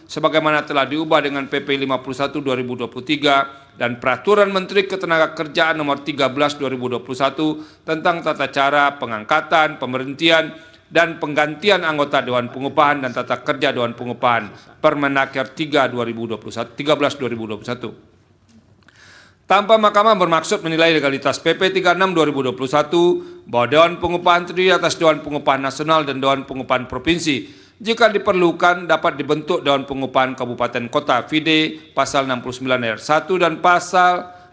sebagaimana telah diubah dengan PP 51 2023 dan peraturan Menteri Ketenagakerjaan nomor 13 2021 tentang tata cara pengangkatan, pemberhentian dan penggantian anggota Dewan Pengupahan dan tata kerja Dewan Pengupahan Permenaker 13 2021. Tanpa Mahkamah bermaksud menilai legalitas PP 36 2021 bahwa Dewan Pengupahan terdiri atas Dewan Pengupahan Nasional dan Dewan Pengupahan Provinsi. Jika diperlukan dapat dibentuk Dewan Pengupahan Kabupaten Kota FIDE pasal 69 ayat 1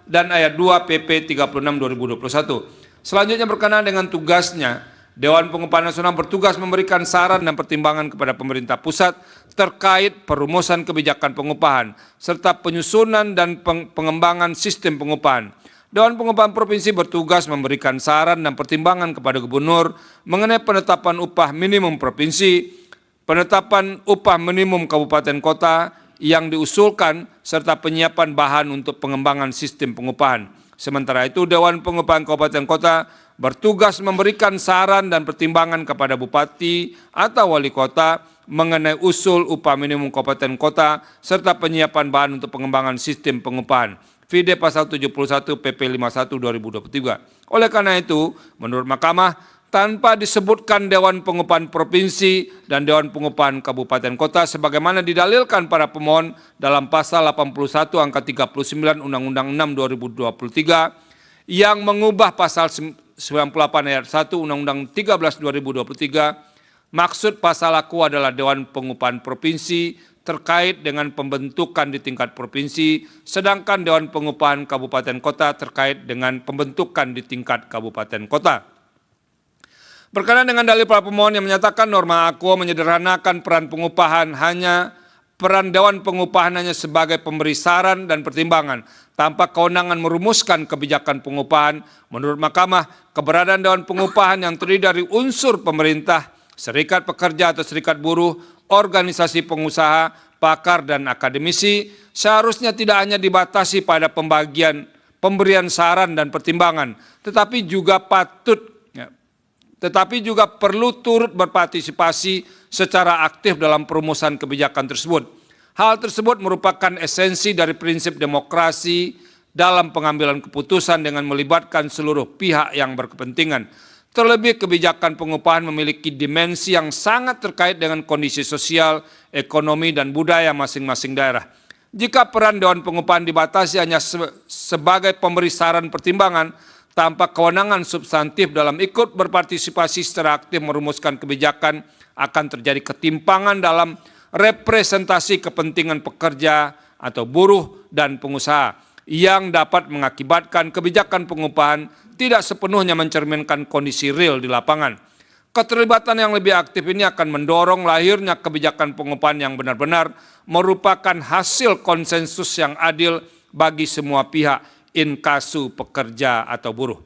dan ayat 2 PP 36 2021. Selanjutnya berkenaan dengan tugasnya, Dewan Pengupahan Nasional bertugas memberikan saran dan pertimbangan kepada pemerintah pusat terkait perumusan kebijakan pengupahan serta penyusunan dan pengembangan sistem pengupahan. Dewan Pengupahan Provinsi bertugas memberikan saran dan pertimbangan kepada Gubernur mengenai penetapan upah minimum provinsi, penetapan upah minimum kabupaten kota yang diusulkan serta penyiapan bahan untuk pengembangan sistem pengupahan. Sementara itu, Dewan Pengupahan Kabupaten Kota bertugas memberikan saran dan pertimbangan kepada Bupati atau Wali Kota mengenai usul upah minimum kabupaten kota serta penyiapan bahan untuk pengembangan sistem pengupahan. FIDE pasal 71 PP 51 2023. Oleh karena itu, menurut Mahkamah, tanpa disebutkan Dewan Pengupahan Provinsi dan Dewan Pengupahan Kabupaten Kota sebagaimana didalilkan para pemohon dalam pasal 81 angka 39 Undang-Undang 6 2023 yang mengubah pasal 98 ayat 1 Undang-Undang 13 2023, maksud pasal aku adalah Dewan Pengupahan Provinsi terkait dengan pembentukan di tingkat provinsi, sedangkan Dewan Pengupahan Kabupaten Kota terkait dengan pembentukan di tingkat kabupaten kota. Berkenaan dengan dalil para pemohon yang menyatakan norma aku menyederhanakan peran pengupahan peran Dewan Pengupahan hanya sebagai pemberi saran dan pertimbangan tanpa kewenangan merumuskan kebijakan pengupahan. Menurut Mahkamah, keberadaan Dewan Pengupahan yang terdiri dari unsur pemerintah, serikat pekerja atau serikat buruh, organisasi pengusaha, pakar, dan akademisi seharusnya tidak hanya dibatasi pada pemberian saran dan pertimbangan, tetapi juga perlu turut berpartisipasi secara aktif dalam perumusan kebijakan tersebut. Hal tersebut merupakan esensi dari prinsip demokrasi dalam pengambilan keputusan dengan melibatkan seluruh pihak yang berkepentingan. Terlebih kebijakan pengupahan memiliki dimensi yang sangat terkait dengan kondisi sosial, ekonomi, dan budaya masing-masing daerah. Jika peran Dewan Pengupahan dibatasi hanya sebagai pemberi saran pertimbangan, tanpa kewenangan substantif dalam ikut berpartisipasi secara aktif merumuskan kebijakan, akan terjadi ketimpangan dalam representasi kepentingan pekerja atau buruh dan pengusaha yang dapat mengakibatkan kebijakan pengupahan tidak sepenuhnya mencerminkan kondisi real di lapangan. Keterlibatan yang lebih aktif ini akan mendorong lahirnya kebijakan pengupahan yang benar-benar merupakan hasil konsensus yang adil bagi semua pihak, inkasu pekerja atau buruh.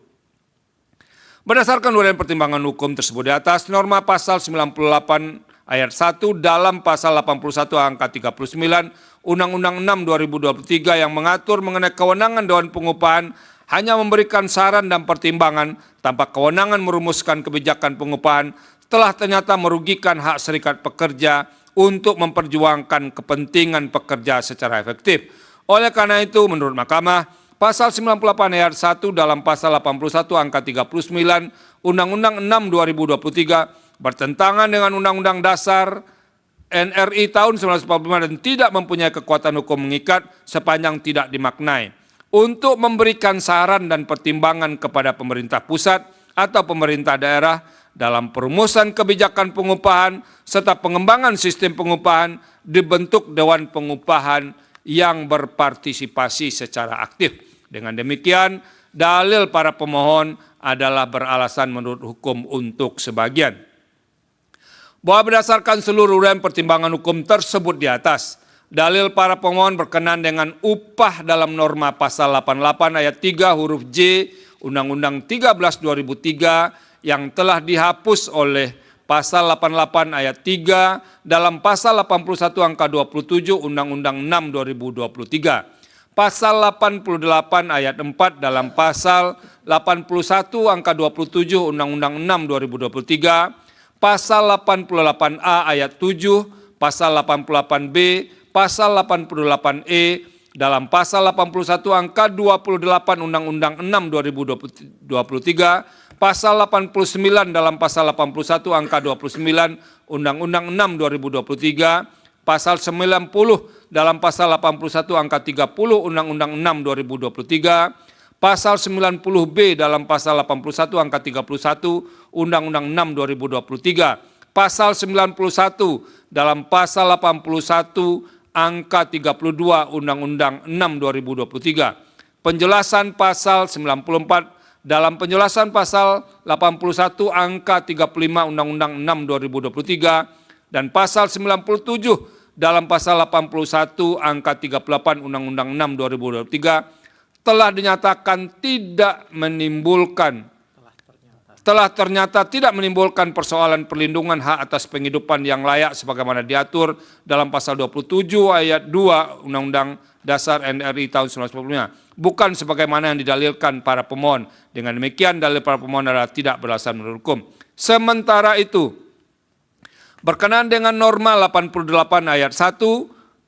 Berdasarkan uraian pertimbangan hukum tersebut di atas, norma pasal 98 ayat 1 dalam pasal 81 angka 39 Undang-Undang 6 2023 yang mengatur mengenai kewenangan Dewan Pengupahan hanya memberikan saran dan pertimbangan tanpa kewenangan merumuskan kebijakan pengupahan telah ternyata merugikan hak serikat pekerja untuk memperjuangkan kepentingan pekerja secara efektif. Oleh karena itu, menurut Mahkamah, pasal 98 ayat 1 dalam pasal 81 angka 39 Undang-Undang 6 2023 bertentangan dengan Undang-Undang Dasar NRI tahun 1945 dan tidak mempunyai kekuatan hukum mengikat sepanjang tidak dimaknai. Untuk memberikan saran dan pertimbangan kepada pemerintah pusat atau pemerintah daerah dalam perumusan kebijakan pengupahan serta pengembangan sistem pengupahan dibentuk Dewan Pengupahan yang berpartisipasi secara aktif. Dengan demikian, dalil para pemohon adalah beralasan menurut hukum untuk sebagian. Bahwa berdasarkan seluruh uraian pertimbangan hukum tersebut di atas, dalil para pemohon berkenan dengan upah dalam norma pasal 88 ayat 3 huruf J Undang-Undang 13 2003 yang telah dihapus oleh pasal 88 ayat 3 dalam pasal 81 angka 27 Undang-Undang 6 2023. Pasal 88 ayat 4 dalam pasal 81 angka 27 Undang-Undang 6 2023. Pasal 88A ayat 7, pasal 88B, pasal 88E, dalam pasal 81 angka 28 Undang-Undang 6 2023, pasal 89 dalam pasal 81 angka 29 Undang-Undang 6 2023, pasal 90 dalam pasal 81 angka 30 Undang-Undang 6 2023, pasal 90B dalam pasal 81 angka 31 Undang-Undang 6 2023, pasal 91 dalam pasal 81 angka 32 Undang-Undang 6 2023. Penjelasan pasal 94 dalam penjelasan pasal 81 angka 35 Undang-Undang 6 2023 dan pasal 97 dalam pasal 81 angka 38 Undang-Undang 6 2023 telah ternyata tidak menimbulkan persoalan perlindungan hak atas penghidupan yang layak sebagaimana diatur dalam pasal 27 ayat 2 Undang-Undang Dasar NRI tahun 1945, bukan sebagaimana yang didalilkan para pemohon. Dengan demikian, dalil para pemohon adalah tidak beralasan menurut hukum. Sementara itu, berkenaan dengan norma 88 ayat 1,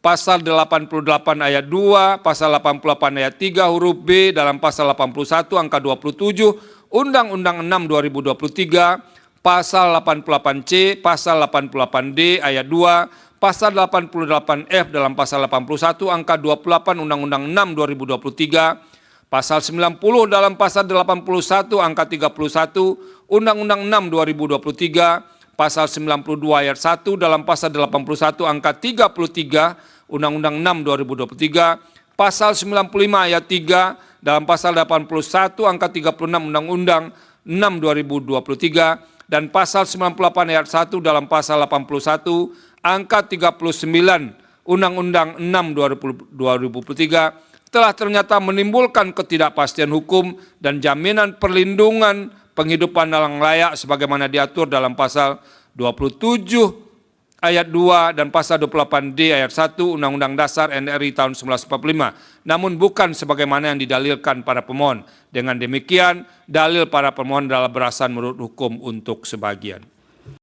pasal 88 ayat 2, pasal 88 ayat 3 huruf B dalam pasal 81 angka 27 Undang-Undang 6 2023, pasal 88C, pasal 88D ayat 2, pasal 88F dalam pasal 81 angka 28 Undang-Undang 6 2023, pasal 90 dalam pasal 81 angka 31 Undang-Undang 6 2023, pasal 92 ayat 1 dalam pasal 81 angka 33 Undang-Undang 6 2023, pasal 95 ayat 3 dalam pasal 81 angka 36 Undang-Undang 6 2023 dan pasal 98 ayat 1 dalam pasal 81 angka 39 Undang-Undang 6 2023 telah ternyata menimbulkan ketidakpastian hukum dan jaminan perlindungan penghidupan yang layak sebagaimana diatur dalam pasal 27 ayat 2 dan pasal 28D ayat 1 Undang-Undang Dasar NRI tahun 1945, namun bukan sebagaimana yang didalilkan para pemohon. Dengan demikian, dalil para pemohon adalah berdasar menurut hukum untuk sebagian.